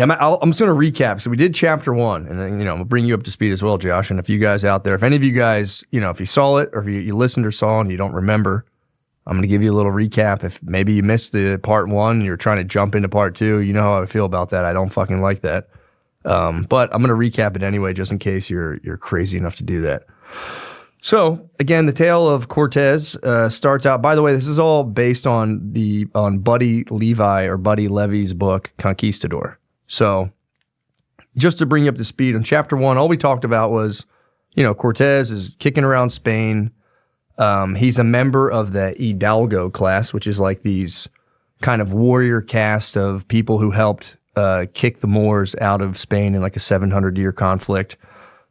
Yeah, I'm just going to recap. So we did chapter 1, and then, we'll bring you up to speed as well, Josh. And if you guys out there, if any of you guys, if you saw it or if you listened or saw and you don't remember, I'm going to give you a little recap. If maybe you missed the part 1 and you're trying to jump into part 2, you know how I feel about that. I don't fucking like that. But I'm going to recap it anyway, just in case you're crazy enough to do that. So again, the tale of Cortés starts out. By the way, this is all based on Buddy Levy's book Conquistador. So just to bring you up to speed, on chapter 1, all we talked about was, Cortés is kicking around Spain. He's a member of the Hidalgo class, which is like these kind of warrior caste of people who helped kick the Moors out of Spain in like a 700-year conflict.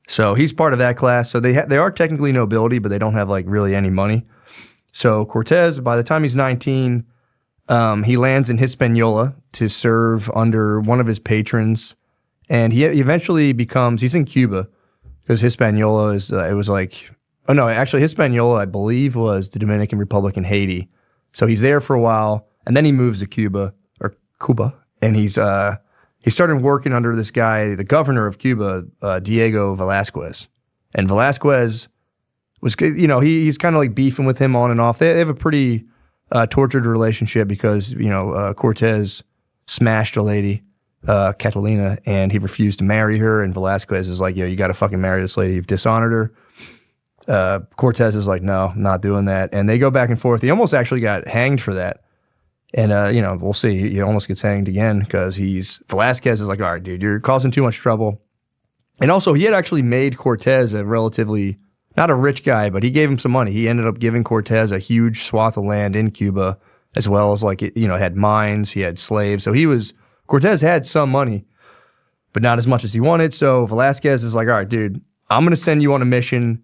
So he's part of that class. So they are technically nobility, but they don't have like really any money. So Cortés, by the time he's 19, he lands in Hispaniola to serve under one of his patrons, and he eventually he's in Cuba, because Hispaniola Hispaniola, I believe, was the Dominican Republic and Haiti. So he's there for a while, and then he moves to Cuba, and he started working under this guy, the governor of Cuba, Diego Velázquez. And Velázquez was, he's kind of like beefing with him on and off. They have a pretty tortured relationship because, Cortés smashed a lady, Catalina, and he refused to marry her. And Velázquez is like, you got to fucking marry this lady. You've dishonored her. Cortés is like, no, I'm not doing that. And they go back and forth. He almost actually got hanged for that. And, we'll see. He almost gets hanged again because Velázquez is like, all right, dude, you're causing too much trouble. And also, he had actually made Cortés a relatively, not a rich guy, but he gave him some money. He ended up giving Cortés a huge swath of land in Cuba, as well as had mines, he had slaves. So Cortés had some money, but not as much as he wanted. So Velázquez is like, all right, dude, I'm going to send you on a mission.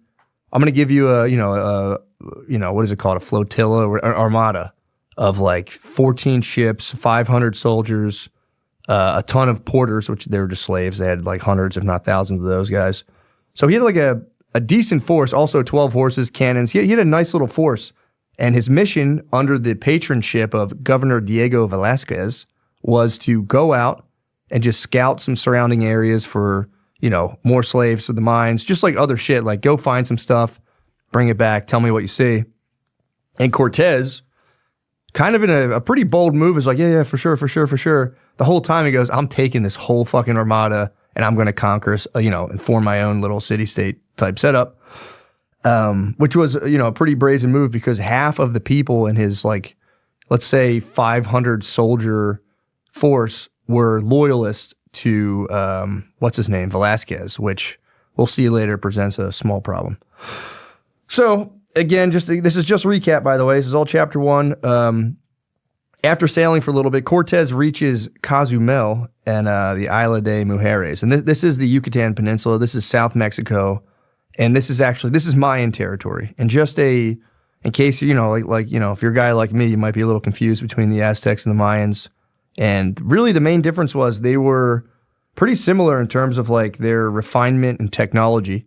I'm going to give you what is it called? A flotilla or armada of like 14 ships, 500 soldiers, a ton of porters, which they were just slaves. They had like hundreds, if not thousands of those guys. So he had like a decent force, also 12 horses, cannons. He had a nice little force. And his mission under the patronship of Governor Diego Velázquez was to go out and just scout some surrounding areas for, more slaves to the mines, just like other shit. Like, go find some stuff, bring it back, tell me what you see. And Cortés, kind of in a pretty bold move, is like, yeah, for sure. The whole time he goes, I'm taking this whole fucking armada and I'm going to conquer, and form my own little city-state type setup, which was, a pretty brazen move because half of the people in his, like, let's say 500 soldier force were loyalists to, Velázquez, which we'll see later presents a small problem. So, again, this is just a recap, by the way. This is all chapter 1. After sailing for a little bit, Cortés reaches Cozumel and the Isla de Mujeres. And this is the Yucatan Peninsula. This is South Mexico. And this is Mayan territory. And just in case, if you're a guy like me, you might be a little confused between the Aztecs and the Mayans. And really the main difference was they were pretty similar in terms of like their refinement and technology.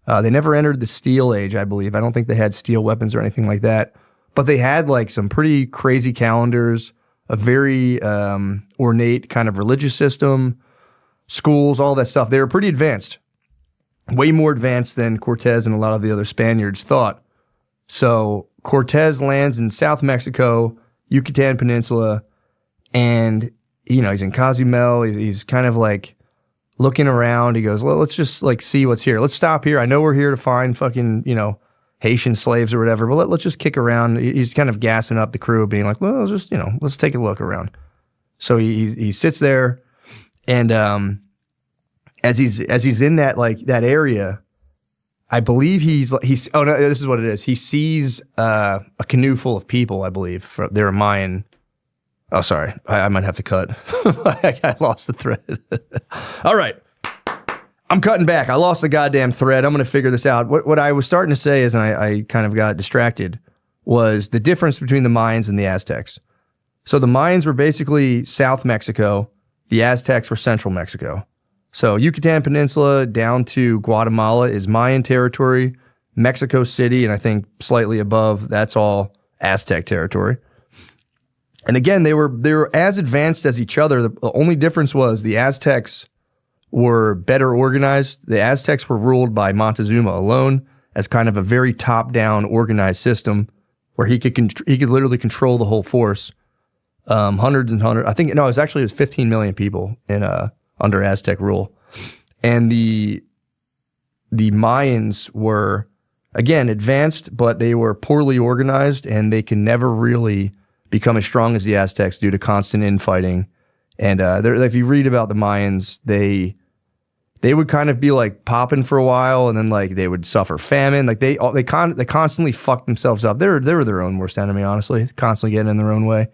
They never entered the steel age, I believe. I don't think they had steel weapons or anything like that. But they had like some pretty crazy calendars, a very ornate kind of religious system, schools, all that stuff. They were pretty advanced, way more advanced than Cortés and a lot of the other Spaniards thought. So Cortés lands in South Mexico, Yucatan Peninsula, and, he's in Cozumel. He's kind of like looking around. He goes, well, let's just like see what's here. Let's stop here. I know we're here to find fucking, Haitian slaves or whatever, but let's just kick around. He's kind of gassing up the crew, being like, well, just, let's take a look around. So he sits there, and as he's in that, like, that area, I believe oh no, this is what it is. He sees a canoe full of people, I believe. They're Mayan. Oh, sorry. I might have to cut. I lost the thread. All right. I'm cutting back. I lost the goddamn thread. I'm going to figure this out. What I was starting to say is, and I kind of got distracted, was the difference between the Mayans and the Aztecs. So the Mayans were basically South Mexico. The Aztecs were Central Mexico. So Yucatan Peninsula down to Guatemala is Mayan territory. Mexico City, and I think slightly above, that's all Aztec territory. And again, they were as advanced as each other. The only difference was the Aztecs were better organized. The Aztecs were ruled by Montezuma alone as kind of a very top-down organized system where he could literally control the whole force. Hundreds and hundreds. I think, no, it was 15 million people in under Aztec rule. And the Mayans were, again, advanced, but they were poorly organized, and they can never really become as strong as the Aztecs due to constant infighting. And if you read about the Mayans, they would kind of be like popping for a while, and then like they would suffer famine. Like they constantly fucked themselves up. They were their own worst enemy, honestly, constantly getting in their own way.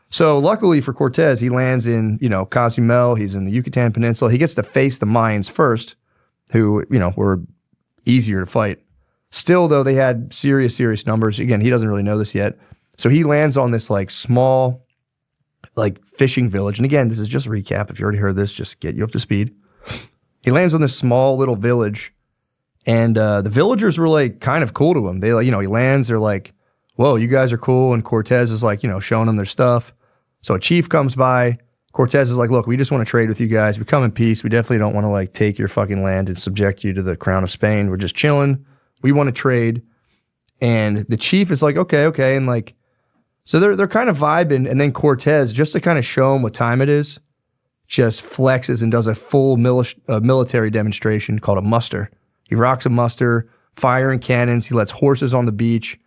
So luckily for Cortés, he lands in, Cozumel. He's in the Yucatan Peninsula. He gets to face the Mayans first, who, were easier to fight. Still, though, they had serious numbers. Again, he doesn't really know this yet. So he lands on this like small, like fishing village. And again, this is just a recap. If you already heard this, just get you up to speed. He lands on this small little village, and the villagers were like kind of cool to him. They like, he lands, they're like, whoa, you guys are cool. And Cortés is like, showing them their stuff. So a chief comes by. Cortés is like, look, we just want to trade with you guys. We come in peace. We definitely don't want to like take your fucking land and subject you to the crown of Spain. We're just chilling. We want to trade. And the chief is like, okay. And like, so they're kind of vibing. And then Cortés, just to kind of show him what time it is, just flexes and does a full military demonstration called a muster. He rocks a muster, firing cannons. He lets horses on the beach.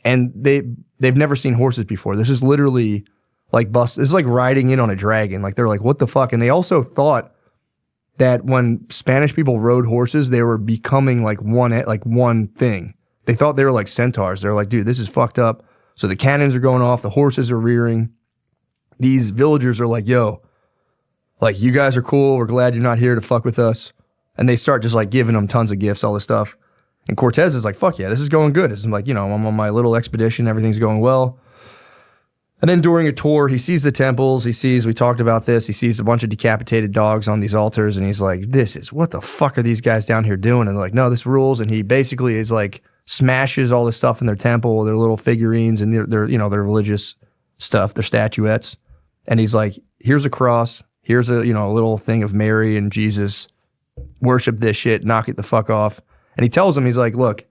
And they've never seen horses before. This is literally like this is like riding in on a dragon. Like they're like, what the fuck? And they also thought that when Spanish people rode horses, they were becoming like one thing. They thought they were like centaurs. They're like, dude, this is fucked up. So the cannons are going off, the horses are rearing. These villagers are like, yo, like you guys are cool. We're glad you're not here to fuck with us. And they start just like giving them tons of gifts, all this stuff. And Cortés is like, fuck yeah, this is going good. It's like, I'm on my little expedition. Everything's going well. And then during a tour, he sees the temples. We talked about this. He sees a bunch of decapitated dogs on these altars. And he's like, what the fuck are these guys down here doing? And they're like, no, this rules. And he basically is like, smashes all this stuff in their temple, their little figurines and their religious stuff, their statuettes. And he's like, here's a cross. Here's a little thing of Mary and Jesus. Worship this shit. Knock it the fuck off. And he tells them, he's like, look,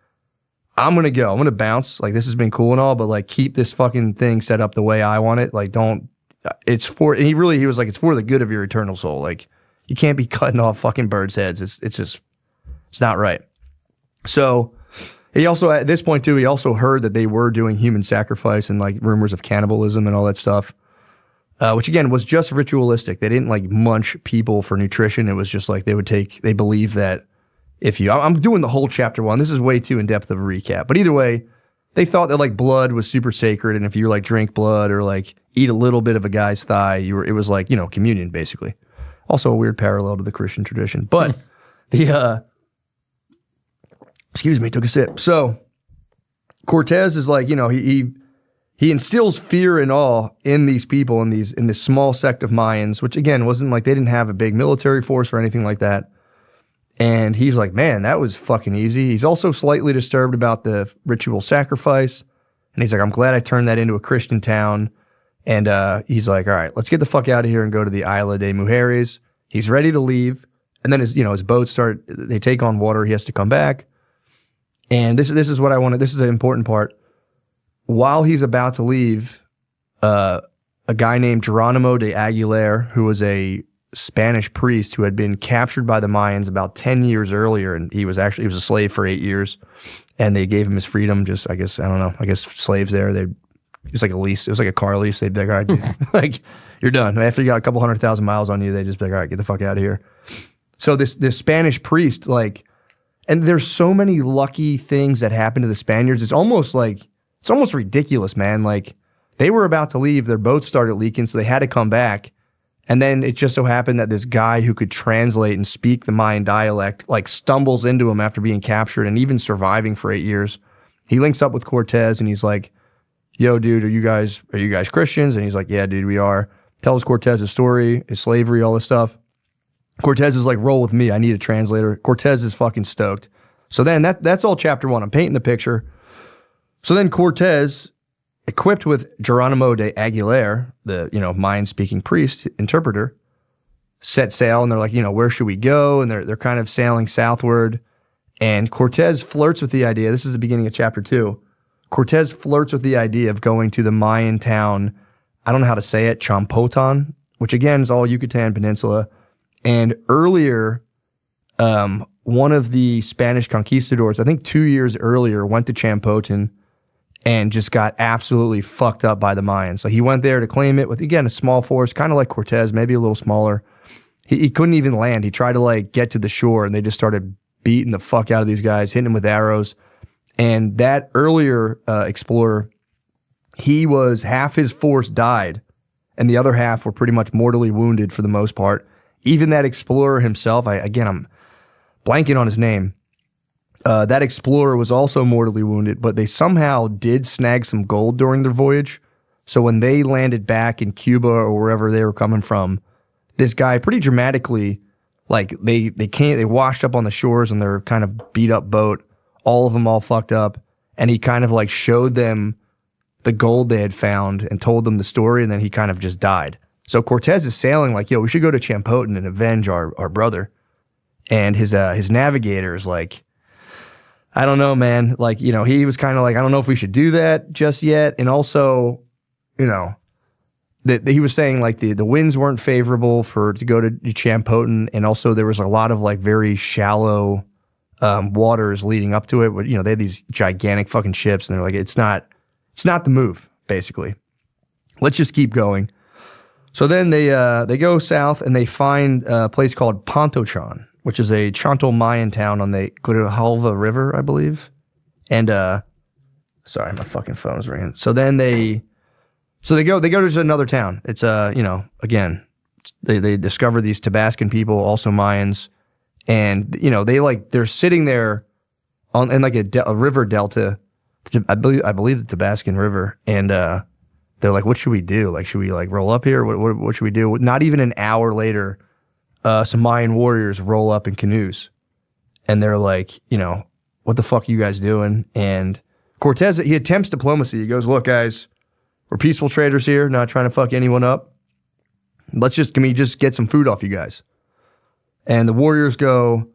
I'm going to go. I'm going to bounce. Like, this has been cool and all, but like, keep this fucking thing set up the way I want it. Like, he was like, it's for the good of your eternal soul. Like, you can't be cutting off fucking birds' heads. It's not right. So he also, at this point too, he also heard that they were doing human sacrifice and like rumors of cannibalism and all that stuff. Which again was just ritualistic. They didn't like munch people for nutrition. It was just like they believe that I'm doing the whole chapter 1. This is way too in depth of a recap. But either way, they thought that like blood was super sacred. And if you like drink blood or like eat a little bit of a guy's thigh, it was like, communion basically. Also a weird parallel to the Christian tradition. But excuse me, took a sip. So Cortés is like, he instills fear and awe in these people in this small sect of Mayans, which again wasn't like they didn't have a big military force or anything like that. And he's like, man, that was fucking easy. He's also slightly disturbed about the ritual sacrifice. And he's like, I'm glad I turned that into a Christian town. And he's like, all right, let's get the fuck out of here and go to the Isla de Mujeres. He's ready to leave. And then his boats they take on water. He has to come back. And this is what I wanted. This is an important part. While he's about to leave, a guy named Geronimo de Aguilar, who was a Spanish priest who had been captured by the Mayans about 10 years earlier, and he was a slave for 8 years, and they gave him his freedom. Just I guess slaves there. It was like a lease. It was like a car lease. They'd be like, all right, dude, like you're done. After you got a couple 100,000 miles on you, they just be like, all right, get the fuck out of here. So this Spanish priest, like, and there's so many lucky things that happen to the Spaniards. It's almost ridiculous, man. Like they were about to leave, their boat started leaking, so they had to come back. And then it just so happened that this guy who could translate and speak the Mayan dialect, like stumbles into him after being captured and even surviving for 8 years. He links up with Cortés and he's like, yo, dude, are you guys Christians? And he's like, yeah, dude, we are. Tells Cortés his story, his slavery, all this stuff. Cortés is like, roll with me. I need a translator. Cortés is fucking stoked. So then that's all chapter 1. I'm painting the picture. So then Cortés equipped with Geronimo de Aguilar, the, Mayan-speaking priest, interpreter, set sail, and they're like, where should we go? And they're kind of sailing southward. And Cortés flirts with the idea. This is the beginning of chapter 2. Cortés flirts with the idea of going to the Mayan town, I don't know how to say it, Champotan, which again is all Yucatan Peninsula. And earlier, one of the Spanish conquistadors, I think 2 years earlier, went to Champotan and just got absolutely fucked up by the Mayans. So he went there to claim it with, again, a small force, kind of like Cortés, maybe a little smaller. He couldn't even land. He tried to get to the shore, and they just started beating the fuck out of these guys, hitting them with arrows. And that earlier explorer, half his force died, and the other half were pretty much mortally wounded for the most part. Even that explorer himself, I'm blanking on his name. That explorer was also mortally wounded, but they somehow did snag some gold during their voyage. So when they landed back in Cuba or wherever they were coming from, this guy pretty dramatically, they washed up on the shores on their kind of beat up boat, all of them all fucked up, and he kind of showed them the gold they had found and told them the story, and then he kind of just died. So Cortés is sailing yo, we should go to Champotan and avenge our brother. And his navigator is I don't know, man. He was kind of I don't know if we should do that just yet. And also, that he was saying the winds weren't favorable to go to Champotan, and also there was a lot of very shallow waters leading up to it. They had these gigantic fucking ships, and they're it's not the move, basically. Let's just keep going. So then they go south and they find a place called Pontochan, which is a Chontal Mayan town on the Grijalva River, I believe. And sorry, my fucking phone is ringing. So then they go to another town. It's again, they discover these Tabascan people, also Mayans, and they're sitting there in a river delta, I believe the Tabascan River, and they're what should we do? Should we roll up here? What should we do? Not even an hour later, some Mayan warriors roll up in canoes, and they're what the fuck are you guys doing? And Cortés, he attempts diplomacy. He goes, look, guys, we're peaceful traders here, not trying to fuck anyone up. Can we just get some food off you guys? And the warriors go,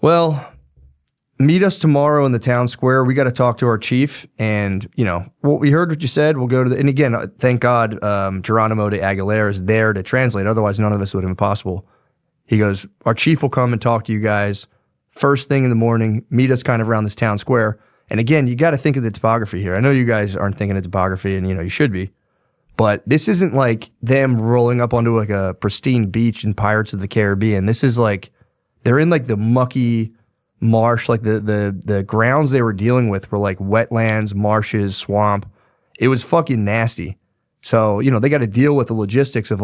well, meet us tomorrow in the town square. We got to talk to our chief. And, we heard what you said. We'll go to and again, thank God, Geronimo de Aguilar is there to translate. Otherwise, none of this would have been possible. He goes, our chief will come and talk to you guys first thing in the morning, meet us kind of around this town square. And again, you got to think of the topography here. I know you guys aren't thinking of topography, and, you should be. But this isn't them rolling up onto a pristine beach in Pirates of the Caribbean. This is they're in the mucky marsh, the grounds they were dealing with were wetlands, marshes, swamp. It was fucking nasty. So, they got to deal with the logistics of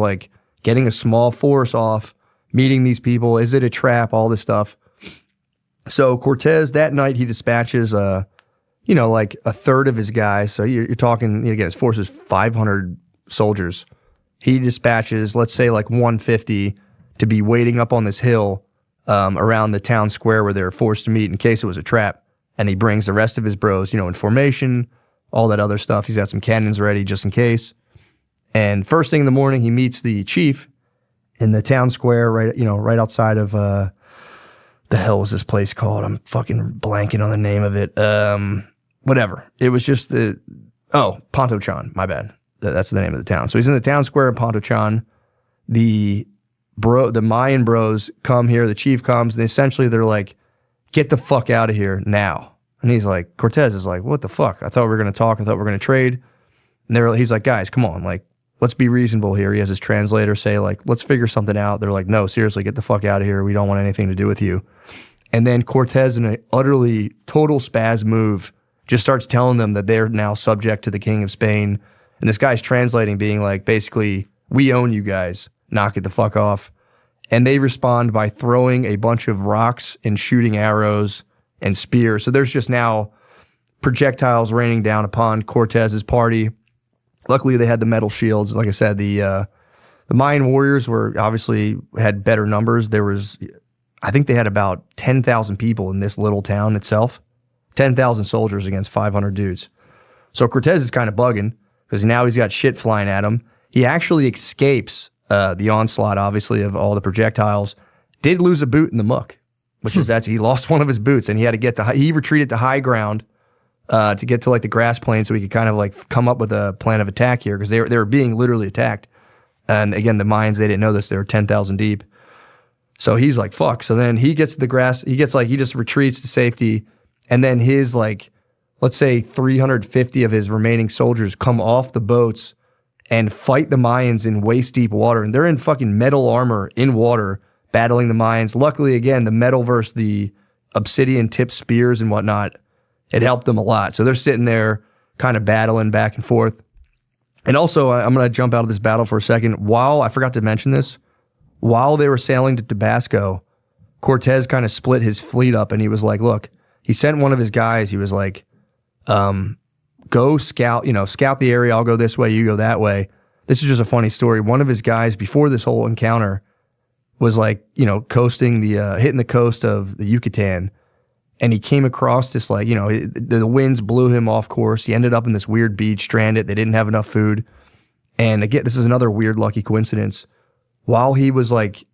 getting a small force off, meeting these people. Is it a trap? All this stuff. So Cortés, that night, he dispatches, a third of his guys. So you're talking, again, his force is 500 soldiers. He dispatches, let's say 150 to be waiting up on this hill around the town square where they're forced to meet in case it was a trap. And he brings the rest of his bros, in formation, all that other stuff. He's got some cannons ready just in case. And first thing in the morning, he meets the chief in the town square, right outside of, the hell was this place called? I'm fucking blanking on the name of it. Whatever. It was just Pontochan, my bad. That's the name of the town. So he's in the town square of Pontochan. The Mayan bros come here, the chief comes, and essentially they're get the fuck out of here now. And he's Cortés is what the fuck? I thought we were going to talk. I thought we were going to trade. And he's guys, come on. Let's be reasonable here. He has his translator say, let's figure something out. They're no, seriously, get the fuck out of here. We don't want anything to do with you. And then Cortés, in an utterly total spaz move, just starts telling them that they're now subject to the King of Spain. And this guy's translating, being basically, we own you guys. Knock it the fuck off. And they respond by throwing a bunch of rocks and shooting arrows and spears. So there's just now projectiles raining down upon Cortés's party. Luckily, they had the metal shields. Like I said, the Mayan warriors obviously had better numbers. I think they had about 10,000 people in this little town itself. 10,000 soldiers against 500 dudes. So Cortés is kind of bugging because now he's got shit flying at him. He actually escapes the onslaught, obviously, of all the projectiles. Did lose a boot in the muck, which is he lost one of his boots, and he had to get to he retreated to high ground to get to like the grass plain so he could kind of like come up with a plan of attack here because they were being literally attacked. And again, the Mayans, they didn't know this. They were 10,000 deep. So he's like, fuck. So then he gets to the grass. He just retreats to safety. And then his like, let's say 350 of his remaining soldiers come off the boats and fight the Mayans in waist deep water. And they're in fucking metal armor in water battling the Mayans. Luckily, again, the metal versus the obsidian tipped spears and whatnot, it helped them a lot. So they're sitting there kind of battling back and forth. And also, I'm going to jump out of this battle for a second. I forgot to mention this, while they were sailing to Tabasco, Cortés kind of split his fleet up and he was like, look, he sent one of his guys. He was like, go scout the area. I'll go this way. You go that way. This is just a funny story. One of his guys before this whole encounter was like, coasting hitting the coast of the Yucatan. And he came across this, like, the winds blew him off course. He ended up in this weird beach, stranded. They didn't have enough food. And again, this is another weird lucky coincidence. While he was like,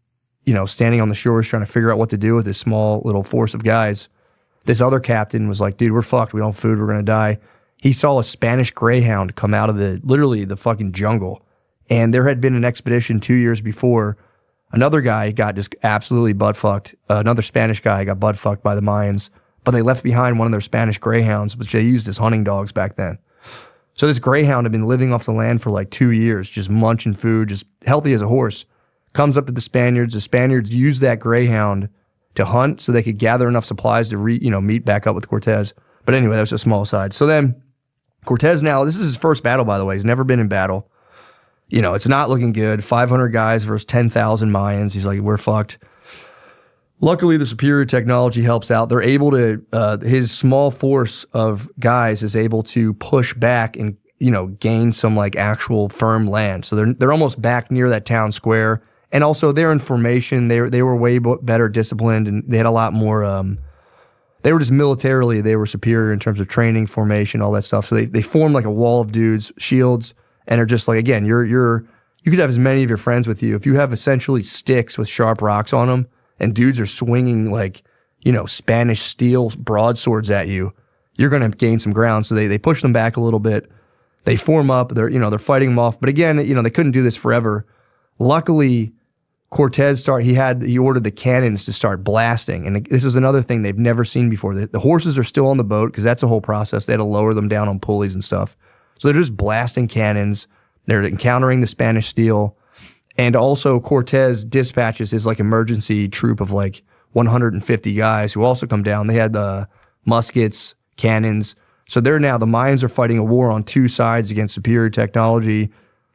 standing on the shores trying to figure out what to do with this small little force of guys, this other captain was like, dude, we're fucked. We don't have food. We're going to die. He saw a Spanish greyhound come out of literally the fucking jungle. And there had been an expedition 2 years before. Another guy got just absolutely butt-fucked. Another Spanish guy got butt-fucked by the Mayans, but they left behind one of their Spanish greyhounds, which they used as hunting dogs back then. So this greyhound had been living off the land for like 2 years, just munching food, just healthy as a horse. Comes up to the Spaniards. The Spaniards used that greyhound to hunt so they could gather enough supplies to meet back up with Cortés. But anyway, that was a small aside. So then Cortés now, this is his first battle, by the way. He's never been in battle. It's not looking good. 500 guys versus 10,000 Mayans. He's like, we're fucked. Luckily, the superior technology helps out. They're able to, his small force of guys is able to push back and, gain some like actual firm land. So they're almost back near that town square. And also their information, they were way better disciplined and they had a lot more, they were just militarily, they were superior in terms of training, formation, all that stuff. So they formed like a wall of dudes, shields, and are just like, again, you could have as many of your friends with you. If you have essentially sticks with sharp rocks on them and dudes are swinging like, Spanish steel broadswords at you, you're going to gain some ground. So they push them back a little bit. They form up, they're fighting them off. But again, they couldn't do this forever. Luckily, Cortés he ordered the cannons to start blasting. And this is another thing they've never seen before. The horses are still on the boat because that's a whole process. They had to lower them down on pulleys and stuff. So they're just blasting cannons. They're encountering the Spanish steel. And also Cortés dispatches his like emergency troop of like 150 guys who also come down. They had muskets, cannons. So the Mayans are fighting a war on two sides against superior technology.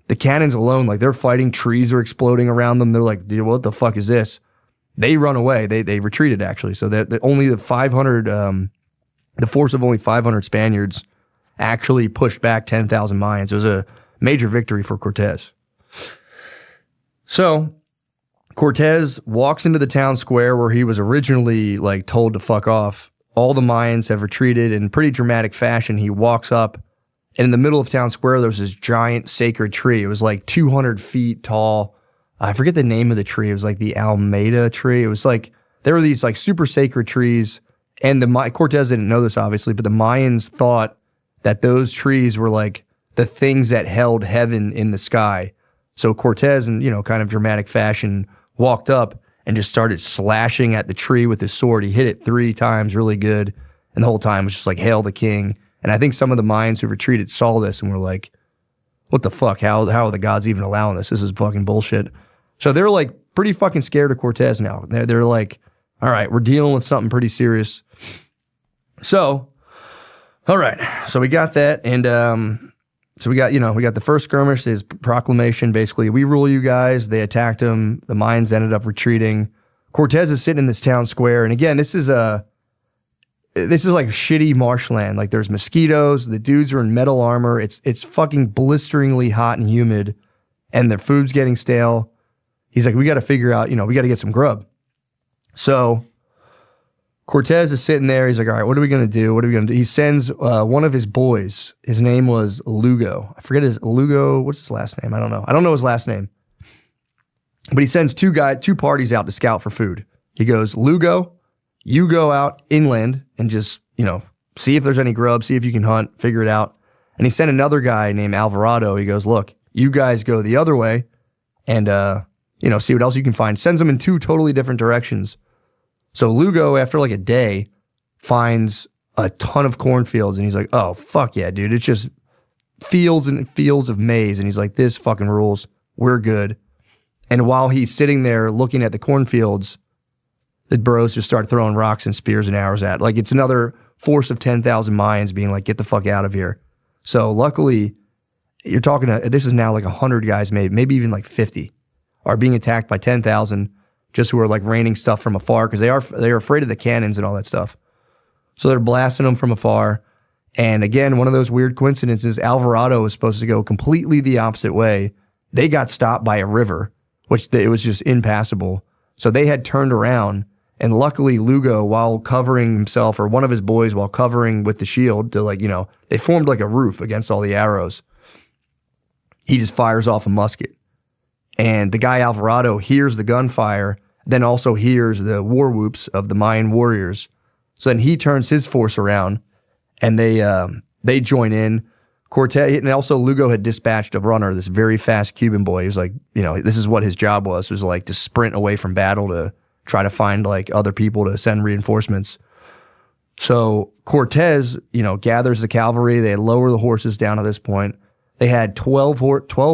The cannons alone, like they're fighting, trees are exploding around them. They're like, dude, what the fuck is this? They run away. They retreated actually. So that only the 500, the force of only 500 Spaniards actually pushed back 10,000 Mayans. It was a major victory for Cortés. So Cortés walks into the town square where he was originally like told to fuck off. All the Mayans have retreated in pretty dramatic fashion. He walks up, and in the middle of town square, there was this giant sacred tree. It was like 200 feet tall. I forget the name of the tree. It was like the Almeida tree. It was like, there were these like super sacred trees. And Cortés didn't know this obviously, but the Mayans thought that those trees were like the things that held heaven in the sky. So Cortés, in kind of dramatic fashion, walked up and just started slashing at the tree with his sword. He hit it 3 times really good. And the whole time was just like, hail the king. And I think some of the Mayans who retreated saw this and were like, what the fuck? How are the gods even allowing this? This is fucking bullshit. So they're like pretty fucking scared of Cortés now. They're like, all right, we're dealing with something pretty serious. So, all right. So we got that. And so we got the first skirmish, his proclamation, basically, we rule you guys. They attacked him. The Mayans ended up retreating. Cortés is sitting in this town square. And again, this is like shitty marshland. Like there's mosquitoes. The dudes are in metal armor. It's fucking blisteringly hot and humid. And their food's getting stale. He's like, we got to figure out, we got to get some grub. So Cortés is sitting there. He's like, all right, what are we going to do? What are we going to do? He sends one of his boys. His name was Lugo. I forget Lugo. What's his last name? I don't know. I don't know his last name. But he sends two parties out to scout for food. He goes, Lugo, you go out inland and just, see if there's any grub, see if you can hunt, figure it out. And he sent another guy named Alvarado. He goes, look, you guys go the other way and, see what else you can find. Sends them in two totally different directions. So Lugo, after like a day, finds a ton of cornfields, and he's like, oh, fuck yeah, dude. It's just fields and fields of maize. And he's like, this fucking rules. We're good. And while he's sitting there looking at the cornfields, the bros just start throwing rocks and spears and arrows at. Like, it's another force of 10,000 Mayans being like, get the fuck out of here. So luckily, you're talking to, this is now like 100 guys, maybe even like 50, are being attacked by 10,000 just who are like raining stuff from afar, because they are afraid of the cannons and all that stuff. So they're blasting them from afar. And again, one of those weird coincidences, Alvarado was supposed to go completely the opposite way. They got stopped by a river, which it was just impassable. So they had turned around, and luckily Lugo, while covering himself, or one of his boys while covering with the shield to they formed like a roof against all the arrows. He just fires off a musket. And the guy Alvarado hears the gunfire, then also hears the war whoops of the Mayan warriors. So then he turns his force around, and they join in. Cortés, and also Lugo had dispatched a runner, this very fast Cuban boy. He was like, this is what his job was like to sprint away from battle to try to find like other people to send reinforcements. So Cortés, gathers the cavalry. They lower the horses down at this point. They had 12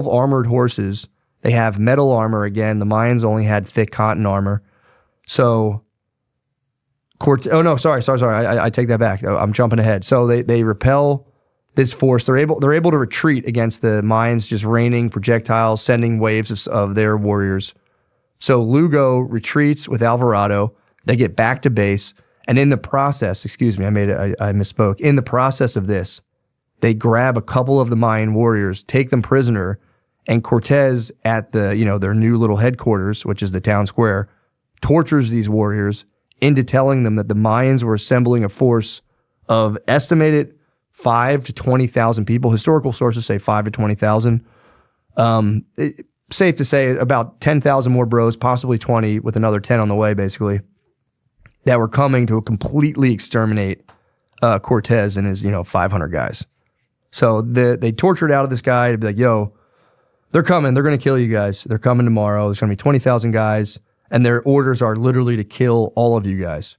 armored horses. They have metal armor again. The Mayans only had thick cotton armor. So Cortés, oh no, sorry. I take that back. I'm jumping ahead. So they repel this force. They're able to retreat against the Mayans just raining projectiles, sending waves of their warriors. So Lugo retreats with Alvarado. They get back to base, and in the process, excuse me, I misspoke. In the process of this, they grab a couple of the Mayan warriors, take them prisoner, and Cortés at the their new little headquarters, which is the town square, tortures these warriors into telling them that the Mayans were assembling a force of estimated 5,000 to 20,000 people. Historical sources say 5,000 to 20,000. Safe to say about 10,000 more bros, possibly 20, with another 10 on the way, basically, that were coming to completely exterminate Cortés and his 500 guys. So they tortured out of this guy to be like, yo, they're coming. They're going to kill you guys. They're coming tomorrow. There's going to be 20,000 guys, and their orders are literally to kill all of you guys.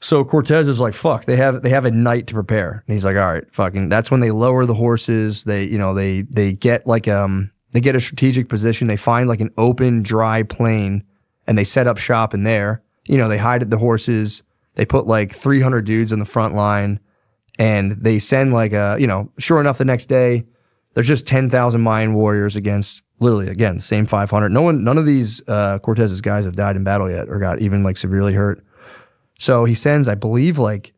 So Cortés is like, fuck, they have a night to prepare. And he's like, all right, fucking, that's when they lower the horses. They get they get a strategic position. They find like an open, dry plain, and they set up shop in there. They hide the horses. They put like 300 dudes in the front line, and they send like sure enough, the next day, there's just 10,000 Mayan warriors against, literally, again, the same 500. None of these Cortés's guys have died in battle yet or got even like severely hurt. So he sends, I believe, like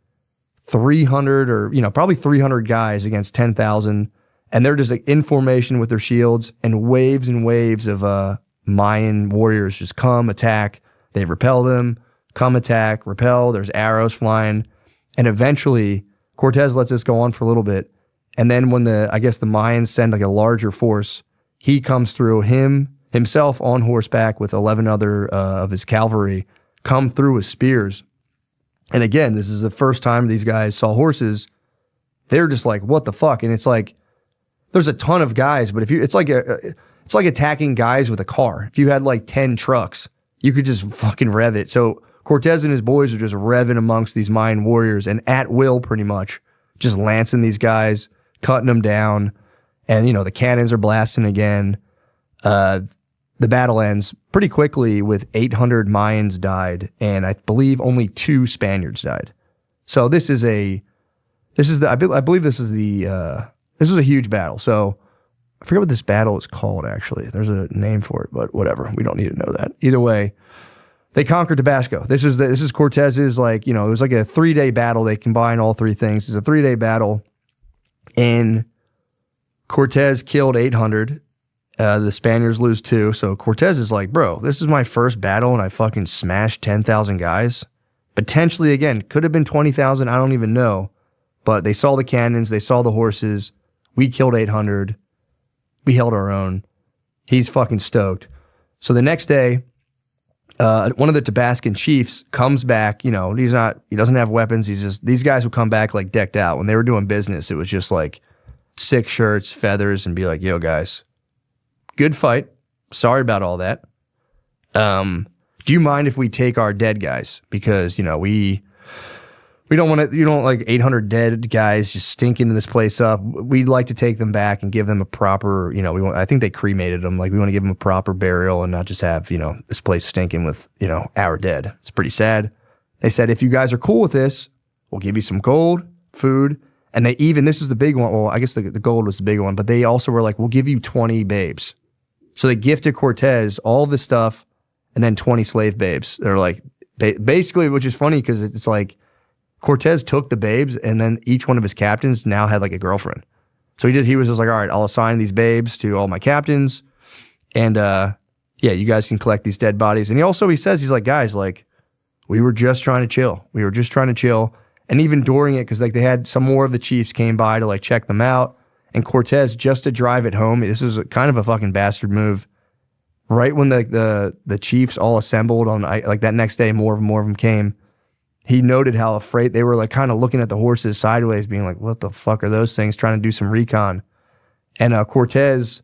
300 or, probably 300 guys against 10,000. And they're just like in formation with their shields, and waves of Mayan warriors just come, attack. They repel them, come attack, repel. There's arrows flying. And eventually, Cortés lets this go on for a little bit. And then when the Mayans send like a larger force, he comes through, himself on horseback with 11 other of his cavalry, come through with spears. And again, this is the first time these guys saw horses. They're just like, what the fuck? And it's like, there's a ton of guys, but it's like attacking guys with a car. If you had like 10 trucks, you could just fucking rev it. So Cortés and his boys are just revving amongst these Mayan warriors, and at will, pretty much, just lancing these guys, cutting them down. And, the cannons are blasting again. The battle ends pretty quickly with 800 Mayans died, and I believe only 2 Spaniards died. So this is a huge battle. So I forget what this battle is called, actually. There's a name for it, but whatever. We don't need to know that. Either way, they conquered Tabasco. This is Cortés's, like, it was like a 3-day battle. They combine all 3 things. It's a 3-day battle, and Cortés killed 800. The Spaniards lose 2. So Cortés is like, bro, this is my first battle, and I fucking smashed 10,000 guys. Potentially, again, could have been 20,000. I don't even know. But they saw the cannons. They saw the horses. We killed 800. We held our own. He's fucking stoked. So the next day, one of the Tabascan chiefs comes back. You know, he doesn't have weapons. These guys would come back like decked out. When they were doing business, it was just like 6 shirts, feathers, and be like, yo, guys, good fight. Sorry about all that. Do you mind if we take our dead guys? Because, you know, we don't want to, you don't like 800 dead guys just stinking this place up. We'd like to take them back and give them a proper, you know, I think they cremated them. Like, we want to give them a proper burial and not just have, you know, this place stinking with, you know, our dead. It's pretty sad. They said, if you guys are cool with this, we'll give you some gold, food. And they even, this was the big one. Well, I guess the gold was the big one, but they also were like, we'll give you 20 babes. So they gifted Cortés all this stuff and then 20 slave babes. They're like, basically, which is funny because it's like Cortés took the babes and then each one of his captains now had like a girlfriend. So he was just like, all right, I'll assign these babes to all my captains. And yeah, you guys can collect these dead bodies. And he says, he's like, guys, like, we were just trying to chill. We were just trying to chill. And even during it, because like they had some more of the chiefs came by to like check them out. And Cortés, just to drive it home, this is kind of a fucking bastard move. Right when the chiefs all assembled on like that next day, more of them came. He noted how afraid they were, like kind of looking at the horses sideways, being like, "What the fuck are those things?" Trying to do some recon. And Cortés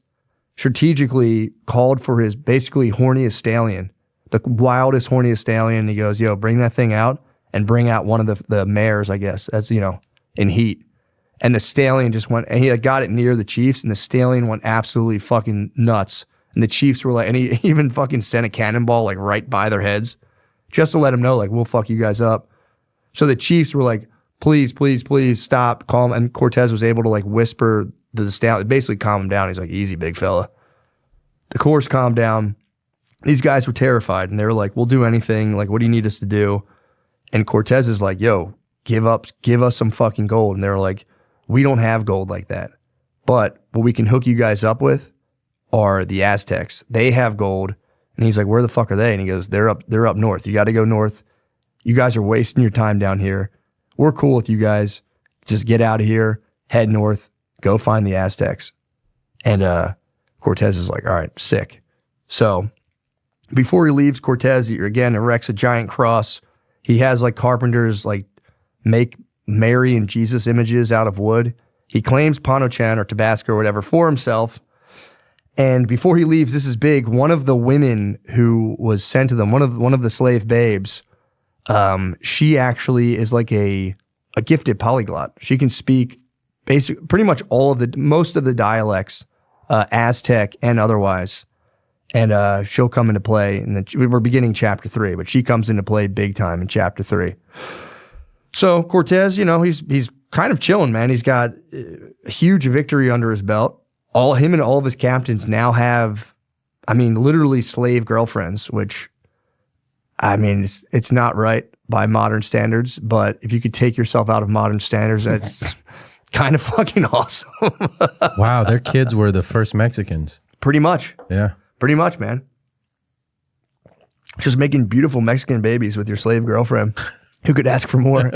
strategically called for his basically horniest stallion, the wildest, horniest stallion. He goes, "Yo, bring that thing out and bring out one of the mares, I guess. That's, you know, in heat." And the stallion just went, and he got it near the chiefs, and the stallion went absolutely fucking nuts. And the chiefs were like, and he even fucking sent a cannonball like right by their heads just to let them know, like, we'll fuck you guys up. So the chiefs were like, please, please, please stop, calm. And Cortés was able to like whisper to the stallion, basically calm him down. He's like, easy, big fella. The horse calmed down. These guys were terrified and they were like, we'll do anything. Like, what do you need us to do? And Cortés is like, yo, give us some fucking gold. And they were like, we don't have gold like that. But what we can hook you guys up with are the Aztecs. They have gold. And he's like, where the fuck are they? And he goes, they're up north. You got to go north. You guys are wasting your time down here. We're cool with you guys. Just get out of here, head north, go find the Aztecs. And Cortés is like, all right, sick. So before he leaves, Cortés again erects a giant cross. He has like carpenters like make Mary and Jesus images out of wood. He claims Ponochan or Tabasco or whatever for himself. And before he leaves, this is big. One of the women who was sent to them, one of the slave babes, she actually is like a gifted polyglot. She can speak pretty much most of the dialects, Aztec and otherwise. And she'll come into play. And we're beginning chapter 3, but she comes into play big time in chapter 3. So Cortés, you know, he's kind of chilling, man. He's got a huge victory under his belt. Him and all of his captains now have, I mean, literally slave girlfriends, which, I mean, it's not right by modern standards, but if you could take yourself out of modern standards, that's kind of fucking awesome. Wow, their kids were the first Mexicans. Pretty much. Yeah. Pretty much, man. Just making beautiful Mexican babies with your slave girlfriend. Who could ask for more?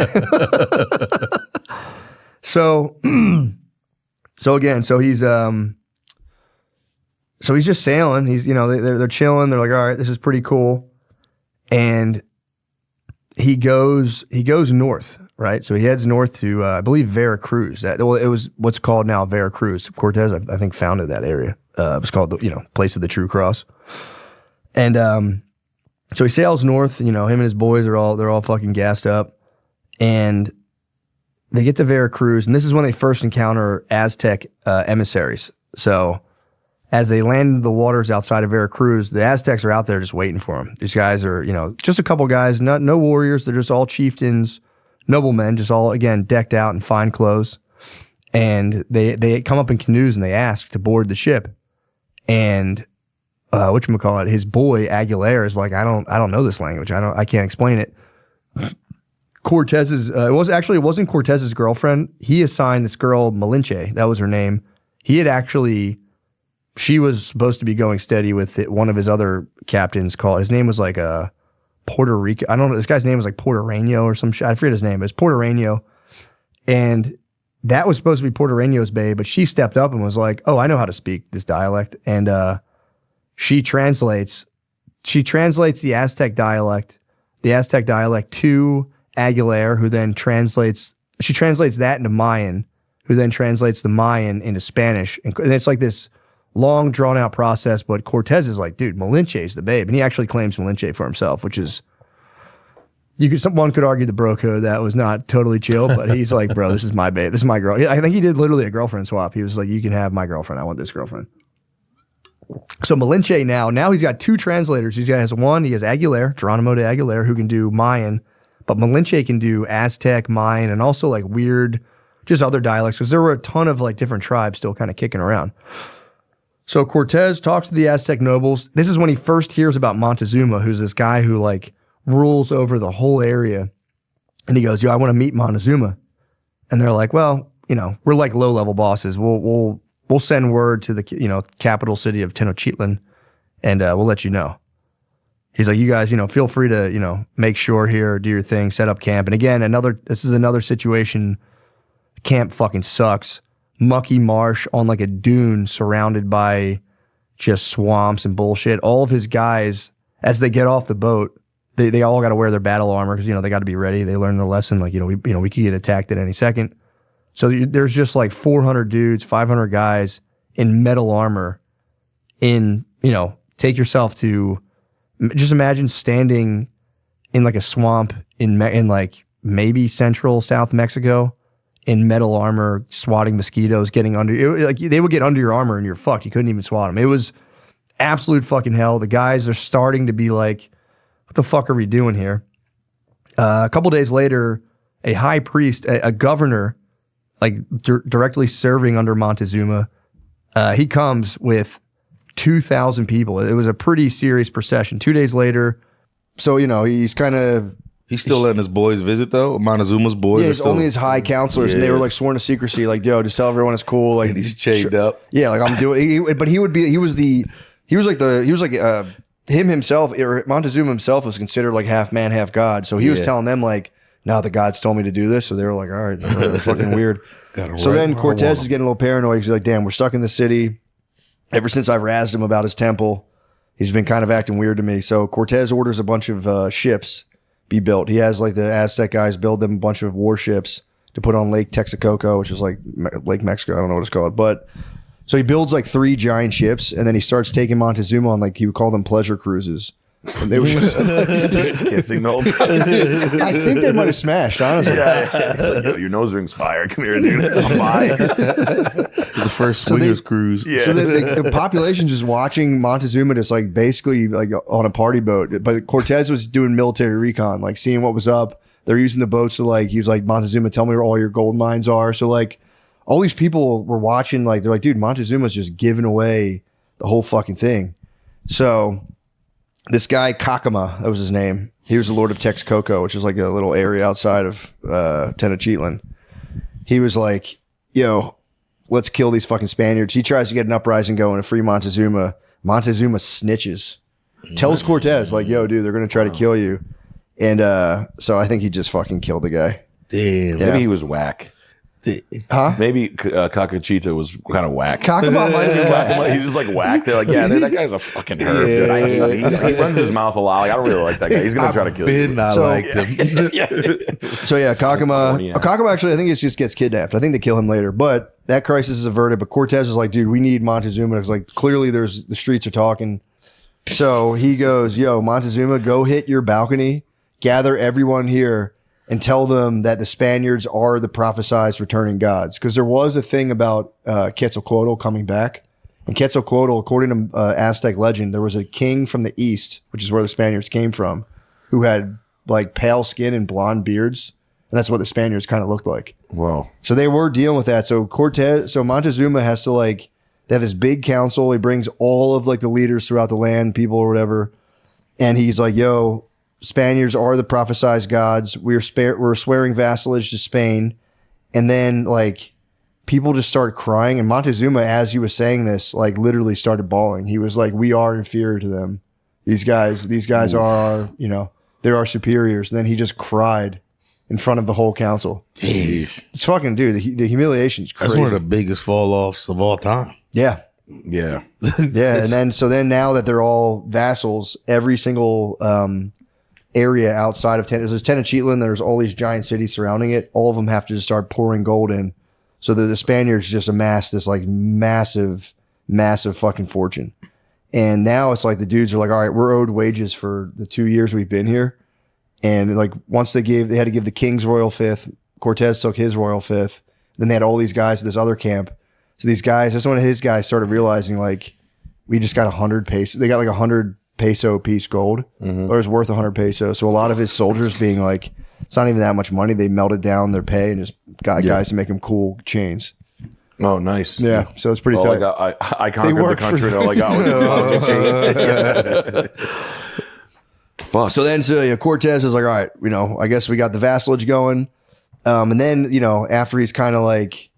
So he's just sailing. He's, you know, they're chilling. They're like, all right, this is pretty cool. And he goes north, right? So he heads north to, I believe, Veracruz. It was what's called now Veracruz. Cortés, I think, founded that area. It was called the, place of the True Cross. And so he sails north. You know, him and his boys they're all fucking gassed up, and they get to Veracruz, and this is when they first encounter Aztec emissaries. So as they land in the waters outside of Veracruz, the Aztecs are out there just waiting for them. These guys are, just a couple guys, no warriors. They're just all chieftains, noblemen, just all, again, decked out in fine clothes. And they come up in canoes and they ask to board the ship. And whatchamacallit, his boy Aguilera is like, I don't know this language. I can't explain it. Cortez's, it wasn't Cortez's girlfriend. He assigned this girl Malinche. That was her name. She was supposed to be going steady with one of his other captains his name was like Puerto Rico. I don't know. This guy's name was like Puertorreño or some shit. I forget his name. It's Puertorreño. And that was supposed to be Puertorreño's babe, but she stepped up and was like, oh, I know how to speak this dialect. And she translates the Aztec dialect to Aguilar, who then translates that into Mayan, who then translates the Mayan into Spanish. And it's like this long, drawn-out process, but Cortés is like, dude, Malinche's the babe. And he actually claims Malinche for himself, which is, one could argue the bro code that was not totally chill, but he's like, bro, this is my babe. This is my girl. I think he did literally a girlfriend swap. He was like, you can have my girlfriend. I want this girlfriend. So Malinche now he's got 2 translators. He has Aguilar, Geronimo de Aguilar, who can do Mayan, but Malinche can do Aztec, Mayan, and also like weird, just other dialects, because there were a ton of like different tribes still kind of kicking around. So Cortés talks to the Aztec nobles. This is when he first hears about Montezuma, who's this guy who like rules over the whole area. And he goes, yo, I want to meet Montezuma. And they're like, well, we're like low-level bosses. We'll send word to the, capital city of Tenochtitlan, and we'll let you know. He's like, you guys, feel free to, make sure here, do your thing, set up camp. And again, this is another situation. Camp fucking sucks. Mucky marsh on like a dune surrounded by just swamps and bullshit. All of his guys, as they get off the boat, they all got to wear their battle armor because, they got to be ready. They learn their lesson. Like, we could get attacked at any second. So there's just like 400 dudes, 500 guys in metal armor take yourself to, just imagine standing in like a swamp in like maybe central South Mexico in metal armor, swatting mosquitoes, getting under, they would get under your armor and you're fucked. You couldn't even swat them. It was absolute fucking hell. The guys are starting to be like, what the fuck are we doing here? A couple days later, a high priest, a governor, like directly serving under Montezuma, he comes with 2,000 people. It was a pretty serious procession. 2 days later. So, he's still letting his boys visit though. Montezuma's boys. Yeah, it's only his high counselors, and they were like sworn to secrecy. Like, yo, just tell everyone it's cool. Like, and he's chained up. Yeah, like I'm doing. But he was him himself. Or Montezuma himself was considered like half man, half god. So he was telling them like, no, the gods told me to do this. So they were like, all right, that's fucking weird. So then Cortés is getting a little paranoid. He's like, damn, we're stuck in the city. Ever since I've razzed him about his temple, he's been kind of acting weird to me. So Cortés orders a bunch of ships be built. He has like the Aztec guys build them a bunch of warships to put on Lake Texcoco, which is like Lake Mexico. I don't know what it's called. But so he builds like 3 giant ships, and then he starts taking Montezuma on, like, he would call them pleasure cruises. And they were just kissing the old I think they might have smashed, honestly. Yeah. It's like, yo, your nose ring's fire. Come here, dude. I'm by. The first swingers cruise. Yeah. So the population's just watching Montezuma just like basically like on a party boat. But Cortés was doing military recon, like seeing what was up. They're using the boats to like, he was like, Montezuma, tell me where all your gold mines are. So like all these people were watching, like, they're like, dude, Montezuma's just giving away the whole fucking thing. So this guy, Cacama, that was his name. He was the Lord of Texcoco, which is like a little area outside of Tenochtitlan. He was like, yo, let's kill these fucking Spaniards. He tries to get an uprising going to free Montezuma. Montezuma snitches. Tells Cortés, like, yo, dude, they're going to try to kill you. And so I think he just fucking killed the guy. Damn. Maybe he was whack. Huh? Maybe Cacachita was kind of whack. Cacama might be whack. He's just like whack. They're like, yeah, that guy's a fucking herb. Dude. I hate him. He runs his mouth a lot. Like, I don't really like that guy. He's going to try to kill you. I liked him. So yeah, Cacama actually, I think it just gets kidnapped. I think they kill him later. But that crisis is averted. But Cortés is like, dude, we need Montezuma. It's like, clearly the streets are talking. So he goes, yo, Montezuma, go hit your balcony, gather everyone here, and tell them that the Spaniards are the prophesized returning gods. Because there was a thing about Quetzalcoatl coming back. And Quetzalcoatl, according to Aztec legend, there was a king from the east, which is where the Spaniards came from, who had like pale skin and blonde beards. And that's what the Spaniards kind of looked like. Whoa. So they were dealing with that. So Montezuma has to like, they have this big council. He brings all of like the leaders throughout the land, people or whatever. And he's like, yo, Spaniards are the prophesized gods. We're swearing vassalage to Spain. And then like people just started crying. And Montezuma, as he was saying this, like literally started bawling. He was like, we are inferior to them. These guys are our, they're our superiors. And then he just cried in front of the whole council. Jeez. It's fucking, dude, the humiliation is crazy. That's one of the biggest fall-offs of all time. Yeah. Yeah. Yeah. And then now that they're all vassals, every single area outside of there's Tenochtitlan, there's all these giant cities surrounding it. All of them have to just start pouring gold in. So the Spaniards just amassed this like massive fucking fortune. And now it's like the dudes are like, all right, we're owed wages for the 2 years we've been here. And like once they had to give the king's royal fifth. Cortés took his royal fifth. Then they had all these guys at this other camp. So these guys, that's when his guys started realizing like, we just got 100 pesos. They got like 100 peso piece gold, or it was worth 100 pesos. So a lot of his soldiers being like, it's not even that much money. They melted down their pay and just got guys to make them cool chains. Oh, nice. Yeah, so it's pretty tight. I conquered the country, and all I got was fuck. So then, Cortés is like, all right, I guess we got the vassalage going. And then, after he's kind of like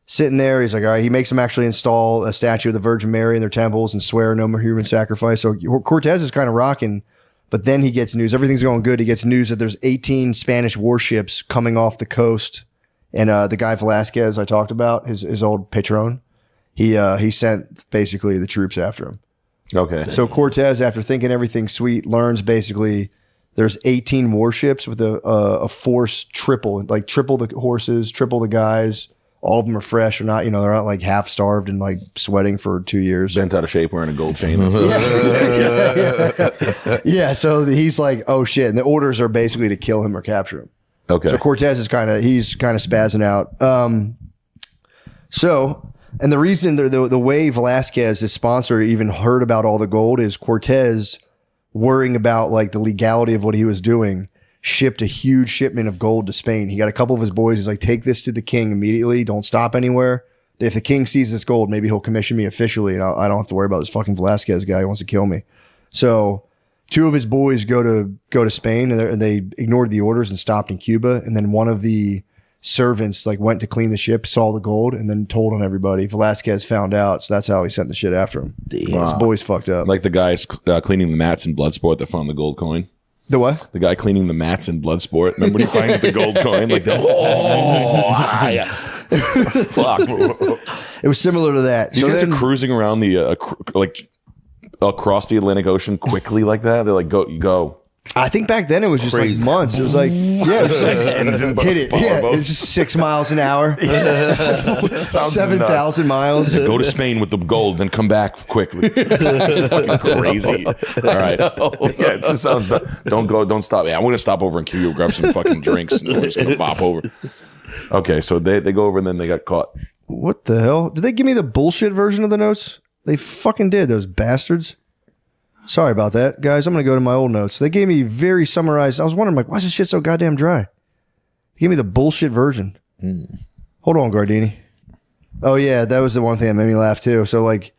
sitting there, he's like, all right, he makes them actually install a statue of the Virgin Mary in their temples and swear no more human sacrifice. So Cortés is kind of rocking, but then he gets news. Everything's going good. He gets news that there's 18 Spanish warships coming off the coast. And the guy Velasquez I talked about, his old patron, he sent basically the troops after him. Okay. So Cortés, after thinking everything's sweet, learns basically there's 18 warships with a force triple the horses, triple the guys. All of them are fresh. They're not, they're not like half starved and like sweating for 2 years. Bent out of shape wearing a gold chain. Yeah. So he's like, oh shit. And the orders are basically to kill him or capture him. Okay. So Cortés is he's kind of spazzing out. And the reason the way Velasquez, his sponsor, even heard about all the gold is Cortés, worrying about like the legality of what he was doing, shipped a huge shipment of gold to Spain. He got a couple of his boys. He's like, take this to the king immediately. Don't stop anywhere. If the king sees this gold, maybe he'll commission me officially, and I don't have to worry about this fucking Velasquez guy who wants to kill me. So 2 of his boys go to Spain, and they ignored the orders and stopped in Cuba. And then one of the servants like went to clean the ship, saw the gold, and then told on everybody. Velasquez found out, so that's how he sent the shit after him. Damn. His boys fucked up. Like the guys cleaning the mats in Bloodsport that found the gold coin. The what? The guy cleaning the mats in Bloodsport. Remember when he finds the gold coin? Like, fuck. It was similar to that. These guys are cruising around the across the Atlantic Ocean quickly like that. They're like, go. I think back then it was just Crazy. like months. It was like, yeah, it was like hit it. Yeah, it was just 6 miles an hour. 7,000 miles. Go to Spain with the gold, then come back quickly. It's fucking crazy. All right. Yeah, it just sounds. Don't stop. Yeah, I'm gonna stop over in Cuba, grab some fucking drinks, and we're just gonna bop over. Okay, so they go over and then they got caught. What the hell? Did they give me the bullshit version of the notes? They fucking did, those bastards. Sorry about that, guys. I'm going to go to my old notes. They gave me very summarized. I was wondering, like, why is this shit so goddamn dry? They gave me the bullshit version. Hold on, Gardini. Oh, yeah, that was the one thing that made me laugh, too. So, like,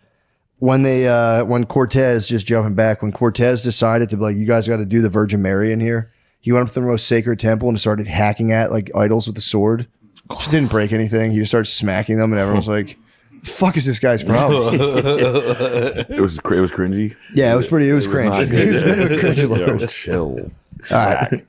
when Cortés, just jumping back, when Cortés decided to be like, you guys got to do the Virgin Mary in here, he went up to the most sacred temple and started hacking at, like, idols with a sword. Just didn't break anything. He just started smacking them, and everyone was like, fuck is this guy's problem? It was cringy. Yeah, it was cringe. It was cringe. Yo, chill. All right.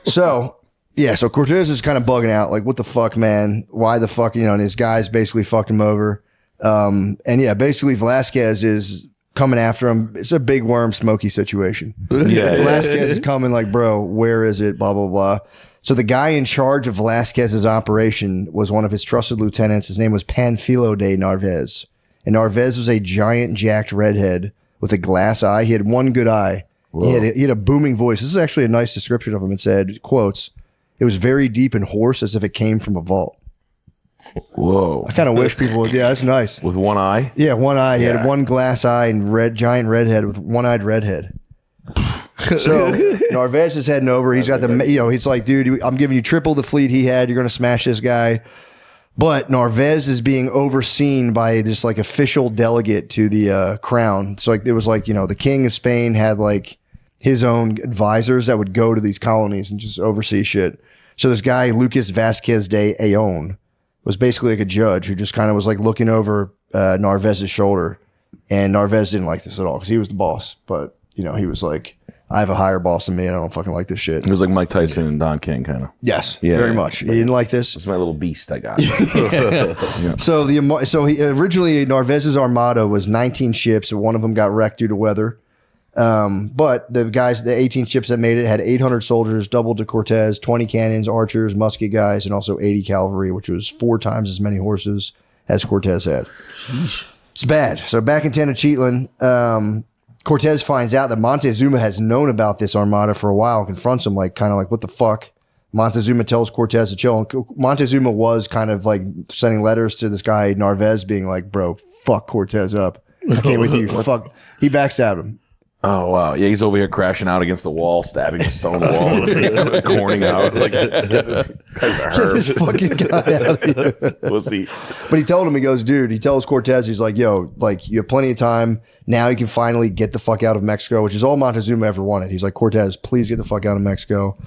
So Cortés is kind of bugging out, like, what the fuck, man? Why the fuck, and his guys basically fucked him over. And yeah, basically Velasquez is coming after him. It's a big worm smoky situation. Yeah. Velasquez is coming like, bro, where is it? Blah, blah, blah. So the guy in charge of Velasquez's operation was one of his trusted lieutenants. His name was Panfilo de Narvaez. And Narvaez was a giant, jacked redhead with a glass eye. He had one good eye. He had a booming voice. This is actually a nice description of him. It said, quotes, "It was very deep and hoarse as if it came from a vault." Whoa. I kind of wish people would. Yeah, that's nice. With one eye? Yeah, one eye. He had one glass eye and giant redhead with one-eyed redhead. So Narvaez is heading over. He's got he's like, dude, I'm giving you triple the fleet he had. You're going to smash this guy. But Narvaez is being overseen by this like official delegate to the crown. So like it was like, the king of Spain had like his own advisors that would go to these colonies and just oversee shit. So this guy, Lucas Vasquez de Ayllón, was basically like a judge who just kind of was like looking over Narvaez's shoulder. And Narvaez didn't like this at all because he was the boss. But, he was like, I have a higher boss than me, and I don't fucking like this shit. It was like Mike Tyson and Don King, kind of. Yes, Yeah. very much. He didn't like this. It's my little beast I got. So originally Narvaez's armada was 19 ships, and one of them got wrecked due to weather. But the 18 ships that made it had 800 soldiers, doubled to Cortés, 20 cannons, archers, musket guys, and also 80 cavalry, which was 4 times as many horses as Cortés had. Sheesh. It's bad. So back in Tenochtitlan, Cortés finds out that Montezuma has known about this armada for a while and confronts him like what the fuck? Montezuma tells Cortés to chill. And Montezuma was kind of like sending letters to this guy Narvaez being like, bro, fuck Cortés up. I can't wait till you fuck. He backstabbed him. Oh, wow. Yeah, he's over here crashing out against the wall, stabbing a stone wall, corning out. Like, get this guy's a herb. This fucking guy out of here. Pussy. But he told him, he goes, dude, he tells Cortés, he's like, yo, like, you have plenty of time. Now you can finally get the fuck out of Mexico, which is all Montezuma ever wanted. He's like, Cortés, please get the fuck out of Mexico.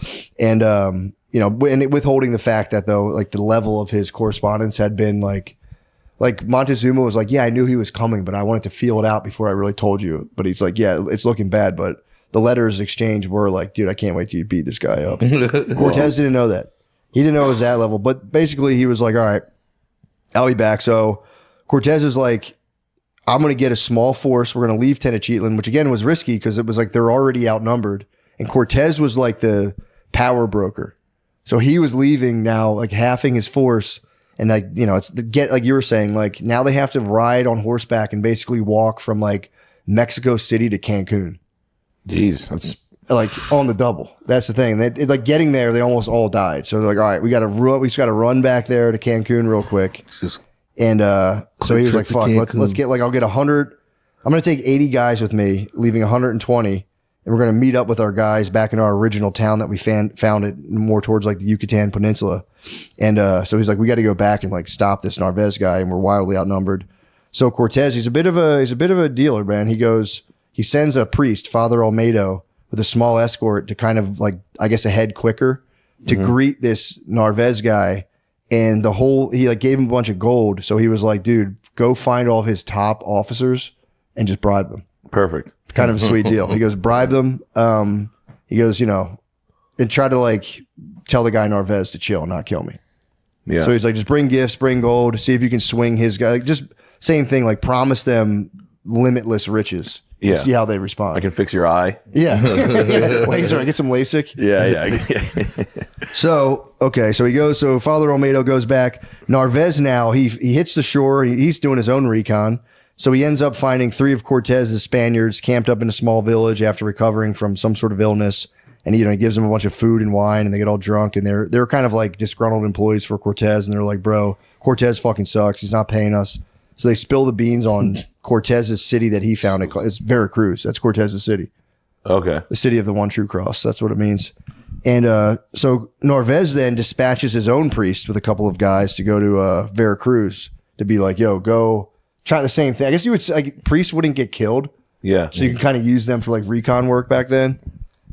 And, and withholding the fact that, though, like, the level of his correspondence had been like Montezuma was like, yeah, I knew he was coming, but I wanted to feel it out before I really told you. But he's like, yeah, it's looking bad. But the letters exchanged were like, dude, I can't wait till you beat this guy up. Cortés didn't know that. He didn't know it was that level. But basically, he was like, all right, I'll be back. So Cortés is like, I'm going to get a small force. We're going to leave Tenochtitlan, which again was risky because it was like they're already outnumbered. And Cortés was like the power broker. So he was leaving now, like halving his force. And like, it's like you were saying, like now they have to ride on horseback and basically walk from like Mexico City to Cancun. Jeez, that's like on the double. That's the thing. It's like getting there, they almost all died. So they're like, all right, we just got to run back there to Cancun real quick. And so he was like, fuck, let's get like, I'll get 100. I'm going to take 80 guys with me, leaving 120. And we're going to meet up with our guys back in our original town that we found it more towards like the Yucatan Peninsula. And so he's like, we got to go back and like stop this Narvaez guy, and we're wildly outnumbered. So Cortés, he's a bit of a dealer, man. He sends a priest, Father Olmedo, with a small escort to kind of like, I guess, a head quicker to greet this Narvaez guy. And he like gave him a bunch of gold. So he was like, dude, go find all of his top officers and just bribe them. perfect. Kind of a sweet deal. He goes, bribe them. He goes, and try to like tell the guy Narvaez to chill, not kill me. Yeah. So he's like, just bring gifts, bring gold, see if you can swing his guy. Just same thing, like promise them limitless riches. Yeah. See how they respond. I can fix your eye. Yeah. Laser. I get some LASIK. Yeah. So he goes, so Father Olmedo goes back. Narvaez now, he hits the shore. He's doing his own recon. So he ends up finding 3 of Cortez's Spaniards camped up in a small village after recovering from some sort of illness. And he gives them a bunch of food and wine, and they get all drunk. And they're kind of like disgruntled employees for Cortés. And they're like, bro, Cortés fucking sucks. He's not paying us. So they spill the beans on Cortez's city that he founded. It's Veracruz. That's Cortez's city. Okay. The city of the one true cross. That's what it means. And so Narvaez then dispatches his own priest with a couple of guys to go to Veracruz to be like, yo, go try the same thing. I guess you would say like, priests wouldn't get killed. Yeah. So you can kind of use them for like recon work back then.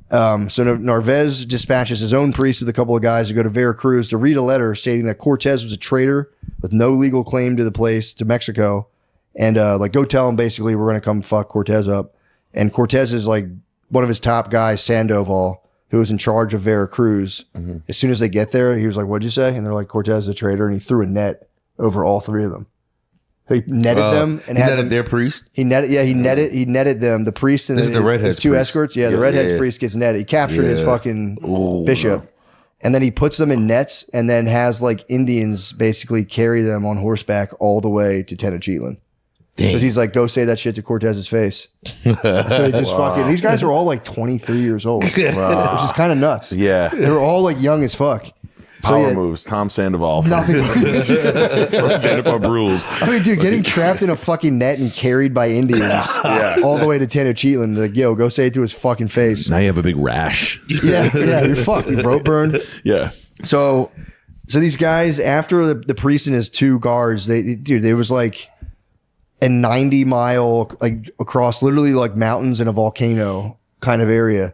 So Narvaez dispatches his own priest with a couple of guys to go to Veracruz to read a letter stating that Cortés was a traitor with no legal claim to the place, to Mexico. And go tell him basically we're going to come fuck Cortés up. And Cortés is like one of his top guys, Sandoval, who was in charge of Veracruz. Mm-hmm. As soon as they get there, he was like, what'd you say? And they're like, Cortés is a traitor. And he threw a net over all 3 of them. So he netted them and had them, their priest. He netted them. The priest and this is the redhead's his 2 priest. escorts. Yeah, the redhead's priest gets netted. He captured his fucking bishop. And then he puts them in nets and then has like Indians basically carry them on horseback all the way to Tenochtitlan. Because he's like, go say that shit to Cortez's face. So he just fucking, these guys are all like 23 years old, which is kind of nuts. Yeah. They were all like young as fuck. Power moves. Tom Sandoval. Nothing. Vanderpump Rules. I mean, dude, getting trapped in a fucking net and carried by Indians all the way to Tenochtitlan. Like, yo, go say it to his fucking face. Now you have a big rash. Yeah, you're fucked. You rope burned. Yeah. So these guys, after the priest and his 2 guards, there was like a 90-mile, like across literally like mountains and a volcano kind of area.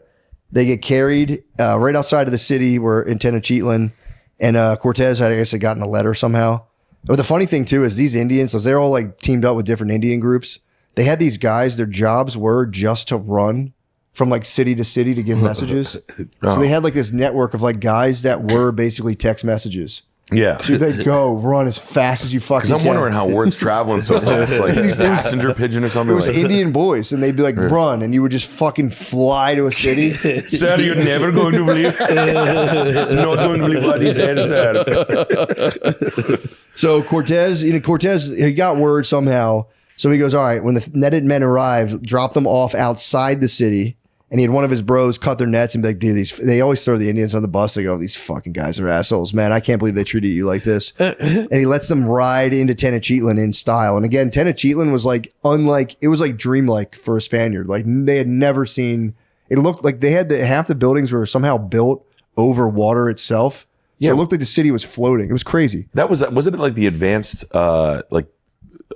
They get carried right outside of the city. We're in Tenochtitlan. And Cortés had gotten a letter somehow. But the funny thing too is these Indians, so they're all like teamed up with different Indian groups. They had these guys, their jobs were just to run from like city to city to give messages. So they had like this network of like guys that were basically text messages. Yeah. So they'd go run as fast as you fucking Because I'm wondering how words traveling so fast, like passenger pigeon or something. It was like Indian boys, and they'd be like, run, and you would just fucking fly to a city. Sir, you're never going to believe. Not going to believe what he said, sir. So Cortés, he got word somehow. So he goes, all right, when the netted men arrived, drop them off outside the city. And he had one of his bros cut their nets and be like, dude, they always throw the Indians on the bus. They go, these fucking guys are assholes, man. I can't believe they treated you like this. And he lets them ride into Tenochtitlan in style. And again, Tenochtitlan was like it was like dreamlike for a Spaniard. Like they had never seen, it looked like they had half the buildings were somehow built over water itself. So it looked like the city was floating. It was crazy. Wasn't it like the advanced, like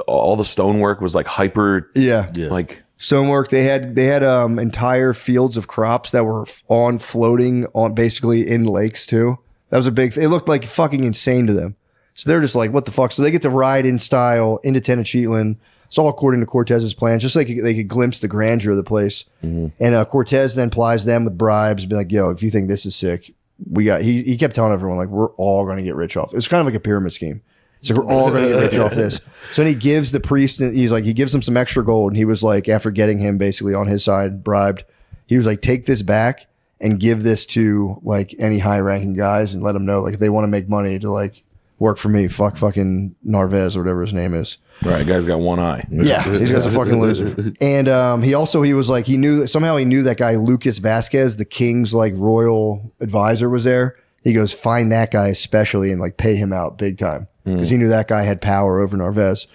all the stonework was like hyper, like stonework. They had entire fields of crops that were floating on basically in lakes too. That was a big thing. It looked like fucking insane to them. So they're just like, what the fuck? So they get to ride in style into Tenochtitlan. It's all according to Cortez's plans, just like they could glimpse the grandeur of the place. Mm-hmm. And Cortez then plies them with bribes, be like, yo, if you think this is sick, he kept telling everyone like, we're all going to get rich off. It's kind of like a pyramid scheme. So we're all going to get rich off this. So then he gives the priest, he gives him some extra gold. And he was like, after getting him basically on his side, bribed, he was like, take this back and give this to like any high ranking guys and let them know, like, if they want to make money to like work for me, fucking Narvaez or whatever his name is. Right. Guy's got one eye. Yeah. He's got a fucking loser. And he was like, he knew that guy, Lucas Vasquez, the king's like royal advisor was there. He goes, find that guy especially and like pay him out big time. Because he knew that guy had power over Narvaez.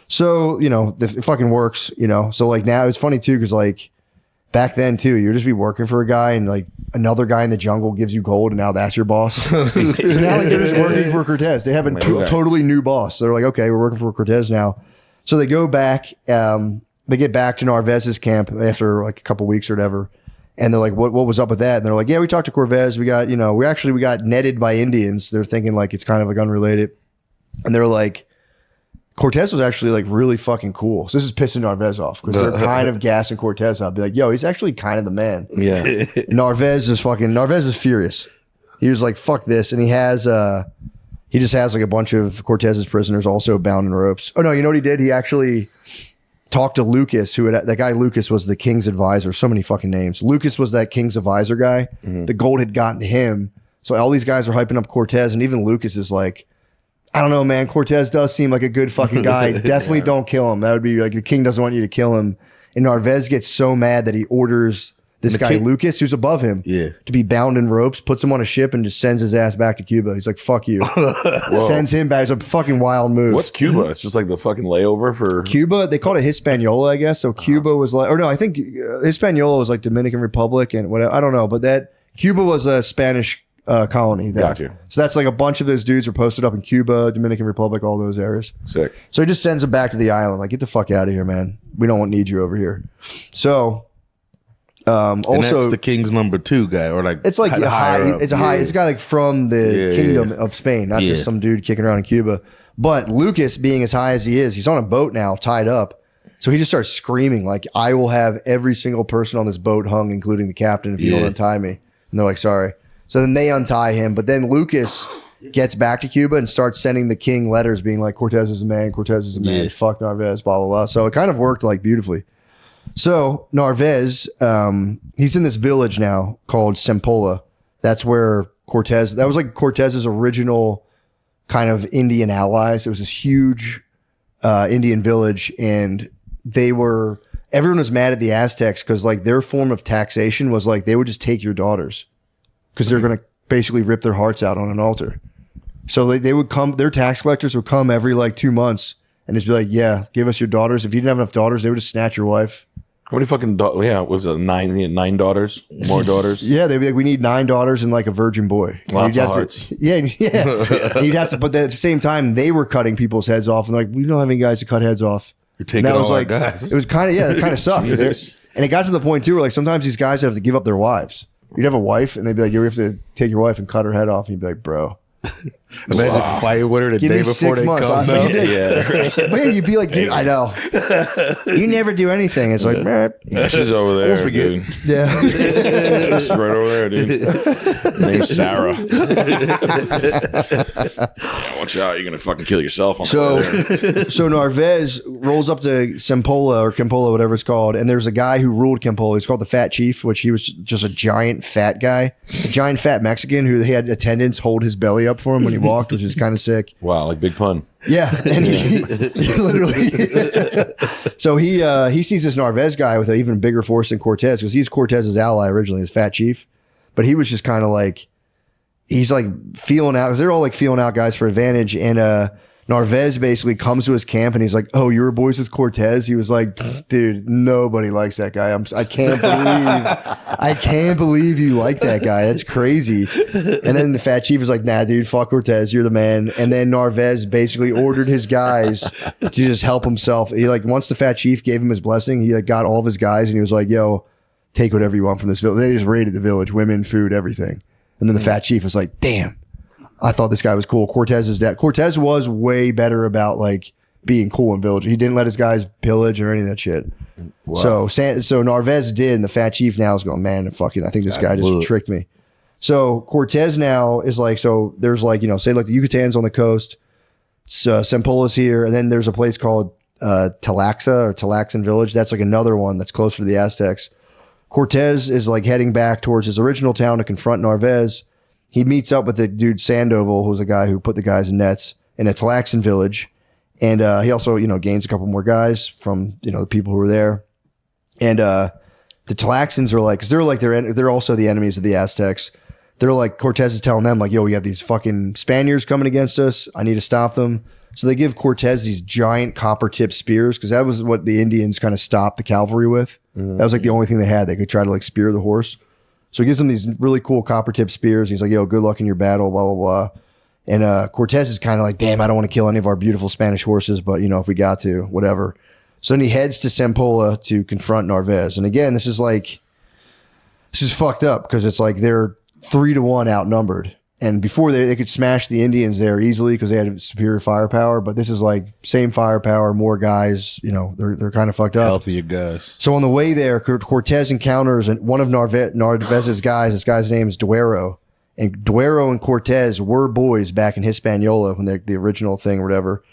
So, it fucking works, So, like, now it's funny, too, because, like, back then, too, you'd just be working for a guy and, like, another guy in the jungle gives you gold and now that's your boss. So now, like, they're just working for Cortés. They have a totally new boss. They're like, okay, we're working for Cortés now. So they go back. They get back to Narvaez's camp after, like, a couple weeks or whatever. And they're like, what was up with that? And they're like, yeah, we talked to Cortés. We got, we got netted by Indians. They're thinking, like, it's kind of, like, unrelated. And they're like, Cortés was actually like really fucking cool. So this is pissing Narvaez off because they're kind of gassing Cortés out. Be like, yo, he's actually kind of the man. Yeah. Narvaez is furious. He was like, fuck this. And he just has like a bunch of Cortez's prisoners also bound in ropes. Oh no, you know what he did? He actually talked to Lucas, that guy Lucas was the king's advisor. So many fucking names. Lucas was that king's advisor guy. Mm-hmm. The gold had gotten to him. So all these guys are hyping up Cortés, and even Lucas is like, I don't know, man. Cortés does seem like a good fucking guy. Definitely don't kill him. That would be like the king doesn't want you to kill him. And Narvaez gets so mad that he orders this guy, Lucas, who's above him, to be bound in ropes, puts him on a ship and just sends his ass back to Cuba. He's like, fuck you. Sends him back. It's a fucking wild move. What's Cuba? It's just like the fucking layover for Cuba. They called it Hispaniola, I guess. So Cuba was like, or no, I think Hispaniola was like Dominican Republic and whatever. I don't know. But that Cuba was a Spanish colony. Gotcha. So that's like a bunch of those dudes are posted up in Cuba, Dominican Republic, all those areas. Sick. So he just sends them back to the island. Like, get the fuck out of here, man. We don't need you over here. So, also, and that's the king's number 2 guy, or like it's like it's a guy like from the kingdom of Spain, not just some dude kicking around in Cuba. But Lucas, being as high as he is, he's on a boat now, tied up. So he just starts screaming like, "I will have every single person on this boat hung, including the captain, if you don't untie me." And they're like, "Sorry." So then they untie him, but then Lucas gets back to Cuba and starts sending the king letters being like, Cortés is the man, Cortés is the man, fuck Narvaez, blah, blah, blah. So it kind of worked like beautifully. So Narvaez, he's in this village now called Sempola. That's where Cortés, that was like Cortez's original kind of Indian allies. It was this huge Indian village, and everyone was mad at the Aztecs because like their form of taxation was like they would just take your daughters. Because they're going to basically rip their hearts out on an altar. So they would come, their tax collectors would come every like 2 months and just be like, yeah, give us your daughters. If you didn't have enough daughters, they would just snatch your wife. How many fucking was it 9 daughters? More daughters? Yeah, they'd be like, we need 9 daughters and like a virgin boy. Lots of hearts. Yeah. And you'd have to, but at the same time, they were cutting people's heads off and like, we don't have any guys to cut heads off. You're taking all our guys. It was kind of, it kind of sucked. And it got to the point too where like sometimes these guys have to give up their wives. You'd have a wife and they'd be like, you have to take your wife and cut her head off. And you'd be like, bro, Imagine fighting with her the Give day me before 6 they months. come. You'd be out. like, man, you'd be like, dude, I know. You never do anything. It's like, man. Yeah, she's over there, forget. dude. Yeah. She's right over there, dude. Her name's Sarah. Yeah, watch out. You're going to fucking kill yourself on So, the way there. so Narvaez rolls up to Sempola or Kimpola, whatever it's called, and there's a guy who ruled Kimpola. He's called the Fat Chief, which he was just a giant fat guy, a giant fat Mexican who he had attendants hold his belly up for him when he walked, which is kind of sick. Wow, like Big Pun. Yeah, and he literally. So he sees this Narvaez guy with an even bigger force than Cortés because he's Cortez's ally originally, his Fat Chief, but he was just kind of like. He's like feeling out because they're all like feeling out guys for advantage. And Narvaez basically comes to his camp and he's like, "Oh, you were boys with Cortés?" He was like, "Dude, nobody likes that guy. I can't believe you like that guy. That's crazy." And then the Fat Chief is like, "Nah, dude, fuck Cortés. You're the man." And then Narvaez basically ordered his guys to just help himself. He like once the Fat Chief gave him his blessing, he like got all of his guys and he was like, "Yo, take whatever you want from this village." They just raided the village, women, food, everything. And then the Fat Chief was like, "Damn, I thought this guy was cool." Cortés is that. Cortés was way better about like being cool in village. He didn't let his guys pillage or any of that shit. Wow. So Narvaez did, and the Fat Chief now is going, "Man, fucking, I think this guy just tricked me." So Cortés now is like, so there's like, say like the Yucatan's on the coast, Sempola's here, and then there's a place called Tlaxan Village. That's like another one that's closer to the Aztecs. Cortés is like heading back towards his original town to confront Narvaez. He meets up with the dude Sandoval, who's the guy who put the guys in nets in a Tlaxan village. And he also, gains a couple more guys from, the people who were there. And the Tlaxans are like, because they're also the enemies of the Aztecs. They're like, Cortés is telling them like, "Yo, we have these fucking Spaniards coming against us. I need to stop them." So they give Cortés these giant copper tipped spears because that was what the Indians kind of stopped the cavalry with. That was like the only thing they had. They could try to like spear the horse. So he gives them these really cool copper tipped spears. He's like, "Yo, good luck in your battle, blah, blah, blah." And Cortés is kind of like, "Damn, I don't want to kill any of our beautiful Spanish horses, but if we got to, whatever." So then he heads to Sempola to confront Narvaez. And again, this is fucked up because it's like they're 3-1 outnumbered. And before they could smash the Indians there easily because they had superior firepower, but this is like same firepower, more guys. They're kind of fucked up. Healthier guys. So on the way there, Cortés encounters one of Narvaez's guys. This guy's name is Duero, and Duero and Cortés were boys back in Hispaniola when they're the original thing or whatever,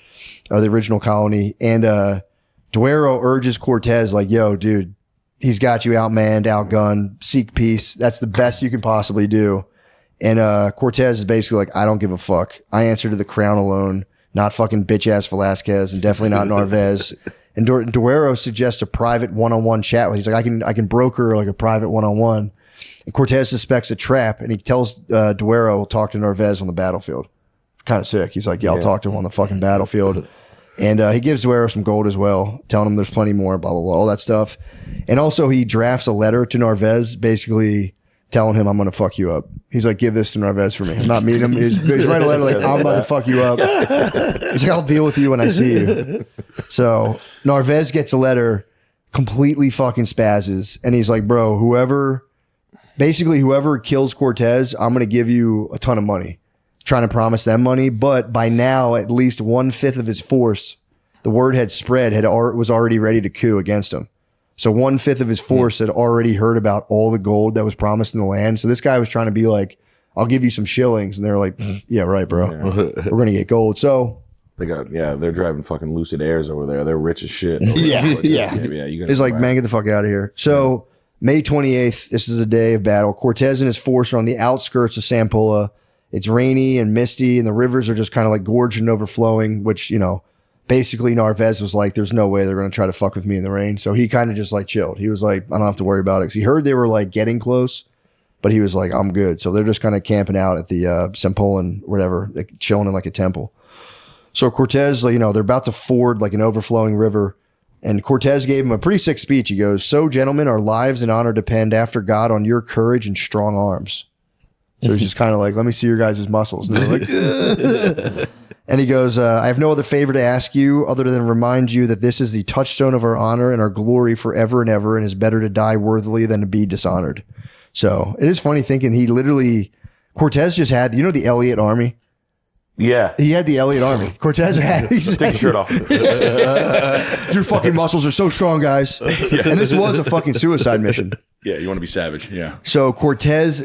or the original colony. And Duero urges Cortés like, "Yo, dude, he's got you outmanned, outgunned. Seek peace. That's the best you can possibly do." And Cortés is basically like, "I don't give a fuck. I answer to the crown alone, not fucking bitch ass Velasquez, and definitely not Narvaez." And Duero suggests a private one-on-one chat with. He's like, I can broker like a private one-on-one. And Cortés suspects a trap, and he tells Duero will talk to Narvaez on the battlefield. Kind of sick. He's like, "Yeah, I'll talk to him on the fucking battlefield." And he gives Duero some gold as well, telling him there's plenty more, blah, blah, blah, all that stuff. And also he drafts a letter to Narvaez, basically telling him, "I'm going to fuck you up." He's like, "Give this to Narvaez for me. I'm not meeting him." He's writing a letter like, "I'm about to fuck you up." He's like, "I'll deal with you when I see you." So Narvaez gets a letter, completely fucking spazzes. And he's like, "Bro, whoever kills Cortés, I'm going to give you a ton of money." Trying to promise them money. But by now, at least 1/5 of his force, the word had spread, was already ready to coup against him. So 1/5 of his force had already heard about all the gold that was promised in the land. So this guy was trying to be like, "I'll give you some shillings." And they're like, "Yeah, right, bro. We're going to get gold." So they're driving fucking Lucid Airs over there. They're rich as shit. Yeah. It's like, "Man, get the fuck out of here." So May 28th, this is a day of battle. Cortés and his force are on the outskirts of Sempola. It's rainy and misty, and the rivers are just kind of like gorged and overflowing, which, basically Narvaez was like, "There's no way they're going to try to fuck with me in the rain." So he kind of just like chilled. He was like, "I don't have to worry about it." Because he heard they were like getting close, but he was like, "I'm good." So they're just kind of camping out at the Sempolan, whatever, like chilling in like a temple. So Cortés, they're about to ford like an overflowing river. And Cortés gave him a pretty sick speech. He goes, "So, gentlemen, our lives and honor depend after God on your courage and strong arms." So he's just kind of like, "Let me see your guys' muscles." And they're like, and he goes, "I have no other favor to ask you other than remind you that this is the touchstone of our honor and our glory forever and ever, and is better to die worthily than to be dishonored." So it is funny thinking Cortés just had, the Elliott Army? Yeah. He had the Elliott Army. Cortez had. Take your shirt off. Your fucking muscles are so strong, guys. And this was a fucking suicide mission. Yeah, you want to be savage. Yeah. So Cortez's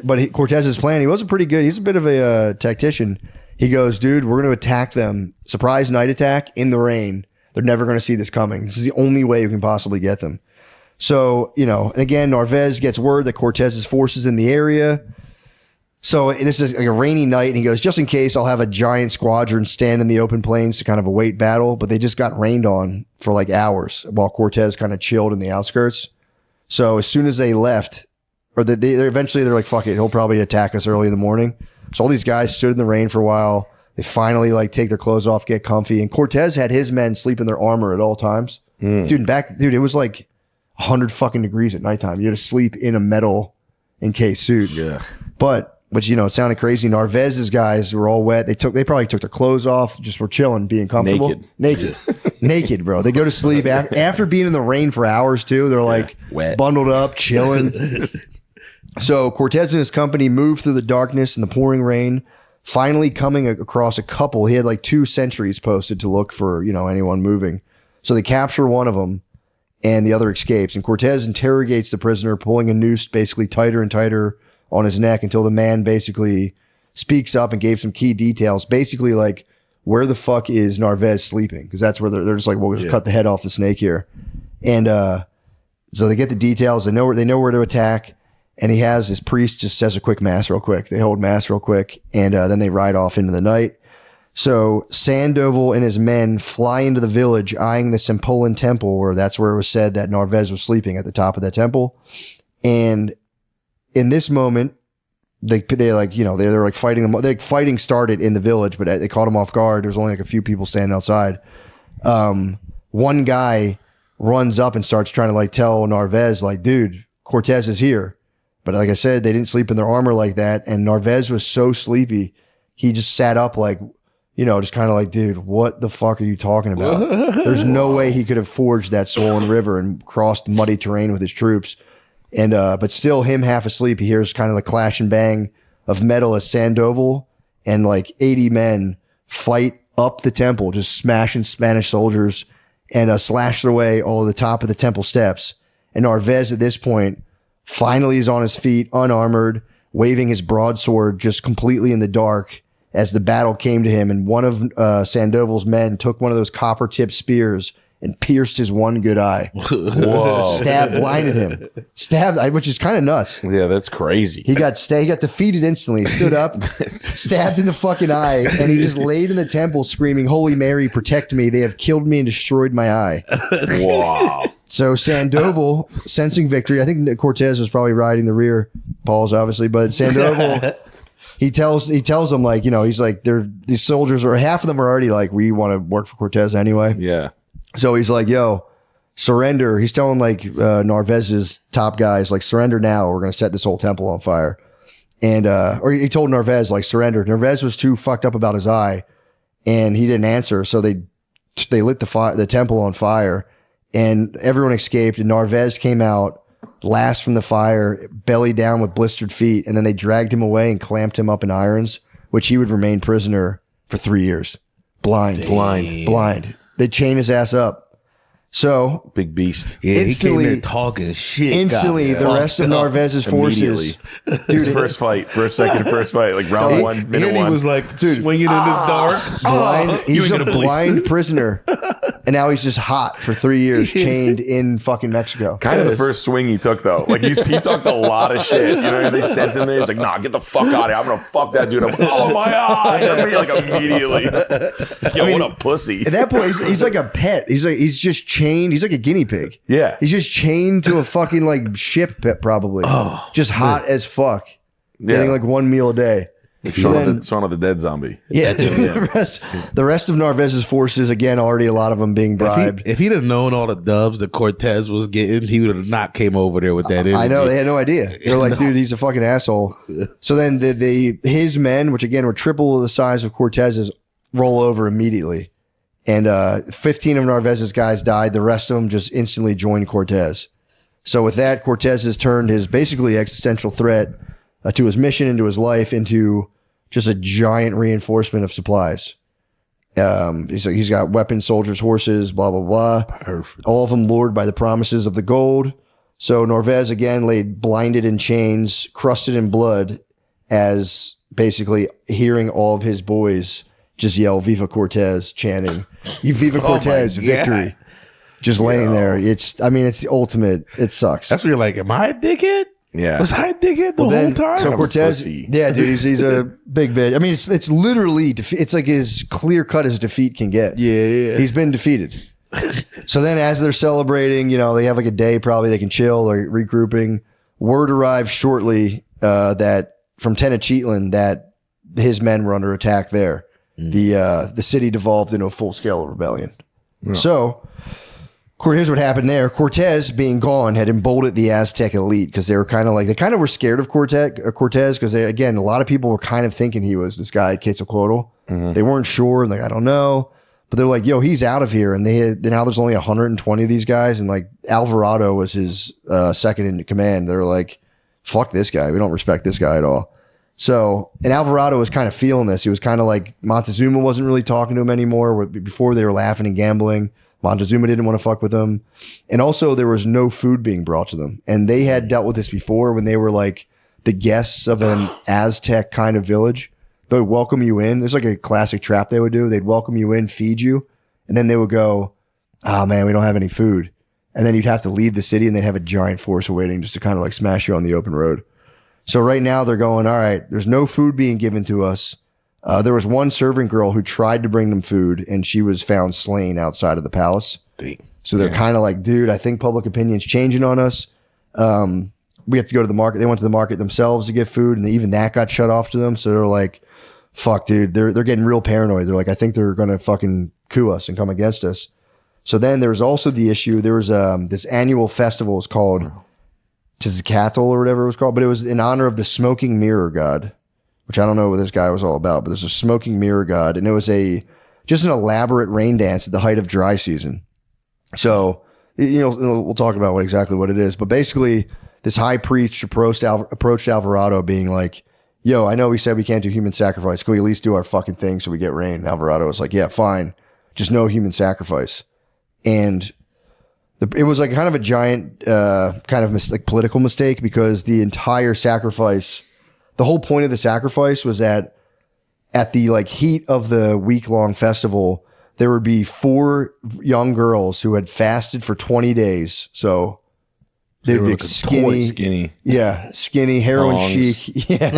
plan, he wasn't pretty good. He's a bit of a tactician. He goes, dude, we're going to attack them. Surprise night attack in the rain. They're never going to see this coming. This is the only way we can possibly get them. So, and again, Narvaez gets word that Cortez's forces in the area. So this is like a rainy night, and he goes, just in case, I'll have a giant squadron stand in the open plains to kind of await battle. But they just got rained on for like hours while Cortez kind of chilled in the outskirts. So as soon as they left, or they're like, fuck it, he'll probably attack us early in the morning. So all these guys stood in the rain for a while. They finally like take their clothes off, get comfy. And Cortez had his men sleep in their armor at all times. Dude, it was like 100 fucking degrees at nighttime. You had to sleep in a metal encased suit. Yeah. But it sounded crazy. Narvaez's guys were all wet. They probably took their clothes off, just were chilling, being comfortable. Naked, bro. They go to sleep after being in the rain for hours too. They're like wet, bundled up, chilling. So Cortez and his company moved through the darkness and the pouring rain, finally coming across a couple. He had like 2 sentries posted to look for, anyone moving. So they capture one of them and the other escapes. And Cortez interrogates the prisoner, pulling a noose basically tighter and tighter on his neck until the man basically speaks up and gave some key details. Basically like, where the fuck is Narvaez sleeping? Because that's where they're just like, well, we'll just cut the head off the snake here. And so they get the details. They know where to attack. And he has his priest just says a quick mass real quick. They hold mass real quick. And then they ride off into the night. So Sandoval and his men fly into the village, eyeing the Sempolan temple, where that's where it was said that Narvaez was sleeping, at the top of that temple. And in this moment, they're like fighting them. Like fighting started in the village, but they caught them off guard. There's only like a few people standing outside. One guy runs up and starts trying to like tell Narvaez, like, dude, Cortez is here. But like I said, they didn't sleep in their armor like that. And Narvaez was so sleepy, he just sat up like, just kind of like, dude, what the fuck are you talking about? There's no way he could have forged that swollen river and crossed muddy terrain with his troops. And but still, him half asleep, he hears kind of the clash and bang of metal as Sandoval and like 80 men fight up the temple, just smashing Spanish soldiers, and slash their way all the top of the temple steps. And Narvaez at this point finally is on his feet, unarmored, waving his broadsword just completely in the dark as the battle came to him. And one of Sandoval's men took one of those copper-tipped spears and pierced his one good eye. Whoa. Blinded him. Which is kind of nuts. Yeah, that's crazy. He got defeated instantly. He stood up, stabbed in the fucking eye, and he just laid in the temple screaming, "Holy Mary, protect me. They have killed me and destroyed my eye." Wow. So Sandoval, sensing victory, I think Cortez was probably riding the rear, Paul's obviously, but Sandoval, he tells them like, he's like, these soldiers, or half of them are already like, we want to work for Cortez anyway. Yeah. So he's like, yo, surrender. He's telling like Narvaez's top guys, like, surrender now. We're going to set this whole temple on fire. And, or he told Narvaez, like, surrender. Narvaez was too fucked up about his eye and he didn't answer. So they lit the temple on fire and everyone escaped. And Narvaez came out last from the fire, belly down with blistered feet. And then they dragged him away and clamped him up in irons, which he would remain prisoner for 3 years. Blind. They chain his ass up. So big beast. Yeah, he came in talking shit. Instantly, the rest of Narvaez's forces, dude, first fight, like round 1, minute and 1. He was like, swinging in the dark. Blind. He's a blind prisoner, and now he's just hot for 3 years, chained in fucking Mexico. Kind of the first swing he took though. Like he talked a lot of shit. They sent him there. He's like, nah, get the fuck out of here. I'm gonna fuck that dude. I'm like, oh my eye. Like immediately. What a pussy. At that point, he's like a pet. He's just chained. He's like a guinea pig. Yeah. He's just chained to a fucking like ship probably. Just hot as fuck. Getting like one meal a day. Shaun of the Dead zombie. Yeah, dude. The rest of Narvaez's forces, again, already a lot of them being bribed. If he'd have known all the dubs that Cortez was getting, he would have not came over there with that energy. I know, they had no idea. They're like, dude, he's a fucking asshole. So then his men, which again were triple the size of Cortez's, roll over immediately. And 15 of Narvaez's guys died. The rest of them just instantly joined Cortez. So with that, Cortez has turned his basically existential threat to his mission and to his life into just a giant reinforcement of supplies. He's got weapons, soldiers, horses, blah, blah, blah. Perfect. All of them lured by the promises of the gold. So Norvez again laid blinded in chains, crusted in blood, as basically hearing all of his boys just yell "Viva Cortés," chanting "Viva Cortés, victory!" Just laying there. It's the ultimate. It sucks. That's where you're like, am I a dickhead? Yeah. Was I a dickhead the whole time? So Kind of a Cortés, pussy. yeah, dude, he's a big bitch. I mean, it's literally it's like as clear cut as defeat can get. Yeah. He's been defeated. So then, as they're celebrating, they have like a day probably they can chill or regrouping. Word arrives shortly that from Tenochtitlan that his men were under attack there. The city devolved into a full scale rebellion. So. Here's what happened there. Cortés, being gone, had emboldened the Aztec elite because they were kind of were scared of Cortés because a lot of people were kind of thinking he was this guy Quetzalcoatl. They weren't sure, and I don't know, but they're like, yo, he's out of here. And now there's only 120 of these guys, and like Alvarado was his second in command. They're like, fuck this guy. We don't respect this guy at all. So, and Alvarado was kind of feeling this. He was kind of like Montezuma wasn't really talking to him anymore. Before they were laughing and gambling. Montezuma didn't want to fuck with them. And also there was no food being brought to them. And they had dealt with this before when they were like the guests of an Aztec kind of village. They would welcome you in. There's like a classic trap they would do. They'd welcome you in, feed you. And then they would go, oh man, we don't have any food. And then you'd have to leave the city and they'd have a giant force awaiting just to kind of like smash you on the open road. So right now they're going, all right, there's no food being given to us. There was one servant girl who tried to bring them food and she was found slain outside of the palace. So they're kind of like, dude, I think public opinion's changing on us. We have to go to the market. They went to the market themselves to get food and even that got shut off to them. So they're like, fuck, dude, they're getting real paranoid. They're like, I think they're going to fucking coup us and come against us. So then there was also the issue. There was this annual festival. It was called Tizcatl or whatever it was called, but it was in honor of the smoking mirror god, which I don't know what this guy was all about, but there's a smoking mirror god. And it was just an elaborate rain dance at the height of dry season. So, we'll talk about exactly what it is. But basically, this high priest approached Alvarado being like, yo, I know we said we can't do human sacrifice. Can we at least do our fucking thing so we get rain? And Alvarado was like, yeah, fine. Just no human sacrifice. And it was like kind of a giant political mistake because the entire sacrifice, the whole point of the sacrifice was that at the heat of the week-long festival, there would be 4 young girls who had fasted for 20 days. So they'd be skinny. Yeah, skinny, heroin chic. Yeah.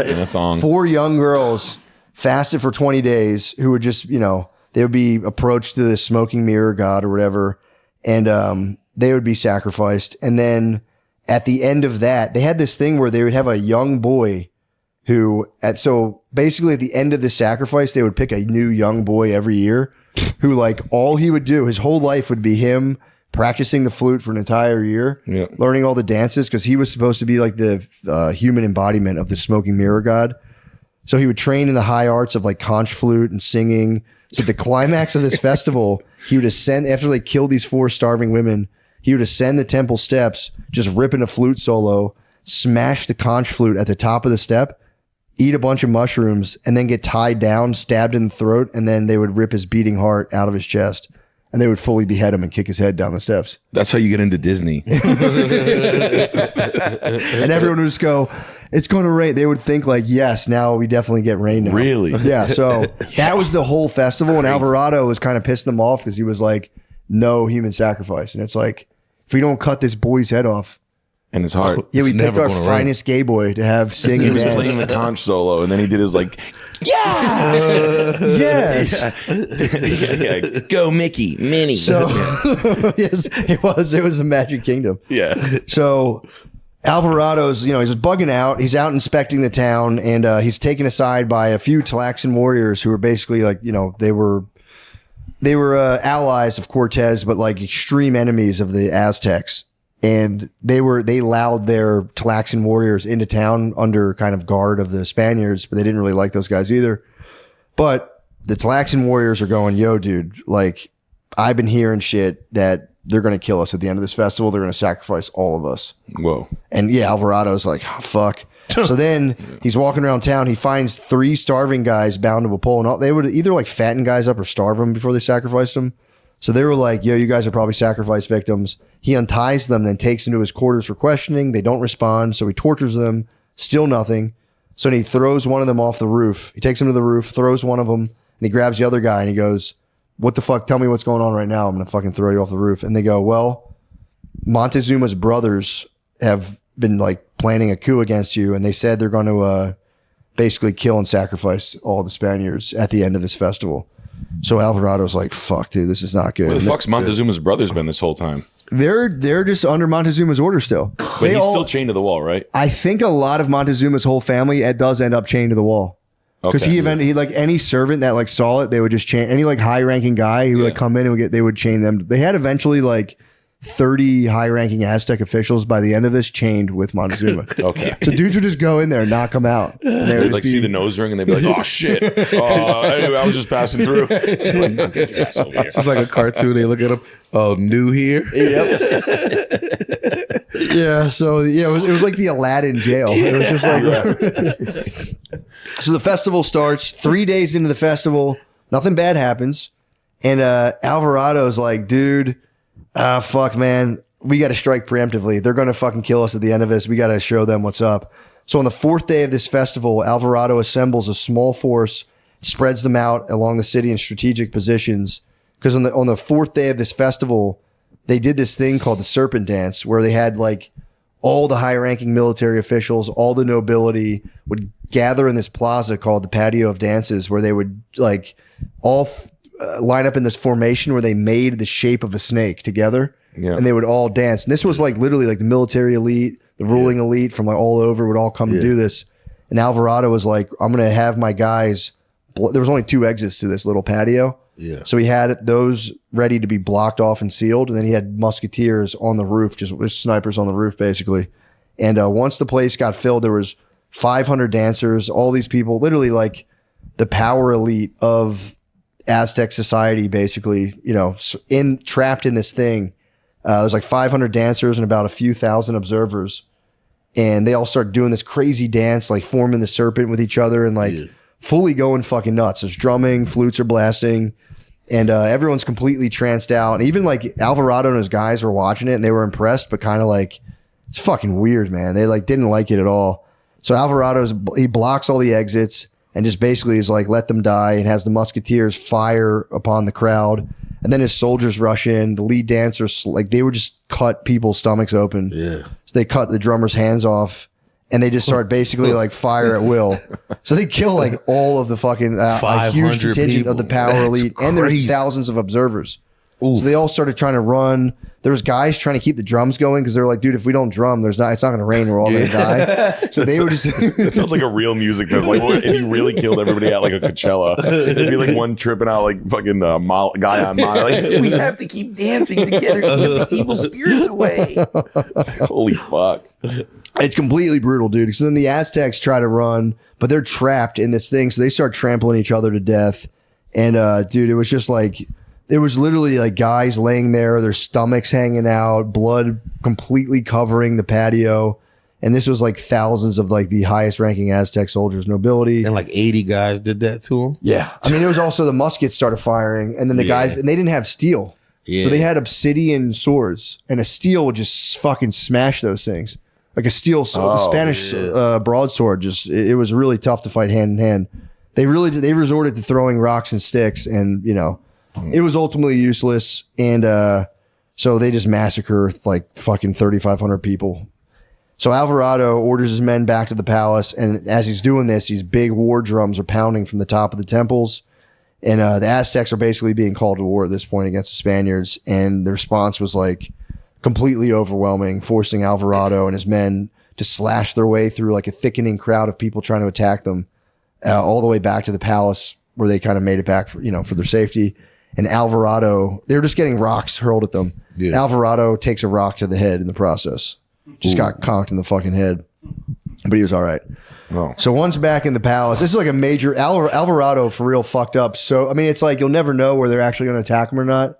In a thong. 4 young girls fasted for 20 days who would just, they would be approached to the smoking mirror god or whatever, and they would be sacrificed. And then at the end of that, they had this thing where they would have a young boy so basically at the end of the sacrifice, they would pick a new young boy every year who all he would do, his whole life would be him practicing the flute for an entire year, learning all the dances because he was supposed to be like the human embodiment of the smoking mirror god. So he would train in the high arts of conch flute and singing. So at the climax of this festival, he would ascend after they killed these 4 starving women. He would ascend the temple steps, just ripping a flute solo, smash the conch flute at the top of the step, eat a bunch of mushrooms, and then get tied down, stabbed in the throat, and then they would rip his beating heart out of his chest. And they would fully behead him and kick his head down the steps. That's how you get into Disney. And everyone would just go, it's going to rain. They would think yes, now we definitely get rain now. Really? Yeah. So that was the whole festival. And Alvarado was kind of pissing them off because he was like, no human sacrifice. And it's like, if we don't cut this boy's head off. And his heart. Yeah, we It's picked never our gonna finest gay boy to have sing He and was dance. playing the conch solo, and then he did his Yes. yeah, go Mickey, Minnie. So yes, it was the Magic Kingdom. yeah. So Alvarado's, he's bugging out. He's out inspecting the town, and he's taken aside by a few Tlaxcan warriors who were basically they were allies of Cortés, but extreme enemies of the Aztecs. And they allowed their Tlaxcan warriors into town under kind of guard of the Spaniards, but they didn't really like those guys either. But the Tlaxcan warriors are going, yo, dude, I've been hearing shit that they're going to kill us at the end of this festival. They're going to sacrifice all of us. Whoa. And yeah, Alvarado's like, oh, fuck. So then he's walking around town. He finds 3 starving guys bound to a pole, and they would either like fatten guys up or starve them before they sacrificed them. So they were like, yo, you guys are probably sacrifice victims. He unties them, then takes them to his quarters for questioning. They don't respond, so he tortures them. Still nothing. So then he throws one of them off the roof. He takes him to the roof, throws one of them, and he grabs the other guy, and he goes, what the fuck? Tell me what's going on right now. I'm going to fucking throw you off the roof. And they go, well, Montezuma's brothers have been like planning a coup against you, and they said they're going to basically kill and sacrifice all the Spaniards at the end of this festival. So Alvarado's like, fuck, dude, this is not good. Where the fuck's Montezuma's brothers been this whole time? They're just under Montezuma's order still. But he's still chained to the wall, right? I think a lot of Montezuma's whole family does end up chained to the wall. Because he like any servant that like saw it, they would just chain any like high ranking guy who would like come in and they would chain them. They had eventually like 30 high ranking Aztec officials by the end of this chained with Montezuma. Okay. So dudes would just go in there and not come out. And They'd like see the nose ring and they'd be like, oh shit. Anyway, I was just passing through. It's just like a cartoon. They look at him. Oh, new here? Yep. Yeah. So yeah, it was like the Aladdin jail. It was just like. So the festival starts. 3 days into the festival, nothing bad happens, and Alvarado's like, dude, fuck, man, we got to strike preemptively. They're gonna fucking kill us at the end of this. We got to show them what's up. So on the 4th day of this festival, Alvarado assembles a small force, spreads them out along the city in strategic positions. Because on the 4th day of this festival, they did this thing called the Serpent Dance, where they had like all the high-ranking military officials, all the nobility would gather in this plaza called the Patio of Dances, where they would like all line up in this formation where they made the shape of a snake together, and they would all dance. And this was like literally like the military elite, the ruling elite from like all over would all come to do this. And Alvarado was like, I'm going to have my guys. There was only 2 exits to this little patio. Yeah. So he had those ready to be blocked off and sealed. And then he had musketeers on the roof, just snipers on the roof, basically. And once the place got filled, there was 500 dancers, all these people, literally like the power elite of Aztec society, basically, you know, trapped in this thing. There's like 500 dancers and about a few thousand observers. And they all start doing this crazy dance, like forming the serpent with each other and like fully going fucking nuts. There's drumming, flutes are blasting. And everyone's completely tranced out. And even like Alvarado and his guys were watching it and they were impressed, but kind of like, it's fucking weird, man. They like didn't like it at all. So he blocks all the exits and just basically is like, let them die, and has the musketeers fire upon the crowd. And then his soldiers rush in. The lead dancers, like they would just cut people's stomachs open. Yeah. So they cut the drummer's hands off. And they just start basically like fire at will. So they kill like all of the fucking a huge contingent of the power elite. And there's thousands of observers. Oof. So they all started trying to run. There was guys trying to keep the drums going because they were like, dude, if we don't drum, it's not going to rain. We're all going to die. So they would just. It sounds like a real music festival. Like if you really killed everybody at like a Coachella, it'd be like one tripping out like fucking guy on Molly. Like, we have to keep dancing to get the evil spirits away. Holy fuck. It's completely brutal, dude. So then the Aztecs try to run, but they're trapped in this thing. So they start trampling each other to death. And dude, it was just like. It was literally like guys laying there, their stomachs hanging out, blood completely covering the patio. And this was like thousands of like the highest ranking Aztec soldiers, nobility. And like 80 guys did that to him? Yeah. I mean, it was also the muskets started firing, and then the guys, and they didn't have steel. Yeah. So they had obsidian swords, and a steel would just fucking smash those things. Like a steel sword, the Spanish broadsword, it was really tough to fight hand in hand. They resorted to throwing rocks and sticks, and you know, it was ultimately useless, and so they just massacre like fucking 3,500 people. So Alvarado orders his men back to the palace, and as he's doing this, these big war drums are pounding from the top of the temples, and the Aztecs are basically being called to war at this point against the Spaniards, and the response was like completely overwhelming, forcing Alvarado and his men to slash their way through like a thickening crowd of people trying to attack them, all the way back to the palace where they kind of made it back for their safety. And Alvarado, they were just getting rocks hurled at them. Yeah. Alvarado takes a rock to the head in the process. Just got conked in the fucking head. But he was all right. Oh. So once back in the palace, this is like a major, Alvarado for real fucked up. So, I mean, it's like you'll never know where they're actually going to attack him or not.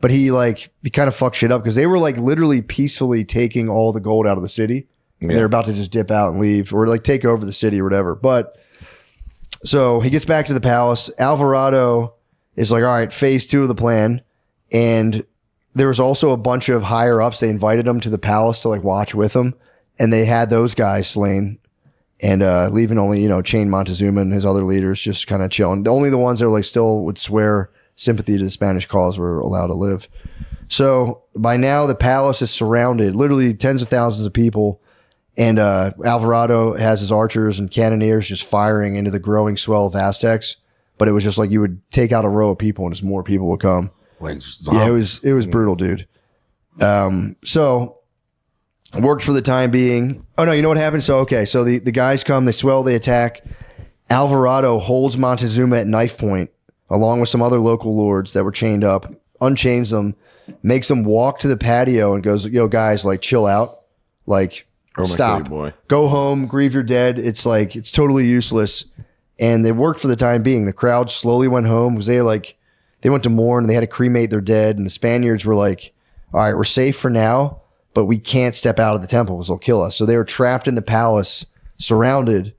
But he kind of fucked shit up because they were like literally peacefully taking all the gold out of the city And they're about to just dip out and leave or like take over the city or whatever. But so he gets back to the palace. Alvarado is like, all right, phase 2 of the plan. And there was also a bunch of higher ups. They invited him to the palace to like watch with him. And they had those guys slain and leaving only, Chain Montezuma and his other leaders just kind of chilling. Only the ones that were like still would swear sympathy to the Spanish cause were allowed to live. So by now the palace is surrounded, literally tens of thousands of people. And Alvarado has his archers and cannoneers just firing into the growing swell of Aztecs. But it was just like you would take out a row of people and just more people would come. Like zombies. Yeah, it was brutal, dude. So it worked for the time being. Oh no, you know what happened? So the guys come, they swell, they attack. Alvarado holds Montezuma at knife point, along with some other local lords that were chained up, unchains them, makes them walk to the patio and goes, yo, guys, like chill out. Like stop. Boy. Go home, grieve your dead. It's like it's totally useless. And it worked for the time being. The crowd slowly went home because they went to mourn and they had to cremate their dead. And the Spaniards were like, all right, we're safe for now, but we can't step out of the temple because they'll kill us. So they were trapped in the palace, surrounded,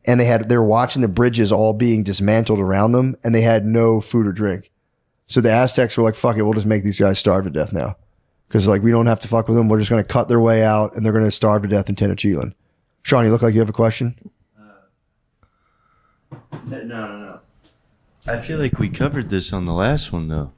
and they were watching the bridges all being dismantled around them, and they had no food or drink. So the Aztecs were like, fuck it, we'll just make these guys starve to death now. Because like we don't have to fuck with them. We're just going to cut their way out, and they're going to starve to death in Tenochtitlan. Sean, you look like you have a question? No. I feel like we covered this on the last one, though.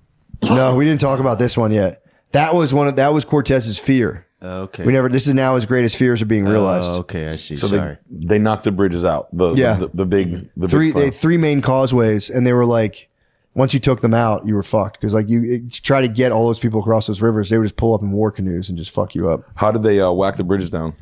No, we didn't talk about this one yet. That was Cortez's fear. Okay. This is now his greatest fears are being realized. Okay, I see. So Sorry. they knocked the bridges out. The big They had 3 main causeways, and they were like, once you took them out, you were fucked. Because like you try to get all those people across those rivers, they would just pull up in war canoes and just fuck you up. How did they whack the bridges down?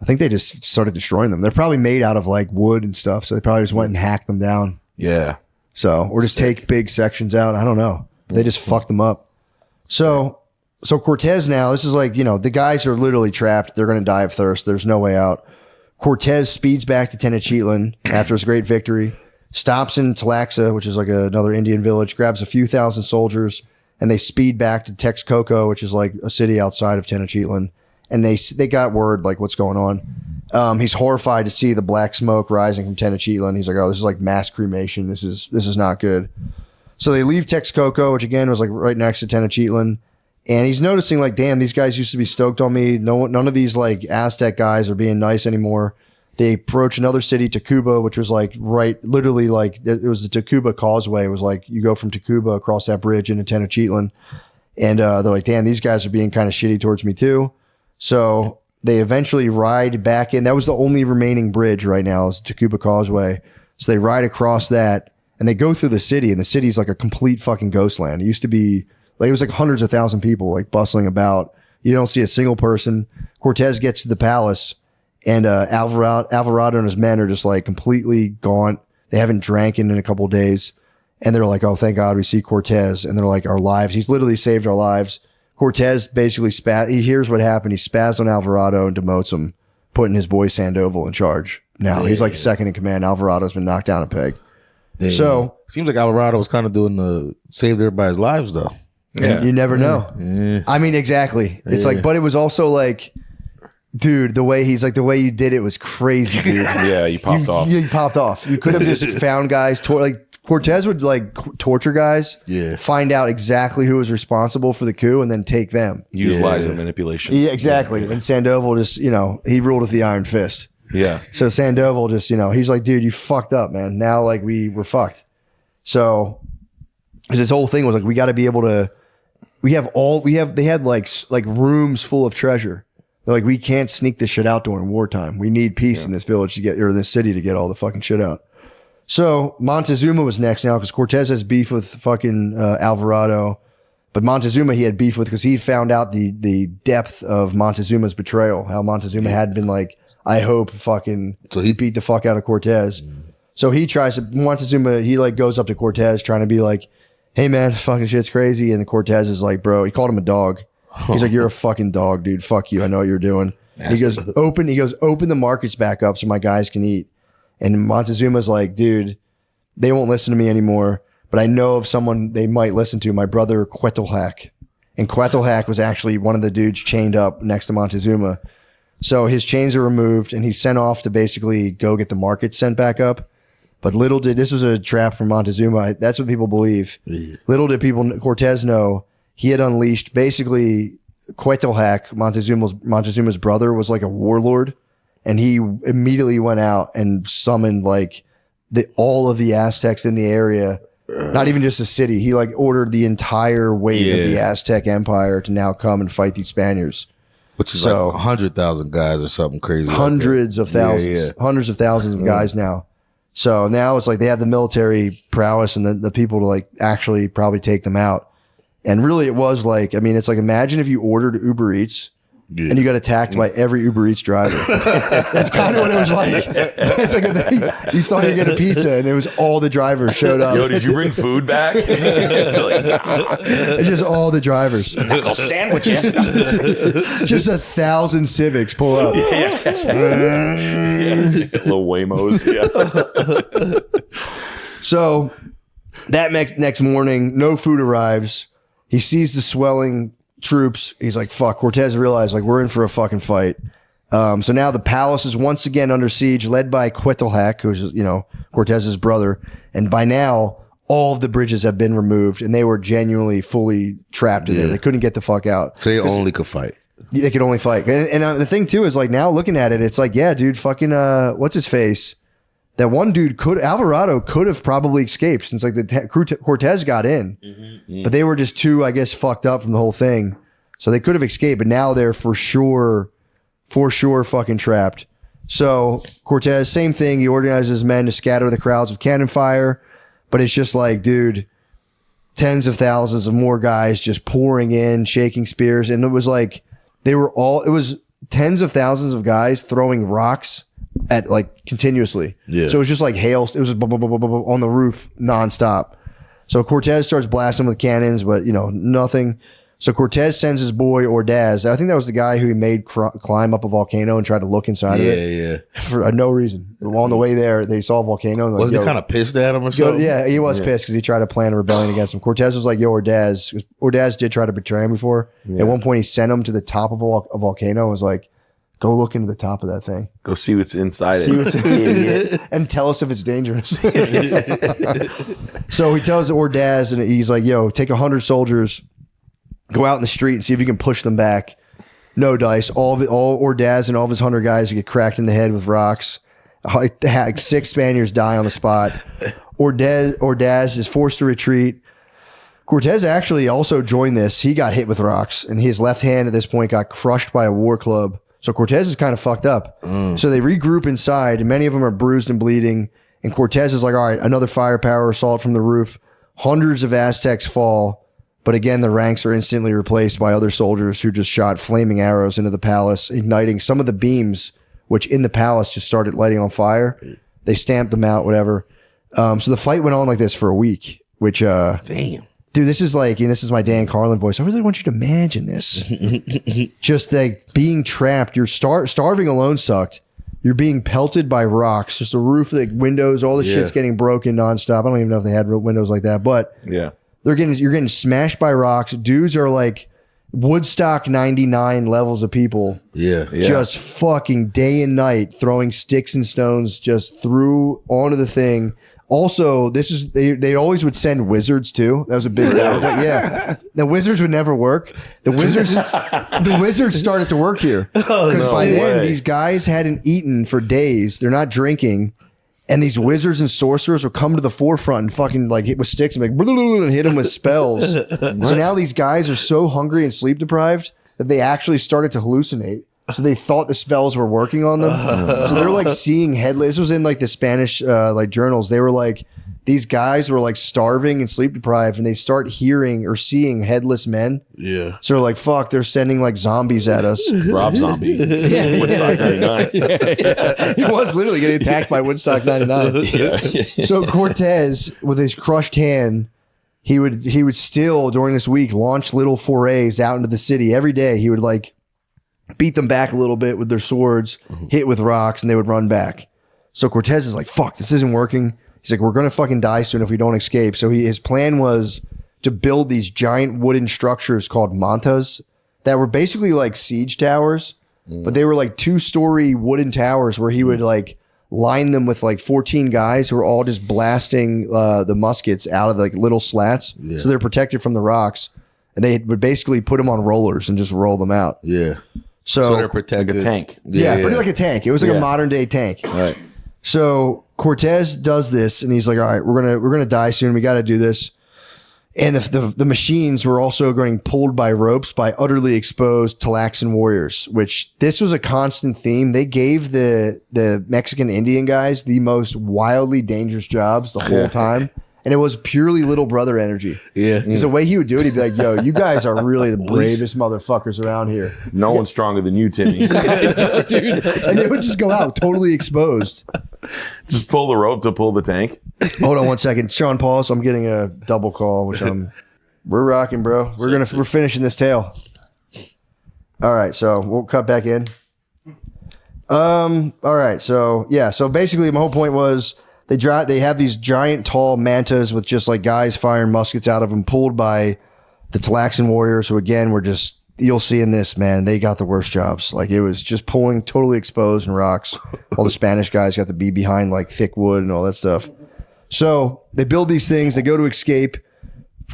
I think they just started destroying them. They're probably made out of like wood and stuff, so they probably just went and hacked them down. Yeah. So, or just take big sections out. I don't know. They just fucked them up. So Cortez now, this is like, the guys are literally trapped. They're going to die of thirst. There's no way out. Cortez speeds back to Tenochtitlan after his great victory, stops in Tlaxca, which is like another Indian village, grabs a few thousand soldiers, and they speed back to Texcoco, which is like a city outside of Tenochtitlan. And they got word like what's going on. He's horrified to see the black smoke rising from Tenochtitlan. He's like, oh, this is like mass cremation. This is not good. So they leave Texcoco, which again was like right next to Tenochtitlan. And he's noticing like, damn, these guys used to be stoked on me. None of these like Aztec guys are being nice anymore. They approach another city, Tacuba, which was like literally like it was the Tacuba Causeway. It was like you go from Tacuba across that bridge into Tenochtitlan. And they're like, damn, these guys are being kind of shitty towards me too. So they eventually ride back in. That was the only remaining bridge right now is Tacuba Causeway. So they ride across that and they go through the city, and the city's like a complete fucking ghost land. It used to be like, it was like hundreds of thousand people like bustling about. You don't see a single person. Cortez gets to the palace, and Alvarado and his men are just like completely gaunt. They haven't drank in a couple of days. And they're like, oh, thank God we see Cortez. And they're like, our lives. He's literally saved our lives. Cortez basically he hears what happened. He spazzed on Alvarado and demotes him, putting his boy Sandoval in charge. Now he's like second in command. Alvarado's been knocked down a peg. So seems like Alvarado was kind of doing the saved everybody's lives though. Yeah. You never know. Yeah. I mean, exactly. It's like, but it was also like, dude, the way you did it was crazy, dude. Yeah, you popped off. You popped off. You could have just found guys, Cortez would like torture guys, find out exactly who was responsible for the coup, and then take them. Use lies and manipulation. Yeah, exactly. And Sandoval just, he ruled with the iron fist. Yeah. So Sandoval just, he's like, dude, you fucked up, man. Now like we're fucked. So his whole thing was like, we got to be able to. They had like rooms full of treasure. They're like, we can't sneak this shit out during wartime. We need peace in this village or this city to get all the fucking shit out. So Montezuma was next now because Cortez has beef with fucking Alvarado. But Montezuma he had beef with because he found out the depth of Montezuma's betrayal. How Montezuma had been like, I hope fucking he beat the fuck out of Cortez. So Montezuma, he like goes up to Cortez trying to be like, hey man, fucking shit's crazy. And Cortez is like, bro, he called him a dog. He's like, you're a fucking dog, dude. Fuck you. I know what you're doing. He goes, open the markets back up so my guys can eat. And Montezuma's like, dude, they won't listen to me anymore, but I know of someone they might listen to, my brother Quetzalhac. And Quetzalhac was actually one of the dudes chained up next to Montezuma. So his chains are removed, and he's sent off to basically go get the market sent back up. But little did, this was a trap from Montezuma. That's what people believe. Yeah. Little did Cortés know, he had unleashed basically Cuitlahuac, Montezuma's brother, was like a warlord. And he immediately went out and summoned like all of the Aztecs in the area. Not even just a city. He like ordered the entire weight of the Aztec Empire to now come and fight these Spaniards. Which is like 100,000 guys or something crazy. Hundreds of thousands. Hundreds of thousands of guys now. So now it's like they have the military prowess and the people to like actually probably take them out. And really it was like, I mean, it's like imagine if you ordered Uber Eats and you got attacked by every Uber Eats driver. That's kind of what it was like. It's like you thought you'd get a pizza and it was all the drivers showed up. Yo, did you bring food back? Like, nah. It's just all the drivers. Knuckle sandwiches. Just 1,000 Civics pull up. Little Waymos. So that next morning, no food arrives. He sees the swelling troops. He's like, fuck. Cortés realized like we're in for a fucking fight. So now the palace is once again under siege, led by Cuitlahuac, who's, Cortés's brother. And by now, all of the bridges have been removed and they were genuinely fully trapped in there. They couldn't get the fuck out. So they only could fight. They could only fight. And the thing too is like now looking at it, it's like, yeah, dude, fucking, what's his face? That one dude Alvarado could have probably escaped since like Cortés got in, but they were just too, I guess, fucked up from the whole thing. So they could have escaped, but now they're for sure fucking trapped. So Cortés, same thing. He organizes his men to scatter the crowds with cannon fire, but it's just like, dude, tens of thousands of more guys just pouring in, shaking spears. And it was like, it was tens of thousands of guys throwing rocks at like continuously. Yeah. So it was just like hail. It was just on the roof nonstop. So Cortés starts blasting with cannons, but nothing. So Cortés sends his boy Ordaz. I think that was the guy who he made climb up a volcano and try to look inside of it. Yeah. For no reason. On the way there, they saw a volcano. And wasn't he kind of pissed at him or something? Yeah, he was pissed because he tried to plan a rebellion against him. Cortés was like, yo, Ordaz. Ordaz did try to betray him before. Yeah. At one point, he sent him to the top of a volcano and was like, go look into the top of that thing. Go see what's inside it. And tell us if it's dangerous. So he tells Ordaz, and he's like, yo, take 100 soldiers, go out in the street and see if you can push them back. No dice. All Ordaz and all of his 100 guys get cracked in the head with rocks. 6 Spaniards die on the spot. Ordaz is forced to retreat. Cortés actually also joined this. He got hit with rocks, and his left hand at this point got crushed by a war club. So Cortés is kind of fucked up. So they regroup inside, and many of them are bruised and bleeding. And Cortés is like, all right, another firepower assault from the roof. Hundreds of Aztecs fall. But again, the ranks are instantly replaced by other soldiers who just shot flaming arrows into the palace, igniting some of the beams, which in the palace just started lighting on fire. They stamped them out, whatever. So the fight went on like this for a week, which, damn. Dude, this is like, and this is my Dan Carlin voice. I really want you to imagine this. Just like being trapped. You're starving alone sucked. You're being pelted by rocks. Just the roof, like windows, all the shit's getting broken nonstop. I don't even know if they had windows like that, but you're getting smashed by rocks. Dudes are like Woodstock 99 levels of people. Yeah. Just fucking day and night throwing sticks and stones just through onto the thing. Also, they always would send wizards too. That was a big yeah. The wizards would never work. The wizards started to work here because by then these guys hadn't eaten for days. They're not drinking, and these wizards and sorcerers would come to the forefront and fucking like hit with sticks and like and hit them with spells. So now these guys are so hungry and sleep deprived that they actually started to hallucinate. So they thought the spells were working on them. So they're like seeing headless. This was in like the Spanish like journals. They were like, these guys were like starving and sleep deprived, and they start hearing or seeing headless men. Yeah. So they're like, fuck, they're sending like zombies at us. Rob Zombie. Woodstock 99. He was literally getting attacked by Woodstock 99. So Cortés, with his crushed hand, he would still during this week launch little forays out into the city every day. He would like beat them back a little bit with their swords, hit with rocks, and they would run back. So Cortés is like, fuck, this isn't working. He's like, we're going to fucking die soon if we don't escape. So his plan was to build these giant wooden structures called mantas that were basically like siege towers, but they were like 2-story wooden towers where he would like line them with like 14 guys who were all just blasting the muskets out of like little slats. So they're protected from the rocks. And they would basically put them on rollers and just roll them out. Yeah. So they're protected. Like a tank. Yeah, pretty like a tank. It was like a modern day tank. Right. So Cortés does this, and he's like, "All right, we're gonna die soon. We got to do this." And the machines were also getting pulled by ropes by utterly exposed Tlaxcan warriors, which this was a constant theme. They gave the Mexican Indian guys the most wildly dangerous jobs the whole time. And it was purely little brother energy. Yeah. Because the way he would do it, he'd be like, yo, you guys are really the bravest motherfuckers around here. No one's stronger than you, Timmy. Dude. And they would just go out totally exposed. Just pull the rope to pull the tank. Hold on one second. Sean, pause. I'm getting a double call, which we're rocking, bro. We're finishing this tale. All right, so we'll cut back in. All right, so yeah, so basically my whole point was they have these giant tall mantas with just like guys firing muskets out of them, pulled by the Tlaxcan warriors, who again were just, you'll see in this, man, they got the worst jobs. Like it was just pulling totally exposed in rocks. All the Spanish guys got to be behind like thick wood and all that stuff. So they build these things, they go to escape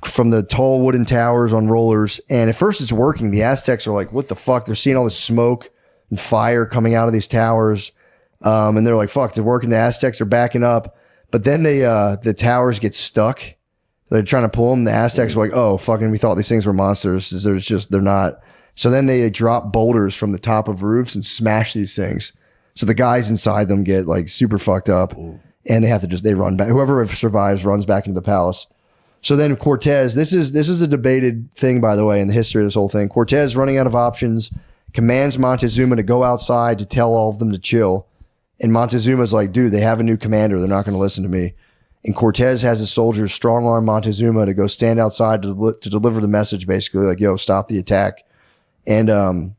from the tall wooden towers on rollers. And at first it's working. The Aztecs are like, what the fuck? They're seeing all this smoke and fire coming out of these towers. And they're like, fuck, they're working. The Aztecs are backing up. But then the towers get stuck. They're trying to pull them. The Aztecs were like, oh, fucking, we thought these things were monsters. They're not. So then they drop boulders from the top of roofs and smash these things. So the guys inside them get like super fucked up. And they have to they run back. Whoever survives runs back into the palace. So then Cortés, this is a debated thing, by the way, in the history of this whole thing. Cortés, running out of options, commands Montezuma to go outside to tell all of them to chill. And Montezuma's like, dude, they have a new commander. They're not going to listen to me. And Cortés has his soldiers strong-arm Montezuma to go stand outside to deliver the message, basically, like, yo, stop the attack. And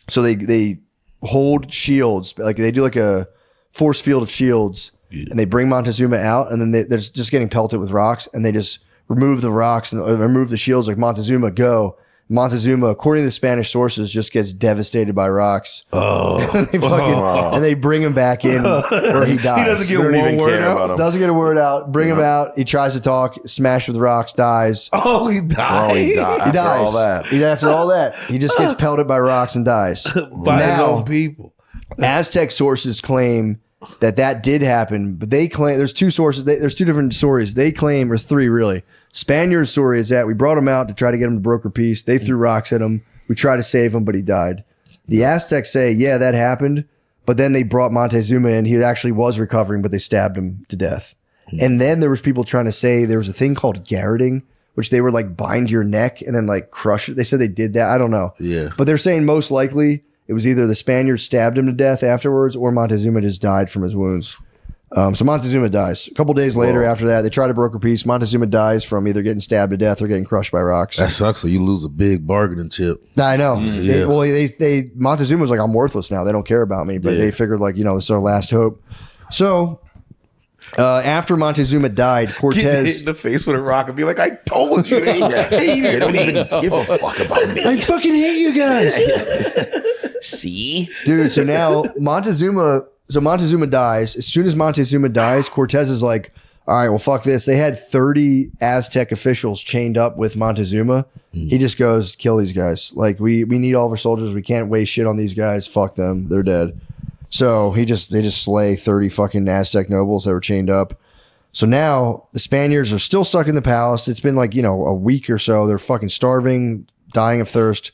so they hold shields. Like, they do like a force field of shields. Yeah. And they bring Montezuma out, and then they're just getting pelted with rocks, and they just remove the rocks and remove the shields like, Montezuma, go. Montezuma, according to the Spanish sources, just gets devastated by rocks. Oh. And they bring him back in where he dies. He doesn't get one word out. Doesn't get a word out. Bring him out. He tries to talk, smashed with rocks, dies. Oh, he died. Oh, he died. He dies. After all that. After all that, he just gets pelted by rocks and dies. By his own people. Aztec sources claim that did happen, but they claim there's two sources. There's two different stories. They claim, or three really. Spaniard's story is that we brought him out to try to get him to broker peace. They threw rocks at him. We tried to save him, but he died. The Aztecs say, yeah, that happened, but then they brought Montezuma in. He actually was recovering, but they stabbed him to death. And then there was people trying to say there was a thing called garroting, which they would like bind your neck and then like crush it. They said they did that. I don't know. Yeah. But they're saying most likely it was either the Spaniards stabbed him to death afterwards or Montezuma just died from his wounds. So Montezuma dies. A couple days later after that, they try to broker peace. Montezuma dies from either getting stabbed to death or getting crushed by rocks. That sucks. So you lose a big bargaining chip. I know. Yeah. Montezuma was like, I'm worthless now. They don't care about me. But they figured like, this is our last hope. So after Montezuma died, Get Cortés hit in the face with a rock and be like, I told you they They don't even give a fuck about me. I fucking hate you guys. See? Dude, so now Montezuma dies. As soon as Montezuma dies, Cortés is like, all right, well, fuck this. They had 30 Aztec officials chained up with Montezuma. He just goes, kill these guys. Like, we need all of our soldiers. We can't waste shit on these guys. Fuck them. They're dead. So they just slay 30 fucking Aztec nobles that were chained up. So now the Spaniards are still stuck in the palace. It's been like, a week or so. They're fucking starving, dying of thirst.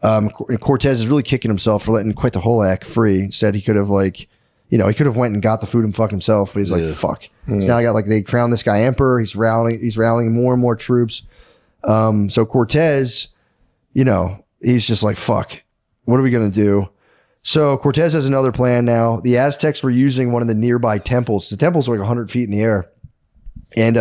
Cortés is really kicking himself for letting Quetzalcoatl free. Said he could have he could have went and got the food and fucked himself, but he's like, fuck. So now they crowned this guy emperor. He's rallying more and more troops. So Cortés, he's just like, fuck, what are we going to do? So Cortés has another plan now. The Aztecs were using one of the nearby temples. The temples were like 100 feet in the air. And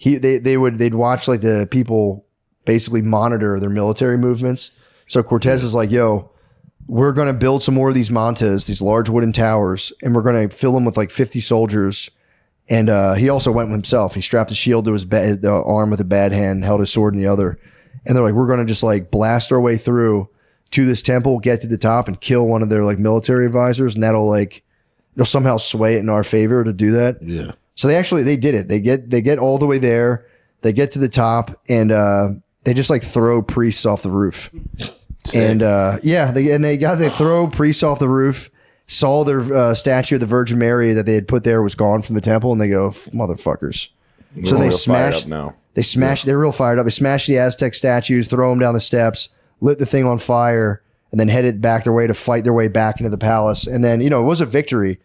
they'd watch like the people basically monitor their military movements. So Cortés is like, yo, we're going to build some more of these mantas, these large wooden towers, and we're going to fill them with like 50 soldiers. And he also went himself. He strapped a shield to his arm with a bad hand, held his sword in the other. And they're like, we're going to just like blast our way through, to this temple, get to the top, and kill one of their like military advisors, and that'll like it'll somehow sway it in our favor to do that. Yeah. So they did it. They get all the way there. They get to the top, and they just like throw priests off the roof. And they throw priests off the roof. Saw their statue of the Virgin Mary that they had put there was gone from the temple, and they go, motherfuckers. So they smashed. They smashed. They're real fired up. They smashed the Aztec statues, throw them down the steps, lit the thing on fire, and then headed back their way to fight their way back into the palace. And then, it was a victory,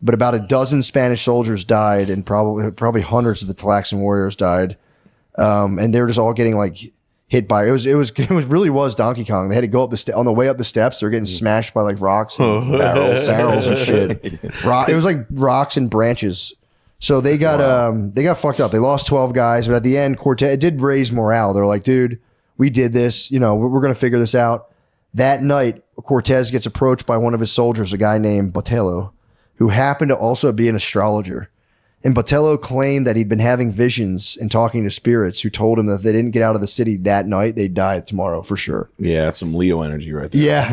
but about a dozen Spanish soldiers died, and probably hundreds of the Tlaxcalan warriors died. And they were just all getting like hit by it. Really was Donkey Kong. They had to go up on the way up the steps. They're getting smashed by like rocks, and barrels and shit. It was like rocks and branches. So they got fucked up. They lost 12 guys, but at the end, Cortés, it did raise morale. They're like, dude, we did this. We're gonna figure this out. That night, Cortés gets approached by one of his soldiers, a guy named Botello, who happened to also be an astrologer. And Botello claimed that he'd been having visions and talking to spirits who told him that if they didn't get out of the city that night, they'd die tomorrow for sure. Yeah, that's some Leo energy right there. Yeah.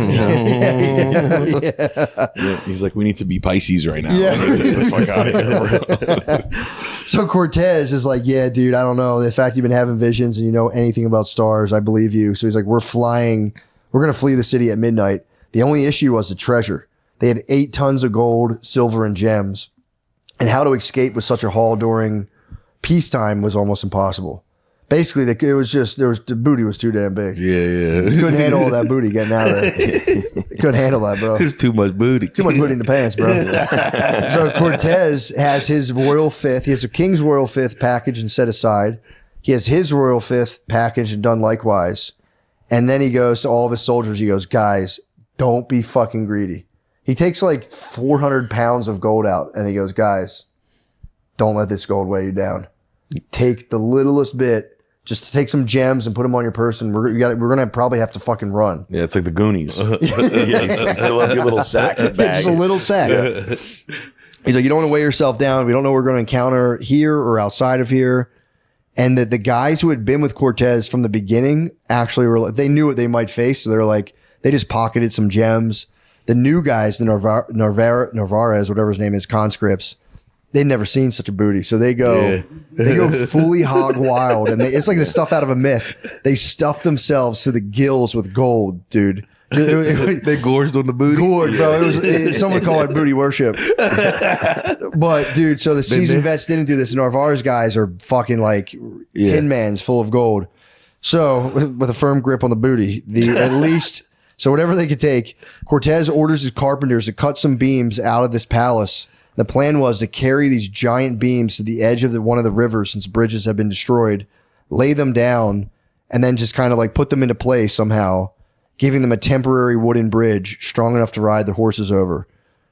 Yeah. He's like, we need to be Pisces right now. Yeah. We need to get the fuck out of here. So Cortés is like, yeah, dude, I don't know. The fact you've been having visions and you know anything about stars, I believe you. So he's like, we're going to flee the city at midnight. The only issue was the treasure. They had 8 tons of gold, silver, and gems. And how to escape with such a haul during peacetime was almost impossible. Basically, the booty was too damn big. Yeah. You couldn't handle all that booty getting out of there. You couldn't handle that, bro. There's too much booty. Too much booty in the pants, bro. So Cortés has his royal fifth. He has a king's royal fifth packaged and set aside. He has his royal fifth packaged and done likewise. And then he goes to all of his soldiers. He goes, guys, don't be fucking greedy. He takes like 400 pounds of gold out and he goes, guys, don't let this gold weigh you down. Take the littlest bit, just take some gems and put them on your person. We're going to probably have to fucking run. Yeah, it's like the Goonies. Fill up your little sack bag. Just a little sack. Yeah. He's like, you don't want to weigh yourself down. We don't know what we're going to encounter here or outside of here. And the guys who had been with Cortés from the beginning actually were like, they knew what they might face. So they're like, they just pocketed some gems. The new guys, the Narvaez, whatever his name is, conscripts, they'd never seen such a booty. So they go fully hog wild. And it's like the stuff out of a myth. They stuff themselves to the gills with gold, dude. They gorged on the booty. Gourd, bro. Someone call it booty worship. But, dude, so the seasoned vets didn't do this. The Narvaez guys are fucking like tin mans full of gold. So, with a firm grip on the booty, at least... So whatever they could take, Cortés orders his carpenters to cut some beams out of this palace. The plan was to carry these giant beams to the edge of one of the rivers since bridges have been destroyed, lay them down, and then just kind of like put them into place somehow, giving them a temporary wooden bridge strong enough to ride the horses over.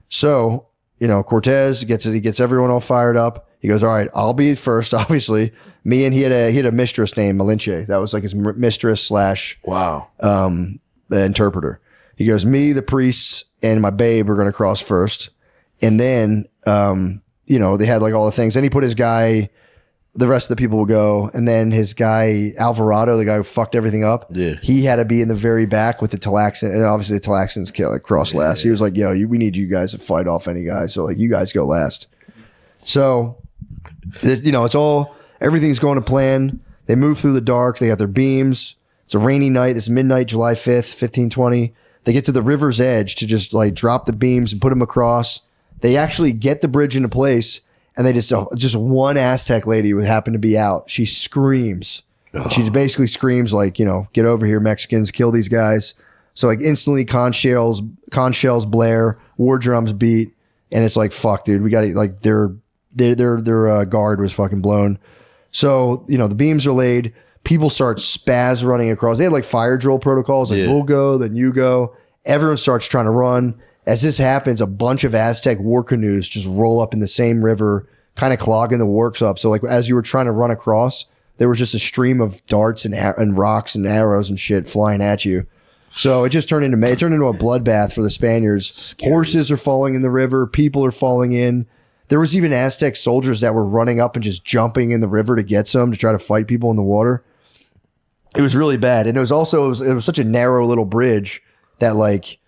So, Cortés gets everyone all fired up. He goes, all right, I'll be first, obviously. And he had a mistress named Malinche. That was like his mistress / Wow. The interpreter. He goes, me, the priests, and my babe are going to cross first. And then, they had like all the things. Then he put his guy, the rest of the people will go. And then his guy, Alvarado, the guy who fucked everything up, he had to be in the very back with the Tlaxcalan. And obviously the Tlaxcalans cross last. He was like, yo, we need you guys to fight off any guy. So like, you guys go last. So, it's all, everything's going to plan. They move through the dark. They got their beams. It's a rainy night. It's midnight, July 5th, 1520. They get to the river's edge to just like drop the beams and put them across. They actually get the bridge into place, and they just one Aztec lady who happened to be out. She screams. Oh. She basically screams like, get over here, Mexicans, kill these guys. So like instantly conch shells blare, war drums beat, and it's like, fuck, dude, we got to like their guard was fucking blown. So, the beams are laid. People start spaz running across. They had like fire drill protocols. Like we'll go, then you go. Everyone starts trying to run. As this happens, a bunch of Aztec war canoes just roll up in the same river, kind of clogging the works up. So like as you were trying to run across, there was just a stream of darts and rocks and arrows and shit flying at you. So it just turned into a bloodbath for the Spaniards. Horses are falling in the river. People are falling in. There was even Aztec soldiers that were running up and just jumping in the river to get some to try to fight people in the water. It was really bad. And it was such a narrow little bridge. that like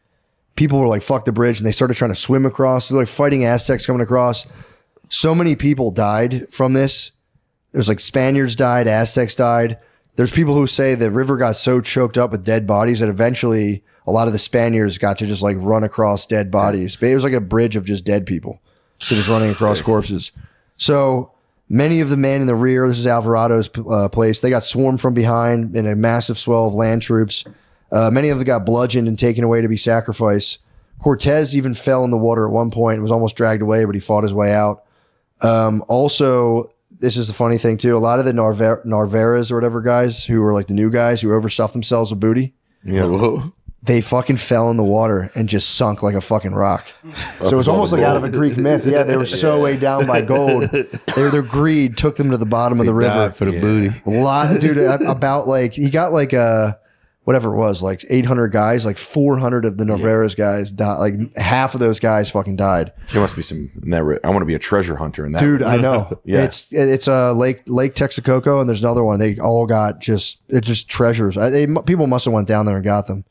people were like, fuck the bridge, and they started trying to swim across. They're like fighting Aztecs coming across. So many people died from this. There's like Spaniards died, Aztecs died. There's people who say the river got so choked up with dead bodies that eventually a lot of the Spaniards got to just like run across dead bodies. It was like a bridge of just dead people. So just running across corpses. So many of the men in the rear, this is Alvarado's place, they got swarmed from behind in a massive swell of land troops. Many of them got bludgeoned and taken away to be sacrificed. Cortés even fell in the water at one point and was almost dragged away, but he fought his way out. Also, this is the funny thing too. A lot of the Narvaez or whatever guys who were like the new guys who overstuffed themselves with booty. Yeah. They fucking fell in the water and just sunk like a fucking rock. So it was almost like out of a Greek myth. Yeah, they were so weighed down by gold. Their greed took them to the bottom of the river. For the booty. A lot, dude, about like, he got like whatever it was, like 800 guys, like 400 of the Narvaez guys died. Like half of those guys fucking died. There must be some. I want to be a treasure hunter in that. Dude, I know. Yeah. It's Lake Texcoco, and there's another one. They all got just treasures. People must have went down there and got them.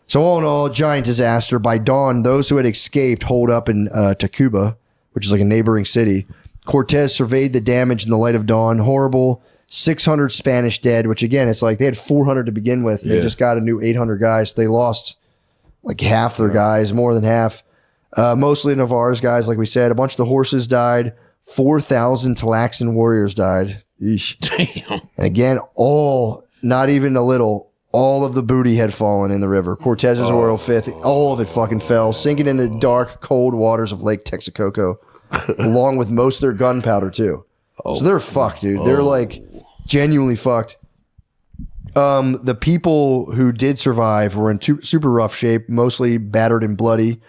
So all in all, giant disaster. By dawn, those who had escaped holed up in Tacuba, which is like a neighboring city. Cortés surveyed the damage in the light of dawn. Horrible. 600 Spanish dead, which again, it's like they had 400 to begin with. They just got a new 800 guys. So they lost like half their guys, more than half. Mostly Navarre's guys, like we said. A bunch of the horses died. 4,000 Tlaxcan warriors died. Eesh. Damn. And again, not even a little, all of the booty had fallen in the river. Cortez's royal fifth, all of it fucking fell, sinking in the dark, cold waters of Lake Texcoco, along with most of their gunpowder too. So they're fucked, dude. They're like genuinely fucked. The people who did survive were in super rough shape, mostly battered and bloody.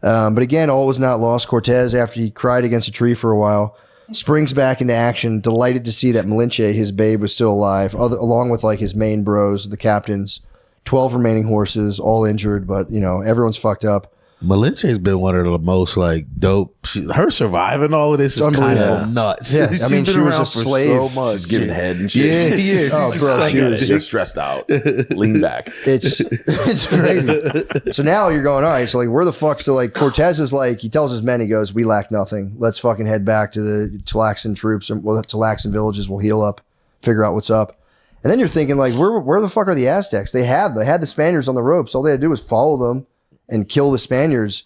But again, all was not lost. Cortés, after he cried against a tree for a while, springs back into action, delighted to see that Malinche, his babe, was still alive, along with like his main bros, the captains, 12 remaining horses, all injured, but you know, everyone's fucked up. Malinche's been one of the most like dope. Her surviving all of this is kind of nuts. Yeah, I mean, she was a slave. So much. She's giving head and shit. Yeah. Oh, bro, she was stressed out. Lean back. It's crazy. So now you're going, all right, so like, where the fuck? So like, Cortés is like, he tells his men, he goes, we lack nothing. Let's fucking head back to the Tlaxcan troops and Tlaxcan villages. We'll heal up, figure out what's up. And then you're thinking like, where the fuck are the Aztecs? They had the Spaniards on the ropes. All they had to do was follow them and kill the Spaniards.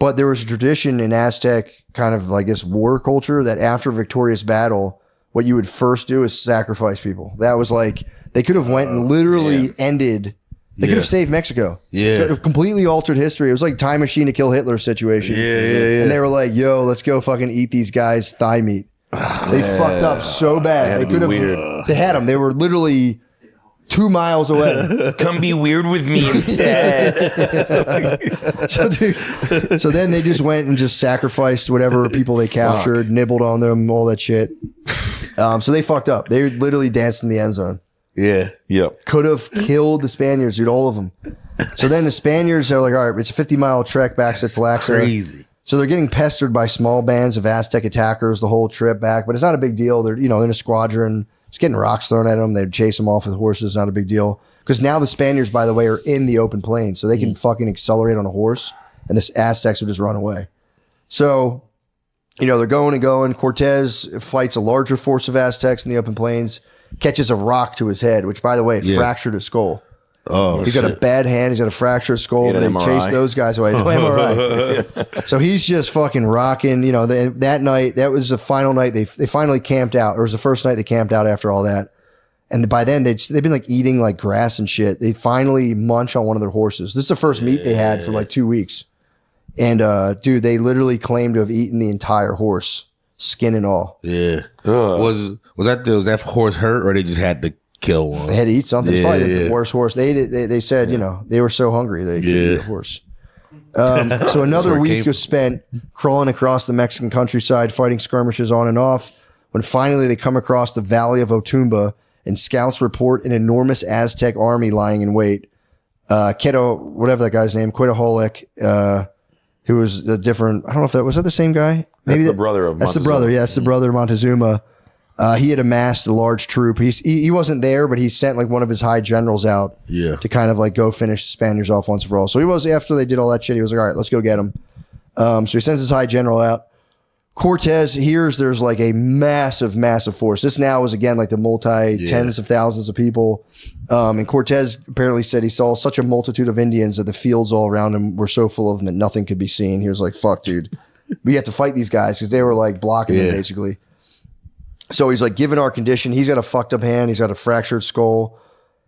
But there was a tradition in Aztec kind of like this war culture that after a victorious battle, what you would first do is sacrifice people. That was like, they could have went and literally ended, they could have saved Mexico. Yeah. Could have completely altered history. It was like time machine to kill Hitler situation. Yeah. And they were like, yo, let's go fucking eat these guys' thigh meat. They fucked up so bad. They could have, they had them. They were literally 2 miles away. Come be weird with me instead. So then they just went and just sacrificed whatever people they captured, nibbled on them, all that shit. So they fucked up. They literally danced in the end zone. Yeah. Yep. Could have killed the Spaniards, dude, all of them. So then the Spaniards are like, all right, it's a 50-mile trek back to Tlaxca. Crazy. So they're getting pestered by small bands of Aztec attackers the whole trip back, but it's not a big deal. They're, in a squadron, just getting rocks thrown at them. They'd chase them off with horses, not a big deal. Because now the Spaniards, by the way, are in the open plains, so they can fucking accelerate on a horse, and the Aztecs would just run away. So, they're going and going. Cortés fights a larger force of Aztecs in the open plains, catches a rock to his head, which, by the way, fractured his skull. Oh, he's got a bad hand. He's got a fractured skull. They chase those guys away. No MRI. So he's just fucking rocking. That night, that was the final night. They finally camped out. It was the first night they camped out after all that. And by then, they've been like eating like grass and shit. They finally munch on one of their horses. This is the first meat they had for like 2 weeks. And dude, they literally claimed to have eaten the entire horse, skin and all. Yeah. Was that horse hurt, or they just had to kill one? They had to eat something. It's probably the worst horse. They ate it. They said, they were so hungry they could eat the horse. So another week was spent crawling across the Mexican countryside, fighting skirmishes on and off, when finally they come across the Valley of Otumba, and scouts report an enormous Aztec army lying in wait. Whatever that guy's name, Quetzalcoatl, who was a different, I don't know if was that the same guy? Maybe that's the brother of Montezuma. That's the brother, yeah, that's the brother of Montezuma. He had amassed a large troop. He wasn't there, but he sent like one of his high generals out to kind of like go finish the Spaniards off once and for all. So he was, after they did all that shit, he was like, all right, let's go get him. So he sends his high general out. Cortés hears there's like a massive, massive force. This now is again like the tens of thousands of people. And Cortés apparently said he saw such a multitude of Indians that the fields all around him were so full of them that nothing could be seen. He was like, fuck, dude. We have to fight these guys because they were like blocking him basically. So he's like, given our condition, he's got a fucked up hand. He's got a fractured skull.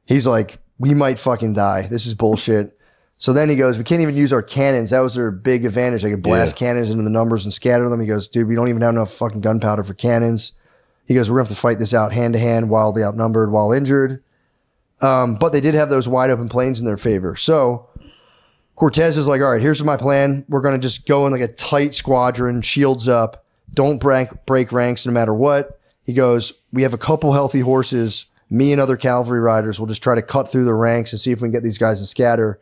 He's like, we might fucking die. This is bullshit. So then he goes, we can't even use our cannons. That was their big advantage. They could blast cannons into the numbers and scatter them. He goes, dude, we don't even have enough fucking gunpowder for cannons. He goes, we're going to have to fight this out hand to hand, wildly outnumbered, while injured. But they did have those wide open plains in their favor. So Cortés is like, all right, here's my plan. We're going to just go in like a tight squadron, shields up. Don't break ranks no matter what. He goes, we have a couple healthy horses. Me and other cavalry riders will just try to cut through the ranks and see if we can get these guys to scatter.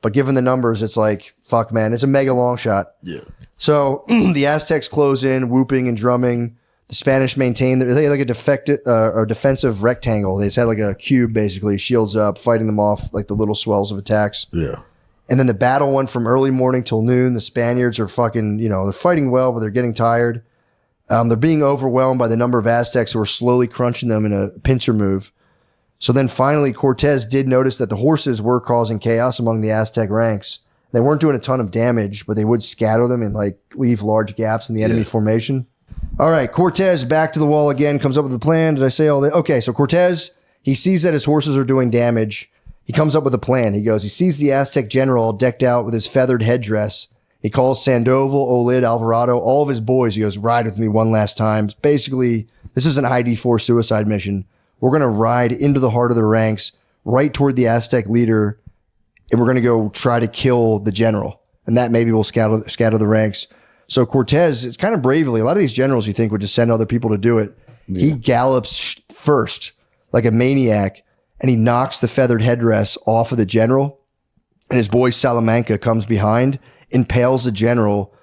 But given the numbers, it's like, fuck, man, it's a mega long shot. Yeah. So the Aztecs close in, whooping and drumming. The Spanish maintain, they had like a defensive rectangle. They just had like a cube, basically, shields up, fighting them off like the little swells of attacks. Yeah. And then the battle went from early morning till noon. The Spaniards are fucking, they're fighting well, but they're getting tired. They're being overwhelmed by the number of Aztecs who are slowly crunching them in a pincer move. So then finally, Cortés did notice that the horses were causing chaos among the Aztec ranks. They weren't doing a ton of damage, but they would scatter them and like leave large gaps in the enemy formation. All right, Cortés back to the wall again, comes up with a plan. Did I say all that? Okay, so Cortés, he sees that his horses are doing damage. He comes up with a plan. He sees the Aztec general decked out with his feathered headdress. He calls Sandoval, Olid, Alvarado, all of his boys. He goes, ride with me one last time. Basically, this is an ID4 suicide mission. We're going to ride into the heart of the ranks, right toward the Aztec leader, and we're going to go try to kill the general. And that maybe will scatter the ranks. So Cortés, it's kind of bravely. A lot of these generals you think would just send other people to do it. Yeah. He gallops first like a maniac, and he knocks the feathered headdress off of the general. And his boy Salamanca comes behind, impales the general,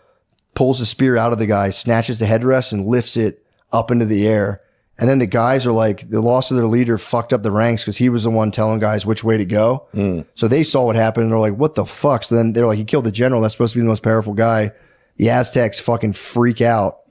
pulls the spear out of the guy, snatches the headdress, and lifts it up into the air. And then the guys are like, the loss of their leader fucked up the ranks because he was the one telling guys which way to go. So they saw what happened and they're like, what the fuck? So then they're like, he killed the general. That's supposed to be the most powerful guy. The Aztecs fucking freak out.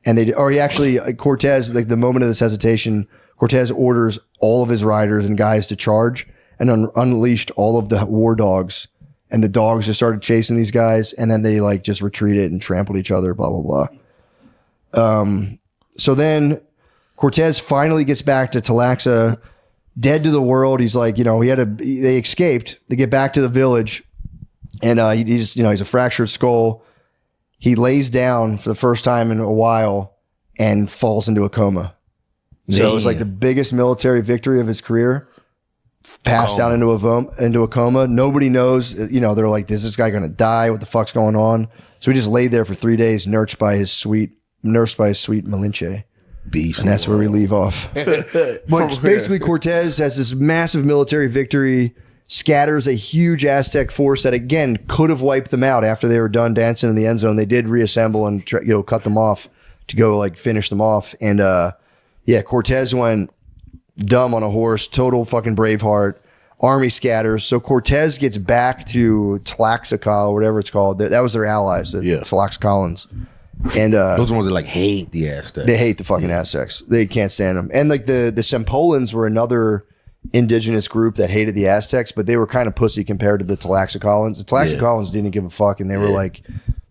And Cortés, like the moment of this hesitation, Cortés orders all of his riders and guys to charge and unleashed all of the war dogs. And the dogs just started chasing these guys. And then they like just retreated and trampled each other, blah, blah, blah. So then Cortés finally gets back to Talaxa, dead to the world. He's like, they escaped. They get back to the village, and he's a fractured skull. He lays down for the first time in a while and falls into a coma. So it was like the biggest military victory of his career. Passed down into a coma. Nobody knows. They're like, is this guy going to die? What the fuck's going on? So he just laid there for 3 days, nursed by his sweet Malinche. Beast. And that's where we leave off. But basically, Cortés has this massive military victory, scatters a huge Aztec force that, again, could have wiped them out after they were done dancing in the end zone. They did reassemble and cut them off to go like finish them off. And Cortés went dumb on a horse, total fucking Braveheart. Army scatters. So Cortés gets back to Tlaxcala, whatever it's called. That was their allies, the Tlaxcalans. And those ones that like hate the Aztecs. They hate the fucking Aztecs. They can't stand them. And like the Sempolans were another indigenous group that hated the Aztecs, but they were kind of pussy compared to the Tlaxcalans. The Tlaxcalans didn't give a fuck, and they were like,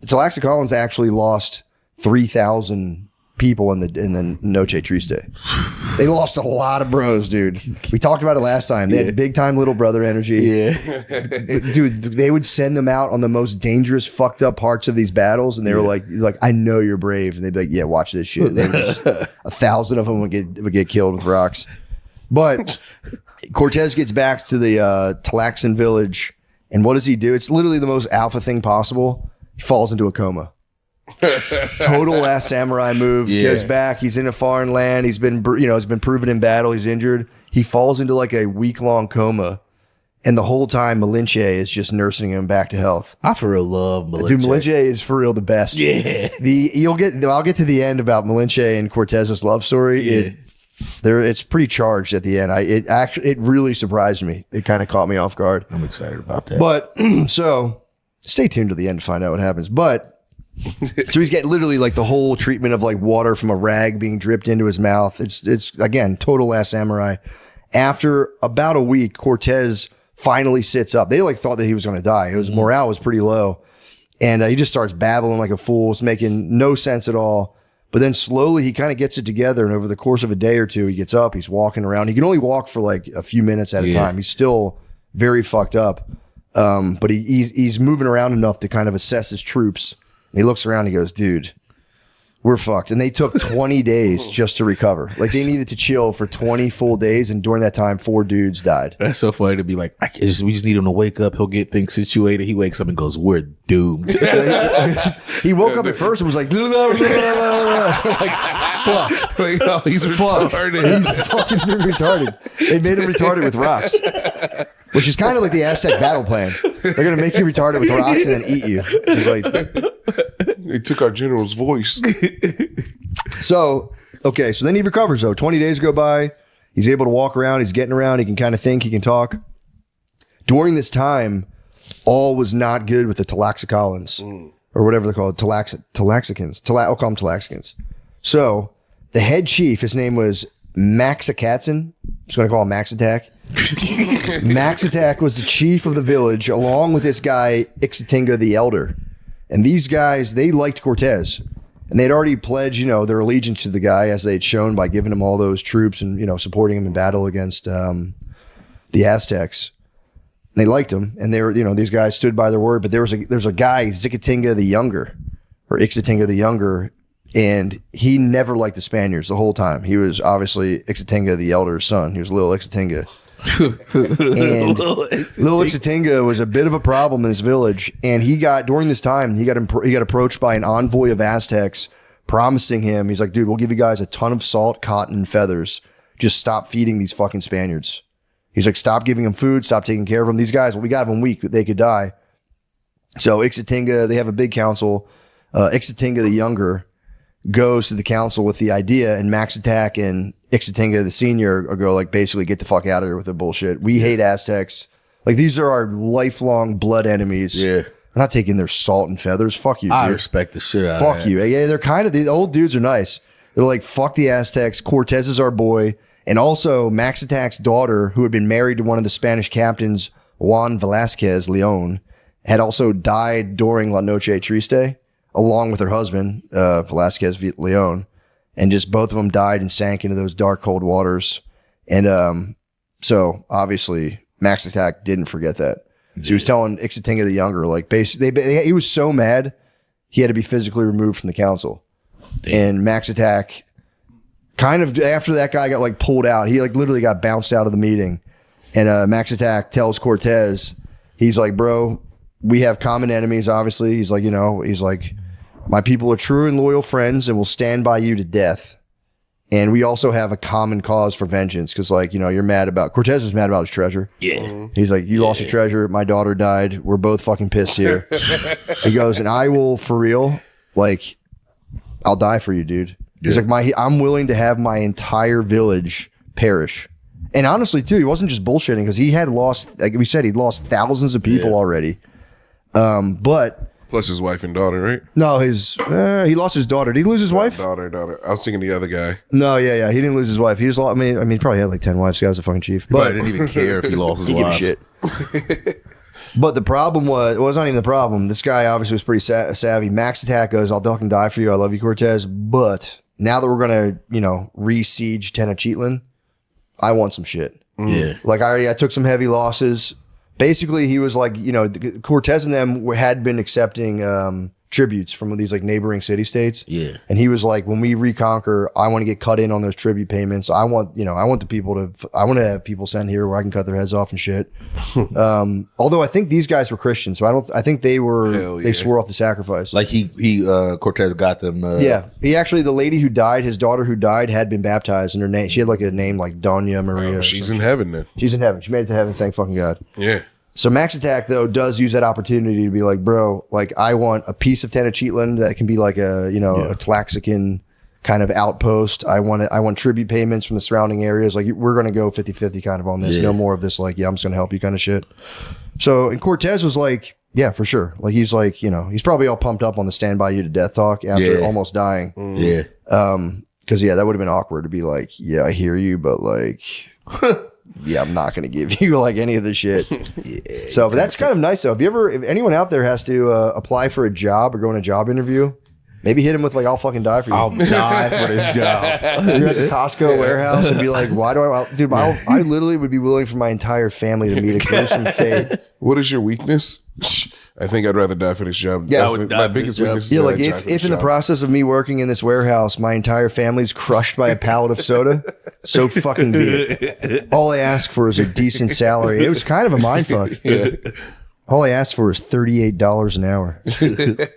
the Tlaxcalans actually lost 3,000 people in the Noche Triste. They lost a lot of bros, dude. We talked about it last time. They had big time little brother energy. Yeah. Dude, they would send them out on the most dangerous, fucked up parts of these battles, and they were like, I know you're brave. And they'd be like, yeah, watch this shit. 1,000 of them would get killed with rocks. But Cortés gets back to the Tlaxcan village, and what does he do? It's literally the most alpha thing possible. He falls into a coma. Total Last Samurai move. Goes back. He's in a foreign land. He's been proven in battle. He's injured. He falls into like a week-long coma, And the whole time, Malinche is just nursing him back to health. I for real love Malinche. Dude, Malinche is for real the best. Yeah. I'll get to the end about Malinche and Cortez's love story. Yeah. It's pretty charged at the end. It really surprised me. It kind of caught me off guard. I'm excited about that. But so stay tuned to the end to find out what happens. But so he's getting literally like the whole treatment of like water from a rag being dripped into his mouth. It's again total Last Samurai. After about a week, Cortez finally sits up. They like thought that he was going to die. His morale was pretty low, and he just starts babbling like a fool. It's making no sense at all. But then slowly he kind of gets it together, and over the course of a day or two, he gets up. He's walking around. He can only walk for like a few minutes at a time. He's still very fucked up, but he's moving around enough to kind of assess his troops. And he looks around and he goes, "Dude, we're fucked." And they took 20 days just to recover. Like they needed to chill for 20 full days. And during that time, 4 dudes died. That's so funny to be like, we just need him to wake up. He'll get things situated. He wakes up and goes, "We're doomed." He woke up at first and was like, like fuck. He's retarded. He's fucking retarded. They made him retarded with rocks. Which is kind of like the Aztec battle plan. They're going to make you retarded with rocks and then eat you. It's like, They took our general's voice. so then he recovers though. 20 days go by. He's able to walk around. He's getting around. He can kind of think. He can talk. During this time, all was not good with the Tlaxcalans or whatever they're called. Tlaxicans. I'll call them Tlaxicans. So the head chief, his name was Maxacatzin. I'm just going to call him Max Attack. Max Attack was the chief of the village along with this guy, Ixatinga the Elder. And these guys, they liked Cortez. And they'd already pledged, their allegiance to the guy as they'd shown by giving him all those troops and, supporting him in battle against the Aztecs. And they liked him. And they were, these guys stood by their word. But there's a guy, Xicotinga the Younger, or Ixatinga the Younger, and he never liked the Spaniards the whole time. He was obviously Ixatinga the Elder's son. He was little Ixatinga. And little Ixatinga was a bit of a problem in this village, and during this time he got approached by an envoy of Aztecs promising him, he's like, "Dude, we'll give you guys a ton of salt, cotton, and feathers. Just stop feeding these fucking Spaniards." He's like, "Stop giving them food, stop taking care of them. These guys, we got them weak, but they could die." So Ixatinga, they have a big council. Ixatinga the Younger goes to the council with the idea, and Max Attack and Ixatinga the Senior go like, basically, get the fuck out of here with the bullshit. We hate Aztecs. Like, these are our lifelong blood enemies. Yeah. I'm not taking their salt and feathers. Fuck you, dude. I respect the shit out of Fuck that. you. Yeah, they're kind of, the old dudes are nice. They're like, fuck the Aztecs. Cortez is our boy. And also, Max Attack's daughter, who had been married to one of the Spanish captains, Juan Velazquez Leon, had also died during La Noche Triste, along with her husband, Velazquez Leon. And just both of them died and sank into those dark, cold waters. And so, obviously, Max Attack didn't forget that. So he was telling Ixatinga the Younger, like, basically, he was so mad, he had to be physically removed from the council. Damn. And Max Attack, kind of after that guy got like pulled out, he like literally got bounced out of the meeting. And Max Attack tells Cortez, he's like, "Bro, we have common enemies, obviously." He's like, "My people are true and loyal friends and will stand by you to death. And we also have a common cause for vengeance." Because, you're mad about, Cortez is mad about his treasure. Yeah. He's like, "You lost your treasure. My daughter died. We're both fucking pissed here." He goes, "And I will, for real, I'll die for you, dude." He's like, "I'm willing to have my entire village perish." And honestly, too, he wasn't just bullshitting, because he had lost, like we said, he'd lost thousands of people already. But Plus his wife and daughter, right? no, he lost his daughter. Did he lose his wife? Daughter. I was thinking the other guy. No, yeah. He didn't lose his wife. He just lost, he probably had like 10 wives. The guy was a fucking chief. But I But didn't even care if he lost his he gave a wife. shit. But the problem was, well, it's not even the problem. This guy obviously was pretty savvy. Max Attack goes, "I'll fucking die for you. I love you, Cortez. But now that we're going to, re-siege Tenochtitlan, I want some shit." Yeah. Like, I took some heavy losses. Basically, he was like, Cortez and them had been accepting tributes from these like neighboring city states. Yeah. And he was like, when we reconquer, I want to get cut in on those tribute payments. I want to have people sent here where I can cut their heads off and shit. Although I think these guys were Christians, so I think they swore off the sacrifice. Like he Cortez got them. He actually, the lady who died, his daughter who died, had been baptized, and her name, she had like a name like Doña Maria. She's in heaven then. She's in heaven. She made it to heaven. Thank fucking God. Yeah. So Max Attack though does use that opportunity to be like, bro, like I want a piece of Tenochtitlan that can be like a a Tlaxican kind of outpost. I want tribute payments from the surrounding areas. Like we're gonna go 50-50 kind of on this. No more of this like, I'm just gonna help you kind of shit. So and Cortez was like, yeah, for sure. Like he's like, he's probably all pumped up on the stand by you to death talk after almost dying. Yeah. Because that would have been awkward to be like, yeah, I hear you, but like yeah, I'm not going to give you like any of the shit. So, but that's kind of nice though. If anyone out there has to apply for a job or go on a job interview, maybe hit him with like, I'll fucking die for you. I'll die for this job. You're at the Costco warehouse and be like, why do I literally would be willing for my entire family to meet a gruesome fate. What is your weakness? I think I'd rather die for this job. Yeah, my biggest weakness. Yeah, like if in the process of me working in this warehouse, my entire family's crushed by a pallet of soda, so fucking be it. All I ask for is a decent salary. It was kind of a mindfuck. Yeah. All I asked for is $38 an hour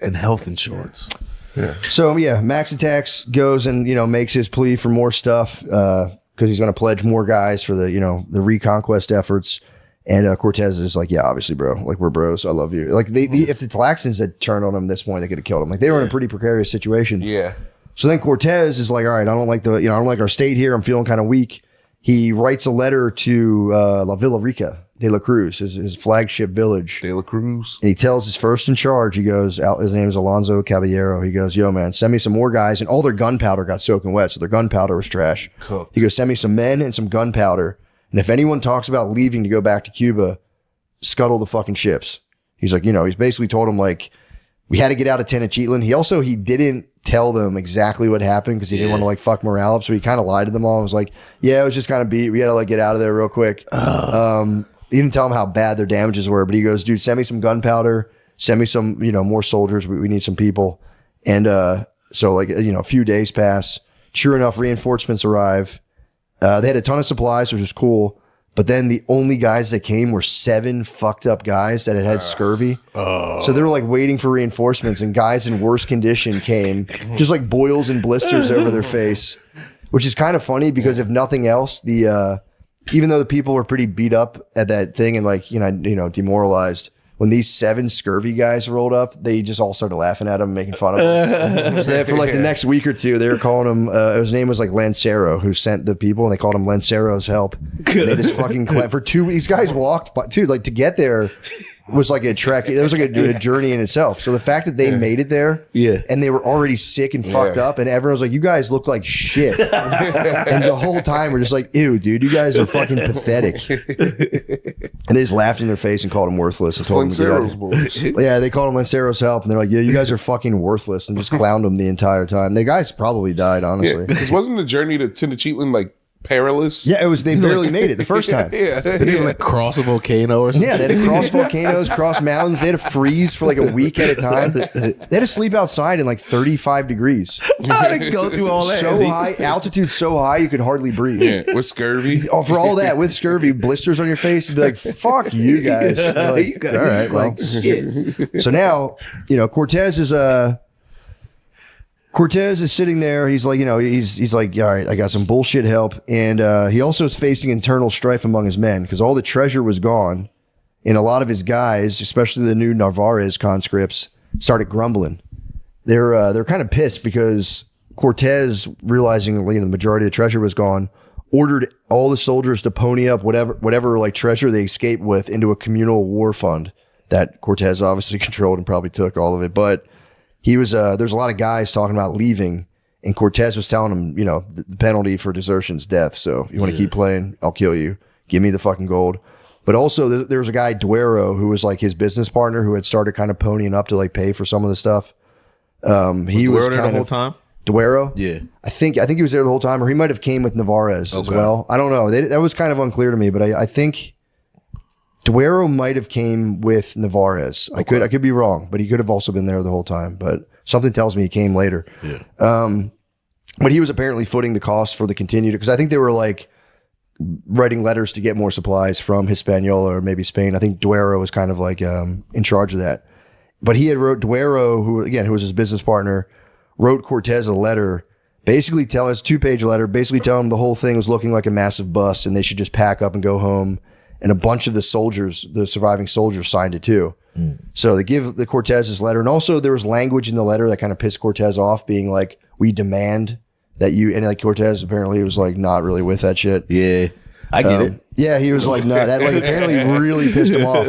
and health insurance. Yeah. So Max Attacks goes and makes his plea for more stuff because he's going to pledge more guys for the the reconquest efforts. And Cortez is like, yeah, obviously, bro. Like, we're bros. I love you. Like, if the Tlaxcans had turned on him at this point, they could have killed him. Like, they were in a pretty precarious situation. Yeah. So then Cortez is like, all right, I don't like I don't like our state here. I'm feeling kind of weak. He writes a letter to La Villa Rica de la Cruz, his flagship village. De la Cruz. And he tells his first in charge, he goes, his name is Alonso Caballero. He goes, yo, man, send me some more guys. And all their gunpowder got soaking wet. So their gunpowder was trash. Cool. He goes, send me some men and some gunpowder. And if anyone talks about leaving to go back to Cuba, scuttle the fucking ships. He's like, he's basically told him like, we had to get out of Tenochtitlan. He didn't tell them exactly what happened because he didn't want to like fuck morale up. So he kind of lied to them all. And was like, yeah, it was just kind of beat. We had to like get out of there real quick. He didn't tell them how bad their damages were, but he goes, dude, send me some gunpowder. Send me some, more soldiers. We need some people. And so like, a few days pass. Sure enough, reinforcements arrive. They had a ton of supplies, which was cool. But then the only guys that came were 7 fucked up guys that had scurvy. So they were like waiting for reinforcements, and guys in worse condition came, just like boils and blisters over their face, which is kind of funny because if nothing else, even though the people were pretty beat up at that thing and like, demoralized, when these 7 scurvy guys rolled up, they just all started laughing at him, making fun of him. So for like the next week or two, they were calling him, his name was like Lancero, who sent the people, and they called him Lancero's help. And they just fucking for 2 weeks. These guys walked, dude, like to get there was like a trek. It was like a journey in itself. So the fact that they made it there, and they were already sick and fucked up, and everyone was like, "You guys look like shit," and the whole time we're just like, "Ew, dude, you guys are fucking pathetic." And they just laughed in their face and called him worthless. Lancero's boys. Yeah, they called him Lancero's help, and they're like, "Yeah, you guys are fucking worthless," and just clowned him the entire time. The guys probably died, honestly. Because wasn't the journey to Tenochtitlan like perilous? Yeah, it was. They barely made it the first time. They like cross a volcano or something. Yeah, they had to cross volcanoes, cross mountains. They had to freeze for like a week at a time. They had to sleep outside in like 35 degrees. How to go through all that? So high, altitude so high you could hardly breathe. Yeah, with scurvy. Oh, for all that, with scurvy, blisters on your face, you'd be like, "Fuck you guys." Like, You guys all right, well, like shit. So now, Cortez is sitting there. He's like, he's like, all right, I got some bullshit help. And he also is facing internal strife among his men because all the treasure was gone. And a lot of his guys, especially the new Narvaez conscripts, started grumbling. They're kind of pissed because Cortez, realizing the majority of the treasure was gone, ordered all the soldiers to pony up whatever like treasure they escaped with into a communal war fund that Cortez obviously controlled and probably took all of it. But he was there's a lot of guys talking about leaving, and Cortez was telling them, the penalty for desertion is death. So you want to keep playing, I'll kill you. Give me the fucking gold. But also there was a guy, Duero, who was like his business partner, who had started kind of ponying up to like pay for some of the stuff. He was there the whole time. Duero? Yeah. I think he was there the whole time, or he might have came with Narvaez as well. I don't know. That was kind of unclear to me, but I think Duero might have came with Narvaez. I could be wrong, but he could have also been there the whole time. But something tells me he came later. Yeah. But he was apparently footing the cost for the continued, because I think they were like writing letters to get more supplies from Hispaniola or maybe Spain. I think Duero was kind of like in charge of that. But he had wrote Duero, who was his business partner, wrote Cortés a letter, basically tell us 2-page letter, basically tell him the whole thing was looking like a massive bust and they should just pack up and go home. And a bunch of the surviving soldiers signed it too. So they give the Cortés this letter. And also there was language in the letter that kind of pissed Cortés off, being like, we demand that you, and like Cortés apparently was like not really with that shit. Yeah, I get it. Yeah, he was like, no, that like apparently really pissed him off.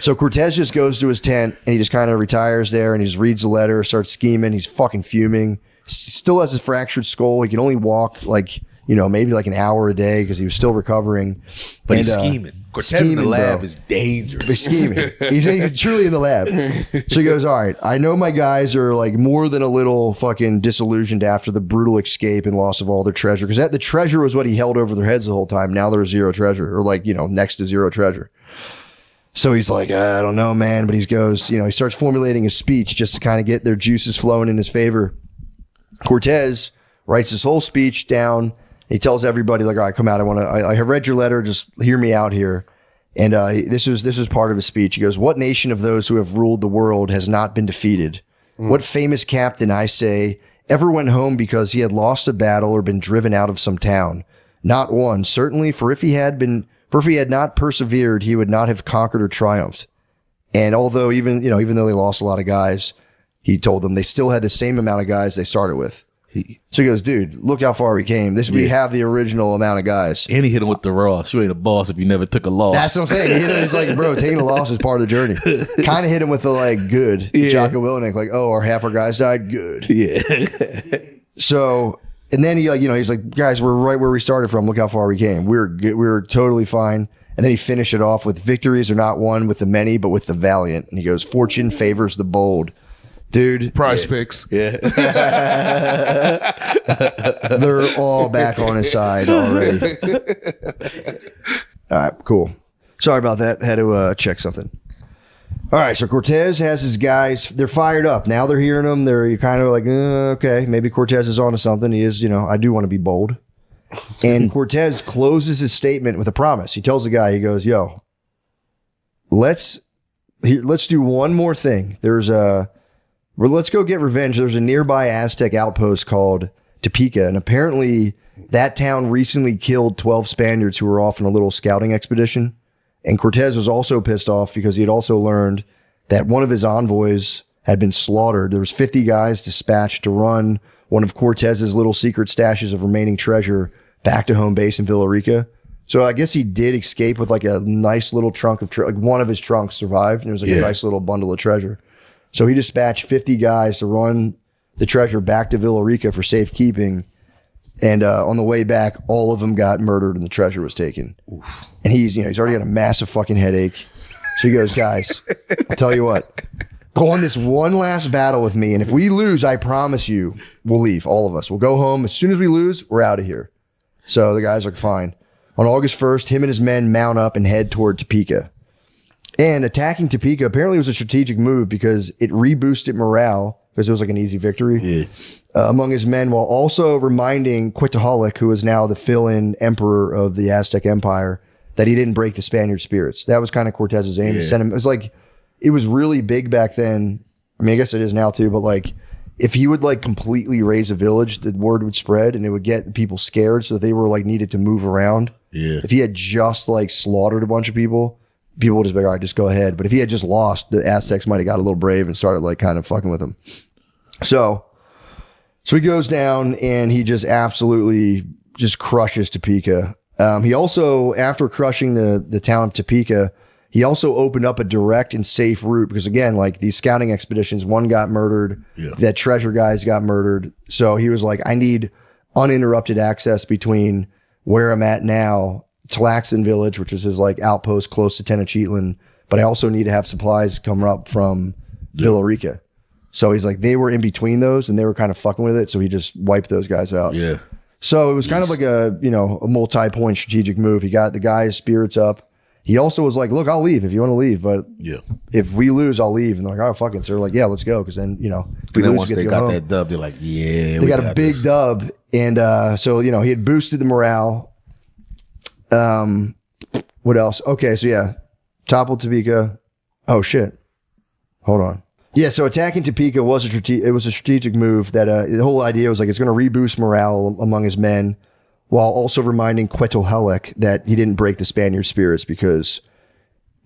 So Cortés just goes to his tent and he just kind of retires there and he just reads the letter, starts scheming. He's fucking fuming. Still has a fractured skull. He can only walk like, maybe like an hour a day because he was still recovering. But he's scheming. Cortés in the lab is dangerous. He's scheming. He's truly in the lab. So he goes, all right, I know my guys are like more than a little fucking disillusioned after the brutal escape and loss of all their treasure. Because the treasure was what he held over their heads the whole time. Now there's zero treasure, or like, next to zero treasure. So he's like, I don't know, man. But he goes, he starts formulating a speech just to kind of get their juices flowing in his favor. Cortés writes this whole speech down. He tells everybody, like, all right, come out. I have read your letter. Just hear me out here. And this was part of his speech. He goes, what nation of those who have ruled the world has not been defeated? What famous captain, I say, ever went home because he had lost a battle or been driven out of some town? Not one, certainly, for if he had not persevered, he would not have conquered or triumphed. And although even though they lost a lot of guys, he told them they still had the same amount of guys they started with. So he goes, dude, look how far we came. We have the original amount of guys. And he hit him with the Ross. You ain't a boss if you never took a loss. That's what I'm saying. He's like, bro, taking a loss is part of the journey. Kind of hit him with the like, good. Yeah. Jocko Willenick, like, half our guys died. Good. Yeah. So, and then he's like, guys, we're right where we started from. Look how far we came. We're good. We're totally fine. And then he finished it off with, victories are not won with the many, but with the valiant. And he goes, fortune favors the bold. Dude. Prize picks. Yeah. They're all back on his side already. All right, cool. Sorry about that. Had to check something. All right, so Cortés has his guys. They're fired up. Now they're hearing him. They're kind of like, okay, maybe Cortés is onto something. He is, I do want to be bold. And Cortés closes his statement with a promise. He tells the guy, he goes, yo, let's do one more thing. Let's go get revenge. There's a nearby Aztec outpost called Topeka, and apparently that town recently killed 12 Spaniards who were off on a little scouting expedition. And Cortés was also pissed off because he had also learned that one of his envoys had been slaughtered. There was 50 guys dispatched to run one of Cortés's little secret stashes of remaining treasure back to home base in Villarica. So I guess he did escape with like a nice little trunk of like one of his trunks survived, and it was like a nice little bundle of treasure. So he dispatched 50 guys to run the treasure back to Villarica for safekeeping. And on the way back, all of them got murdered and the treasure was taken. Oof. And he's already got a massive fucking headache. So he goes, guys, I'll tell you what, go on this one last battle with me. And if we lose, I promise you, we'll leave, all of us. We'll go home. As soon as we lose, we're out of here. So the guys are fine. On August 1st, him and his men mount up and head toward Topeka. And attacking Topeka apparently was a strategic move because it reboosted morale because it was like an easy victory among his men, while also reminding Cuitlahuac, who is now the fill-in emperor of the Aztec Empire, that he didn't break the Spaniard spirits. That was kind of Cortés's aim to send him. It was like, it was really big back then. I mean, I guess it is now too, but like, if he would like completely raise a village, the word would spread and it would get people scared so that they were like needed to move around. Yeah. If he had just like slaughtered a bunch of people would just be like, all right, just go ahead. But if he had just lost, the Aztecs might have got a little brave and started like kind of fucking with him. So he goes down and he just absolutely just crushes Topeka. He also, after crushing the town of Topeka, he also opened up a direct and safe route because again, like these scouting expeditions, one got murdered, that treasure guys got murdered. So he was like, I need uninterrupted access between where I'm at now, Tlaxcan village, which is his like outpost close to Tenochtitlan, but I also need to have supplies come up from Villarica. So he's like, they were in between those and they were kind of fucking with it. So he just wiped those guys out. Yeah. So it was kind of like a multi-point strategic move. He got the guy's spirits up. he also was like, look, I'll leave if you want to leave, but if we lose, I'll leave. And they're like, oh, fuck it. So they're like, yeah, let's go. Because then, if we And then lose, once we get they to go got home. that dub, they're like, yeah, They got a big dub. And so, he had boosted the morale. What else? Okay, so yeah, toppled Topeka. Oh, shit. Hold on. Yeah, so attacking Topeka was a strategic move that the whole idea was like it's going to reboost morale among his men while also reminding Quetzalcoatl that he didn't break the Spaniards' spirits because,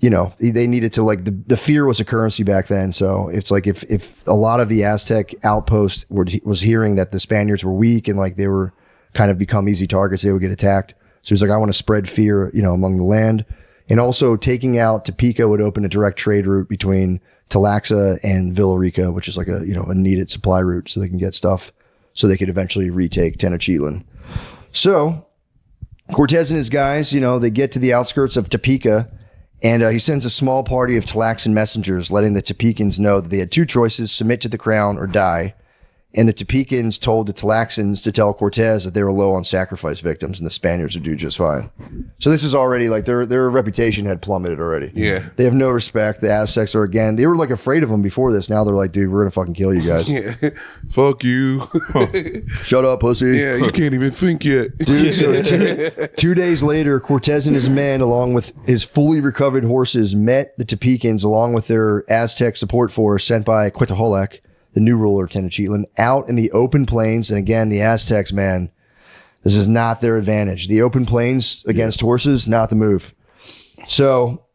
they needed to, like, the fear was a currency back then. So it's like if a lot of the Aztec outpost was hearing that the Spaniards were weak and like they were kind of become easy targets, they would get attacked. So he's like, I want to spread fear, among the land. And also taking out Topeka would open a direct trade route between Talaxa and Villarica, which is like a needed supply route so they can get stuff so they could eventually retake Tenochtitlan. So Cortés and his guys, they get to the outskirts of Topeka and he sends a small party of Talaxan messengers letting the Topekans know that they had two choices, submit to the crown or die. And the Topekans told the Talaxans to tell Cortés that they were low on sacrifice victims and the Spaniards would do just fine. So this is already like their reputation had plummeted already. Yeah. They have no respect. The Aztecs are they were like afraid of them before this. Now they're like, dude, we're going to fucking kill you guys. Yeah. Fuck you. Shut up, pussy. Yeah, you can't even think yet. Dude, so 2 days later, Cortés and his men, along with his fully recovered horses, met the Topekans along with their Aztec support force sent by Quetzalcoatl, the new ruler of Tenochtitlan, out in the open plains. And again, the Aztecs, man, this is not their advantage. The open plains against horses, not the move. So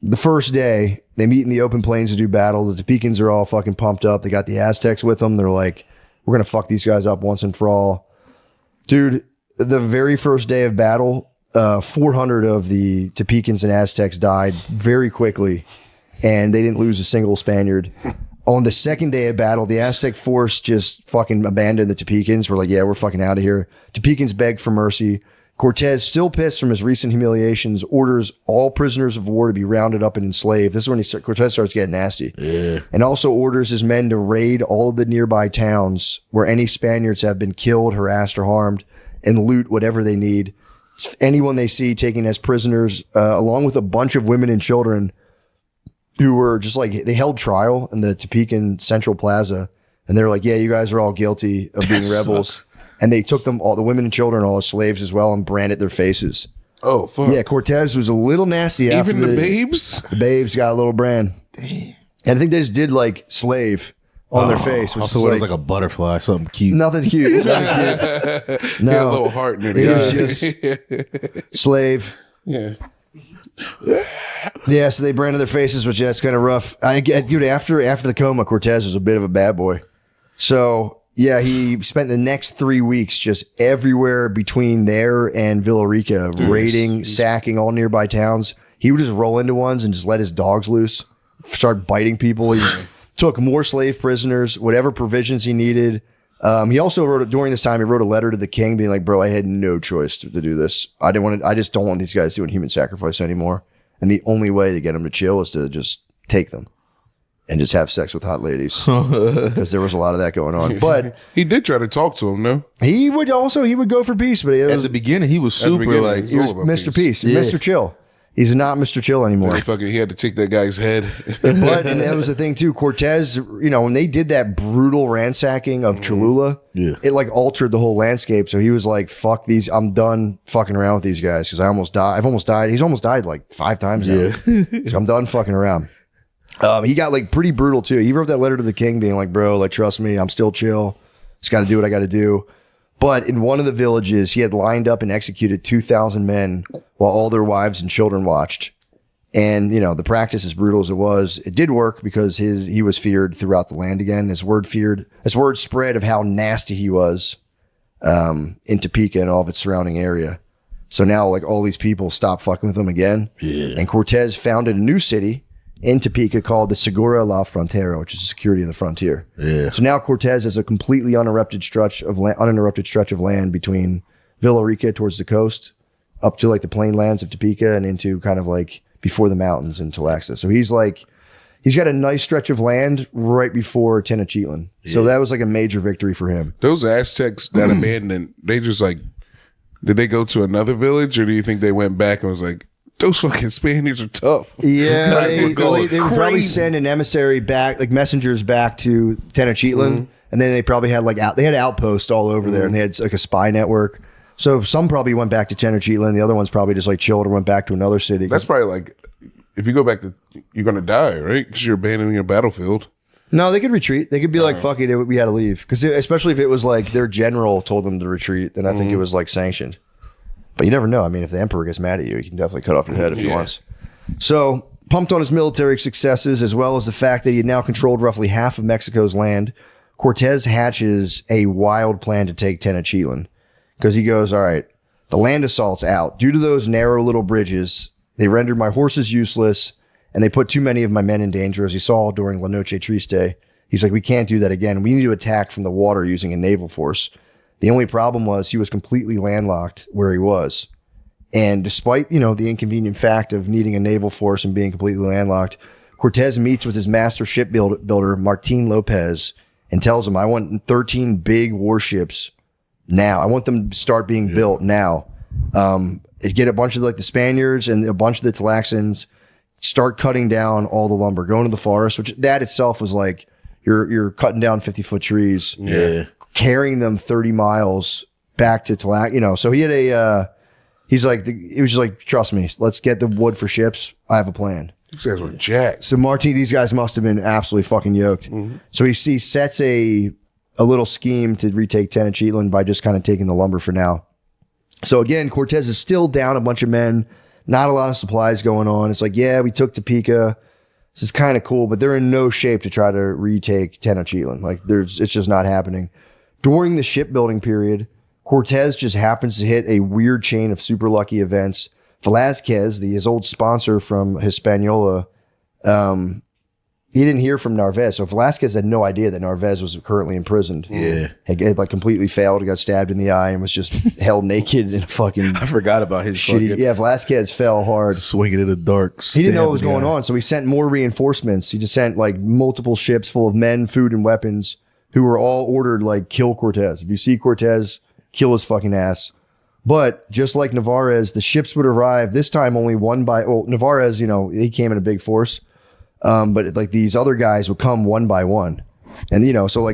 the first day, they meet in the open plains to do battle. The Topekans are all fucking pumped up. They got the Aztecs with them. They're like, we're going to fuck these guys up once and for all. Dude, the very first day of battle, 400 of the Topekans and Aztecs died very quickly, and they didn't lose a single Spaniard. On the second day of battle, the Aztec force just fucking abandoned the Topekans. We're like, yeah, we're fucking out of here. Topekans begged for mercy. Cortés, still pissed from his recent humiliations, orders all prisoners of war to be rounded up and enslaved. This is when Cortés starts getting nasty. Yeah. And also orders his men to raid all of the nearby towns where any Spaniards have been killed, harassed, or harmed, and loot whatever they need. Anyone they see taken as prisoners, along with a bunch of women and children who were just like, they held trial in the Topekan Central Plaza. And they were like, yeah, you guys are all guilty of being rebels. And they took them all, the women and children, all as slaves as well, and branded their faces. Oh, fuck. Yeah, Cortés was a little nasty after Even the babes? The babes got a little brand. Damn. And I think they just did like slave on their face. Which Also, it was like a butterfly, something cute. nothing cute. Nothing cute. No. He had a little heart in it. It was just slave. Yeah. Yeah, so they branded their faces, which that's kind of rough. Dude, after the coma, Cortés was a bit of a bad boy. So yeah, he spent the next 3 weeks just everywhere between there and Villarica, raiding, sacking all nearby towns. He would just roll into ones and just let his dogs loose, start biting people. He just took more slave prisoners, whatever provisions he needed. He also wrote during this time. He wrote a letter to the king, being like, "Bro, I had no choice to do this. I just don't want these guys doing human sacrifice anymore. And the only way to get them to chill is to just take them and just have sex with hot ladies, because there was a lot of that going on." But he did try to talk to him, no? he would go for peace. But At the beginning, he was super beginning, like, he he was all about Mr. Peace, Mr. Chill. He's not Mr. Chill anymore. He had to take that guy's head. But, and that was the thing too, Cortés, when they did that brutal ransacking of Cholula, it like altered the whole landscape. So he was like, fuck these, I'm done fucking around with these guys, because I've almost died. He's almost died like 5 times now. So I'm done fucking around. He got like pretty brutal too. He wrote that letter to the king being like, bro, like, trust me, I'm still chill. Just got to do what I got to do. But in one of the villages, he had lined up and executed 2,000 men while all their wives and children watched. And, the practice, as brutal as it was, it did work because he was feared throughout the land again. His word spread of how nasty he was in Topeka and all of its surrounding area. So now, like, all these people stopped fucking with him again. Yeah. And Cortés founded a new city in Topeka called the Segura la Frontera, which is the security of the frontier. Yeah. So now Cortés has a completely uninterrupted stretch of land between Villarica towards the coast, up to like the plain lands of Topeka, and into kind of like before the mountains in Talaxa. So he's got a nice stretch of land right before Tenochtitlan. Yeah. So that was like a major victory for him. Those Aztecs that abandoned, they just like, did they go to another village, or do you think they went back and was like, those fucking Spaniards are tough. Yeah, Like, they we're going would probably crazy. send an emissary back, like messengers back to Tenochtitlan, and then they probably had they had outposts all over there, and they had like a spy network. So some probably went back to Tenochtitlan, the other ones probably just like chilled or went back to another city. That's probably like, if you go back to, you're going to die, right? Because you're abandoning a battlefield. No, they could retreat. They could be like, fuck it, we had to leave. Because especially if it was like their general told them to retreat, then I think it was like sanctioned. But you never know. I mean, if the emperor gets mad at you, he can definitely cut off your head if he wants. So, pumped on his military successes, as well as the fact that he had now controlled roughly half of Mexico's land, Cortés hatches a wild plan to take Tenochtitlan. Because he goes, all right, the land assault's out. Due to those narrow little bridges, they rendered my horses useless, and they put too many of my men in danger, as he saw during La Noche Triste. He's like, we can't do that again. We need to attack from the water using a naval force. The only problem was he was completely landlocked where he was. And despite, the inconvenient fact of needing a naval force and being completely landlocked, Cortés meets with his master shipbuilder, Martin Lopez, and tells him, I want 13 big warships now. I want them to start being built now. Get a bunch of the Spaniards and a bunch of the Tlaxcans, start cutting down all the lumber, go into the forest, which that itself was like, you're cutting down 50-foot trees. Yeah. Carrying them 30 miles back to Tlax, so he had he was just like, trust me, let's get the wood for ships. I have a plan. These guys were jacked. So these guys must have been absolutely fucking yoked. So he sets a little scheme to retake Tenochtitlan by just kind of taking the lumber for now. So again, Cortés is still down a bunch of men, not a lot of supplies going on. It's like, yeah, we took Topeka. This is kind of cool, but they're in no shape to try to retake Tenochtitlan. It's just not happening. During the shipbuilding period, Cortés just happens to hit a weird chain of super lucky events. Velázquez, his old sponsor from Hispaniola, he didn't hear from Narvaez. So Velázquez had no idea that Narvaez was currently imprisoned. Yeah. Had completely failed, got stabbed in the eye, and was just held naked in a fucking I forgot about his shitty. fucking Yeah, Velázquez fell hard. swinging in the dark. He didn't know what was stabbing going guy. on, so he sent more reinforcements. He just sent multiple ships full of men, food, and weapons who were all ordered kill Cortés. If you see Cortés, kill his fucking ass. But just like Narvaez, the ships would arrive this time only Narvaez, he came in a big force. But these other guys would come one by one. And, so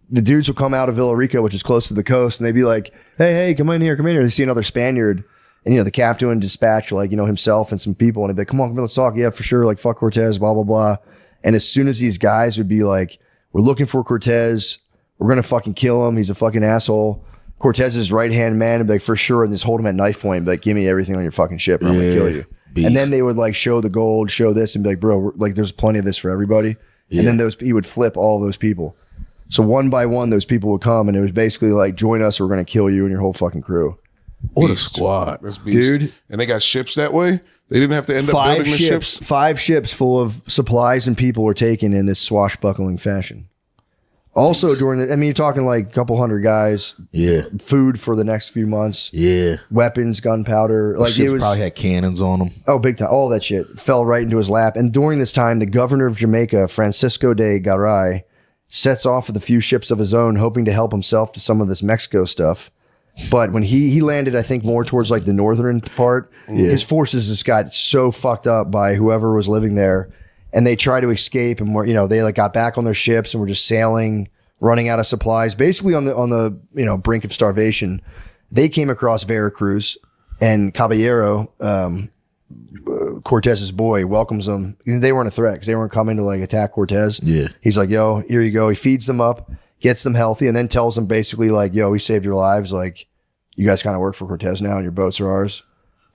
the dudes will come out of Villarica, which is close to the coast, and they'd be like, hey, come in here. They see another Spaniard. And, the captain would dispatch himself and some people, and he'd be like, come on, let's talk. Yeah, for sure. Fuck Cortés, blah, blah, blah. And as soon as these guys would be like, we're looking for Cortés, we're going to fucking kill him. He's a fucking asshole. Cortez's right-hand man would be like, for sure, and just hold him at knife point and be like, give me everything on your fucking ship or I'm going to kill you. Beef. And then they would show the gold, show this, and be like, bro, there's plenty of this for everybody. Yeah. And then he would flip all those people. So one by one, those people would come, and it was basically join us or we're going to kill you and your whole fucking crew. What a squad. That's beast. Dude. And they got ships that way? They didn't have to end up building the ships? 5 ships full of supplies and people were taken in this swashbuckling fashion. Also you're talking a couple hundred guys. Yeah. Food for the next few months. Yeah. Weapons, gunpowder. Ships probably had cannons on them. Oh, big time. All that shit fell right into his lap. And during this time, the governor of Jamaica, Francisco de Garay, sets off with a few ships of his own, hoping to help himself to some of this Mexico stuff. But when he landed, I think more towards the northern part, his forces just got so fucked up by whoever was living there. And they tried to escape, and they got back on their ships and were just sailing, running out of supplies, basically on the brink of starvation. They came across Veracruz, and Caballero, Cortez's boy, welcomes them. They weren't a threat because they weren't coming to attack Cortés. Yeah, he's like, yo, here you go. He feeds them up, gets them healthy, and then tells them basically yo, we saved your lives. You guys kind of work for Cortés now, and your boats are ours.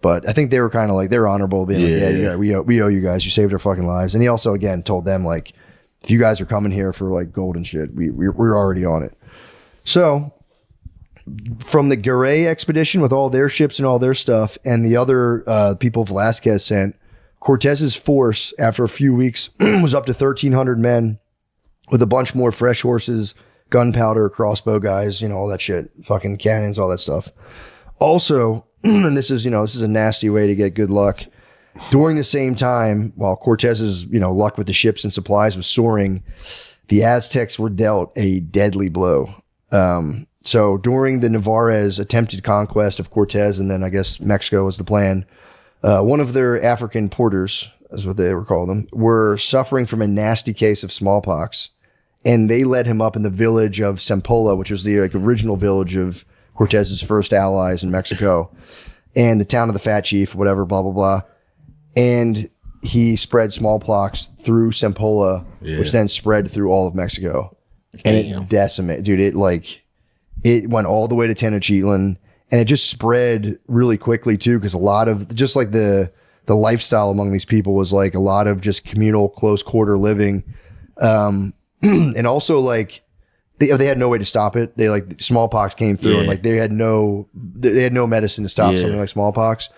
But I think they were kind of they were honorable, being yeah, we owe you guys. You saved our fucking lives. And he also, again, told them, if you guys are coming here for gold and shit, we're already on it. So from the Garay expedition with all their ships and all their stuff and the other people Velázquez sent, Cortez's force, after a few weeks, was up to 1,300 men with a bunch more fresh horses, gunpowder, crossbow guys, all that shit, fucking cannons, all that stuff. Also, and this is a nasty way to get good luck. During the same time, while Cortez's, luck with the ships and supplies was soaring, the Aztecs were dealt a deadly blow. So during the Narvaez attempted conquest of Cortés, and then I guess Mexico was the plan, one of their African porters, is what they were calling them, were suffering from a nasty case of smallpox. And they led him up in the village of Sempola, which was the original village of Cortez's first allies in Mexico, and the town of the Fat Chief, whatever, blah, blah, blah. And he spread smallpox through Sempola, which then spread through all of Mexico. And it decimated, dude. It went all the way to Tenochtitlan, and it just spread really quickly too, because a lot of just like the lifestyle among these people was like a lot of just communal, close quarter living, and also like they had no way to stop it. They like smallpox came through, and like they had no medicine to stop something like smallpox.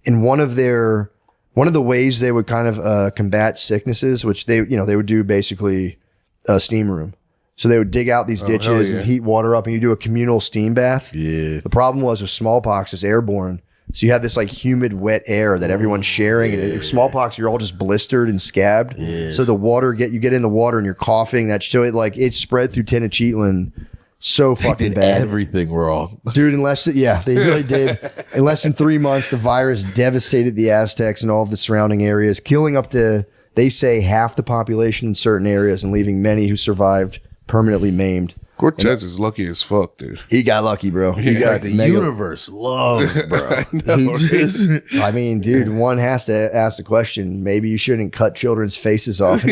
And one of the ways they would kind of combat sicknesses, which they would do basically a steam room. So they would dig out these ditches and heat water up, and you do a communal steam bath. Yeah. The problem was with smallpox, it's airborne. So you have this like humid, wet air that everyone's sharing. And if smallpox, you're all just blistered and scabbed. Yes. So the water you get in the water and you're coughing. It spread through Tenochtitlan so fucking bad. Everything wrong. Dude, they really did. In less than 3 months, the virus devastated the Aztecs and all of the surrounding areas, killing up to, they say, half the population in certain areas and leaving many who survived permanently maimed. Cortez is lucky as fuck, dude. He got lucky, bro. He got the universe loves, bro. I mean, dude, one has to ask the question, maybe you shouldn't cut children's faces off. I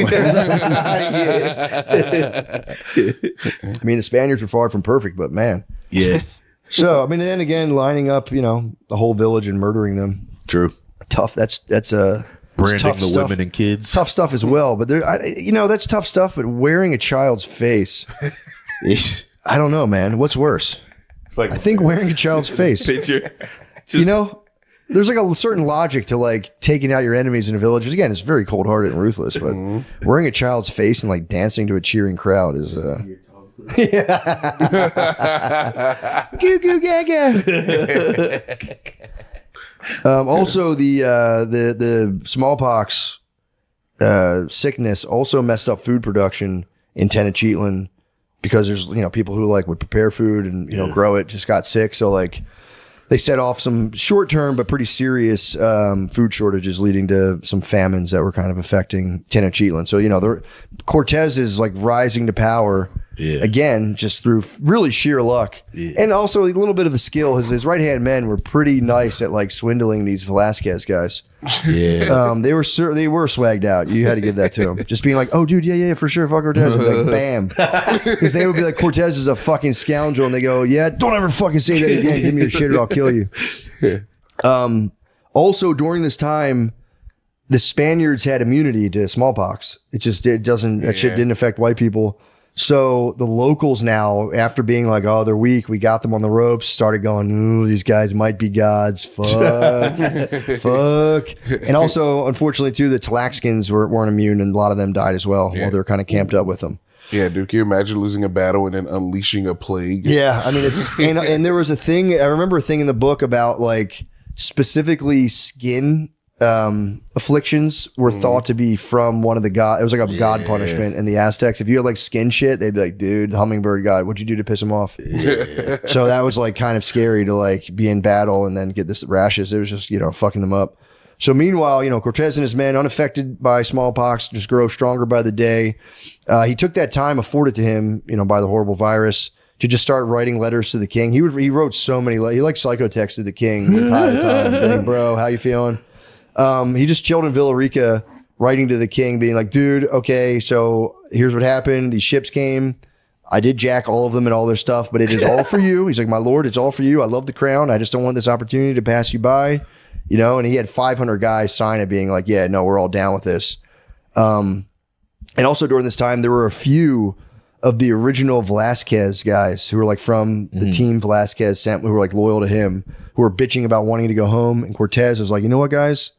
mean, the Spaniards were far from perfect, but man. Yeah. So, I mean, then again, lining up, the whole village and murdering them. True. Tough. That's branding tough the stuff. women and kids. Tough stuff as well. But that's tough stuff. But wearing a child's face, I don't know, man. What's worse? I think wearing a child's face. Picture. There's like a certain logic to like taking out your enemies in a village. Again, it's very cold hearted and ruthless. But wearing a child's face and like dancing to a cheering crowd is. Goo goo gaga. Also, the smallpox sickness also messed up food production in Tenochtitlan because there's people who like would prepare food and grow it just got sick. So like they set off some short term but pretty serious food shortages, leading to some famines that were kind of affecting Tenochtitlan. So Cortés is like rising to power. Yeah. Again, just through really sheer luck, and also a little bit of the skill. His right hand men were pretty nice at like swindling these Velasquez guys. Yeah, they were swagged out. You had to give that to them. Just being like, "Oh, dude, yeah, for sure, fuck Cortés." And like, bam, because they would be like, "Cortés is a fucking scoundrel," and they go, "Yeah, don't ever fucking say that again. Give me your shit, or I'll kill you." Also, during this time, the Spaniards had immunity to smallpox. That shit didn't affect white people. So the locals now, after being like, oh, they're weak, we got them on the ropes, started going, ooh, these guys might be gods. Fuck. Fuck. And also, unfortunately, too, the Tlaxcans weren't immune, and a lot of them died as well while they were kind of camped up with them. Yeah, dude, can you imagine losing a battle and then unleashing a plague? Yeah, I mean, and there was a thing, I remember a thing in the book about like specifically skin afflictions were thought to be from one of the god. It was like a god punishment in the Aztecs. If you had like skin shit, they'd be like, dude, the hummingbird god, what'd you do to piss him off? So that was like kind of scary to like be in battle and then get this rashes. It was just, fucking them up. So meanwhile, Cortés and his men, unaffected by smallpox, just grow stronger by the day. He took that time afforded to him, by the horrible virus, to just start writing letters to the king. He wrote so many letters. He like psychotexted the king the entire time. Being, bro, how you feeling? He just chilled in Villarica, writing to the king, being like, dude, okay, so here's what happened. These ships came. I did jack all of them and all their stuff, but it is all for you. He's like, my lord, it's all for you. I love the crown. I just don't want this opportunity to pass you by, and he had 500 guys sign it being like, yeah, no, we're all down with this. And also during this time, there were a few of the original Velasquez guys who were like from the team Velasquez sent, who were like loyal to him, who were bitching about wanting to go home. And Cortés was like, you know what, guys?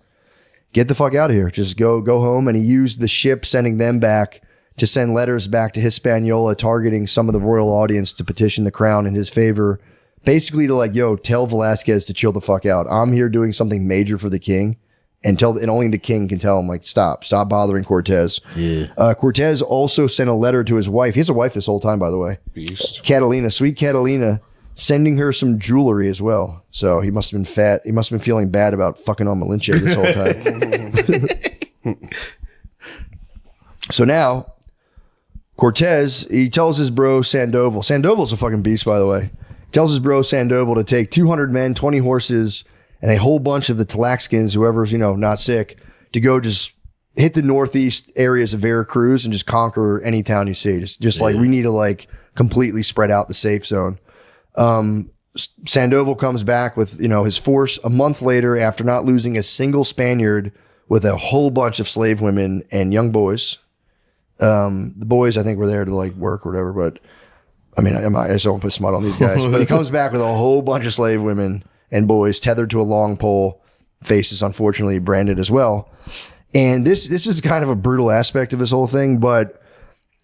Get the fuck out of here. Just go home. And he used the ship sending them back to send letters back to Hispaniola targeting some of the royal audience to petition the crown in his favor. Basically to like, tell Velasquez to chill the fuck out. I'm here doing something major for the king. And only the king can tell him, like, stop bothering Cortés. Yeah. Cortés also sent a letter to his wife. He has a wife this whole time, by the way. Beast. Catalina, sweet Catalina, sending her some jewelry as well. So he must have been fat. He must have been feeling bad about fucking on Malinche this whole time. So now, Cortés, he tells his bro Sandoval. Sandoval's a fucking beast, by the way. Tells his bro Sandoval to take 200 men, 20 horses, and a whole bunch of the Tlaxcans, whoever's, not sick, to go just hit the northeast areas of Veracruz and just conquer any town you see. Just like, we need to like completely spread out the safe zone. Sandoval comes back with, his force a month later after not losing a single Spaniard with a whole bunch of slave women and young boys. The boys, I think, were there to like work or whatever, but I mean, I just don't put smut on these guys. But he comes back with a whole bunch of slave women and boys tethered to a long pole, faces unfortunately branded as well. And this is kind of a brutal aspect of this whole thing, but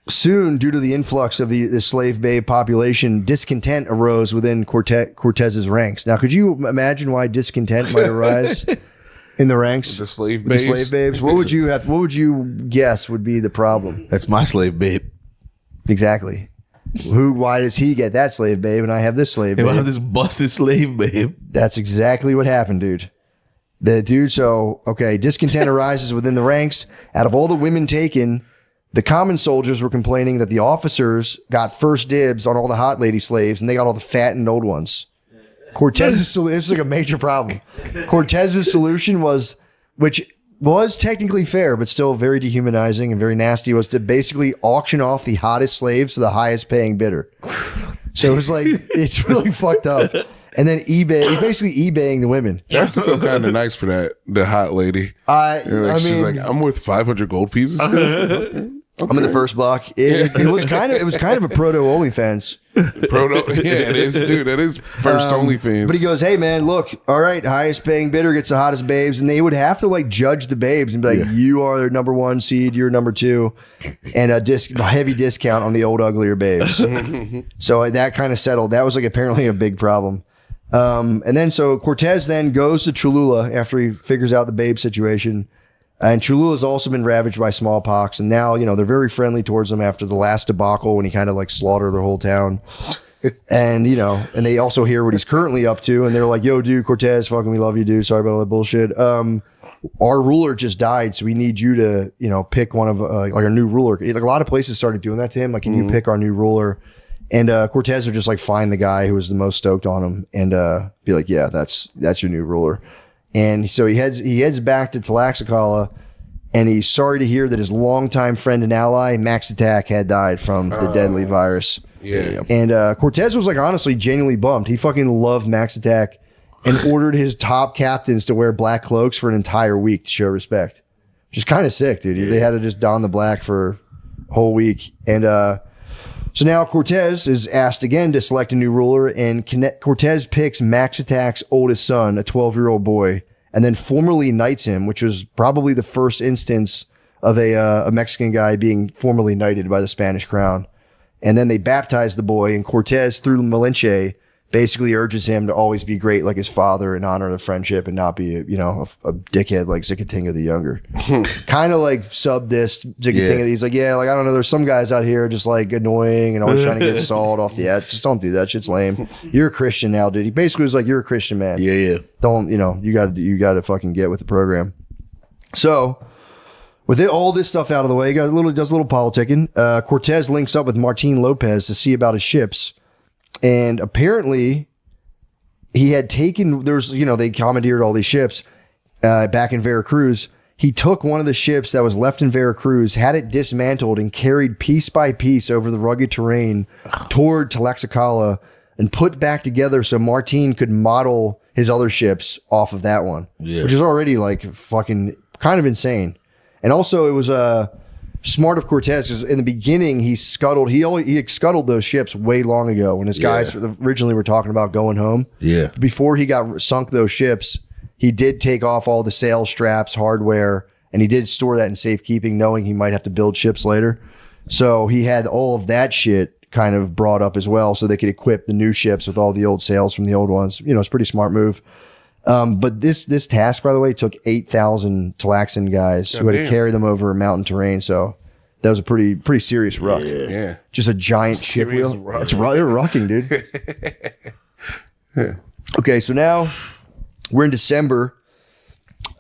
soon, due to the influx of the slave babe population, discontent arose within Cortez's ranks. Now, could you imagine why discontent might arise in the ranks? The slave With babes. the slave babes. What would you guess would be the problem? That's my slave babe. Exactly. Why does he get that slave babe and I have this slave If I babe? have this busted slave babe. That's exactly what happened, dude. Discontent arises within the ranks. Out of all the women taken, the common soldiers were complaining that the officers got first dibs on all the hot lady slaves and they got all the fat and old ones. Cortez's solution, it's like a major problem. Cortez's solution was, which was technically fair, but still very dehumanizing and very nasty, was to basically auction off the hottest slaves to the highest paying bidder. So it was like, it's really fucked up. And then he's basically eBaying the women. That's to feel kind of nice for the hot lady. She's like, I'm worth 500 gold pieces. Still? Okay. I'm in the first block. It was kind of a proto OnlyFans. It is, dude. It is first OnlyFans. But he goes, hey man, look, all right, highest paying bidder gets the hottest babes, and they would have to like judge the babes and be like, you are their number one seed, you're number two, and a heavy discount on the old uglier babes. So that kind of settled. That was like apparently a big problem. And then so Cortés then goes to Cholula after he figures out the babe situation. And Cholula has also been ravaged by smallpox. And now, they're very friendly towards him after the last debacle when he kind of like slaughtered their whole town. And, and they also hear what he's currently up to. And they're like, yo, dude, Cortés, fucking we love you, dude. Sorry about all that bullshit. Our ruler just died. So we need you to, pick one of like our new ruler. Like a lot of places started doing that to him. Like, can you pick our new ruler? And Cortés would just like find the guy who was the most stoked on him and be like, yeah, that's your new ruler. And so he heads back to Tlaxcala, and he's sorry to hear that his longtime friend and ally, Max Attack, had died from the deadly virus. Yeah. And Cortés was like honestly genuinely bummed. He fucking loved Max Attack and ordered his top captains to wear black cloaks for an entire week to show respect. Which is kind of sick, dude. They had to just don the black for a whole week. And so now Cortés is asked again to select a new ruler, and Cortés picks Max Attack's oldest son, a 12-year-old boy, and then formally knights him, which was probably the first instance of a Mexican guy being formally knighted by the Spanish crown. And then they baptize the boy, and Cortés, through Malinche, basically urges him to always be great like his father and honor the friendship and not be a dickhead like Zicatinga the Younger. Kind of like sub this Zicatinga. Yeah. He's like, yeah, like I don't know, there's some guys out here just like annoying and always trying to get salt off the edge. Just don't do that. Shit's lame. You're a Christian now, dude. He basically was like, you're a Christian man. Yeah. Don't, you gotta fucking get with the program. So with all this stuff out of the way, he does a little politicking. Cortés links up with Martin Lopez to see about his ships. And apparently he had taken, they commandeered all these ships back in Veracruz. He took one of the ships that was left in Veracruz, had it dismantled and carried piece by piece over the rugged terrain toward Tlaxcala and put back together so Martin could model his other ships off of that one, which is already like fucking kind of insane. And also it was smart of Cortés, because in the beginning he scuttled those ships way long ago when his guys originally were talking about going home. Yeah. Before he got sunk those ships, he did take off all the sail straps, hardware, and he did store that in safekeeping, knowing he might have to build ships later. So he had all of that shit kind of brought up as well, so they could equip the new ships with all the old sails from the old ones. It's a pretty smart move. But this task, by the way, took 8,000 Tlaxcan guys who had to carry them over mountain terrain. So that was a pretty serious ruck. Yeah. Just a giant ship wheel. They were rucking, dude. Yeah. Okay, so now we're in December.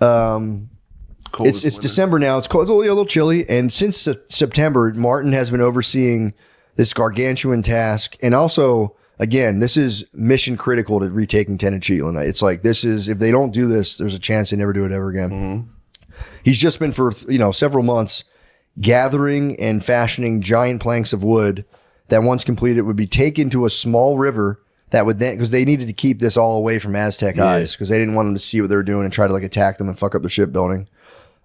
It's December now. It's cold, a little chilly, and since September, Martin has been overseeing this gargantuan task, and also, again, this is mission critical to retaking Tenochtitlan. It's like this is if they don't do this, there's a chance they never do it ever again. Mm-hmm. He's just been for several months gathering and fashioning giant planks of wood that once completed would be taken to a small river that would then, because they needed to keep this all away from Aztec eyes because they didn't want them to see what they were doing and try to like attack them and fuck up their shipbuilding.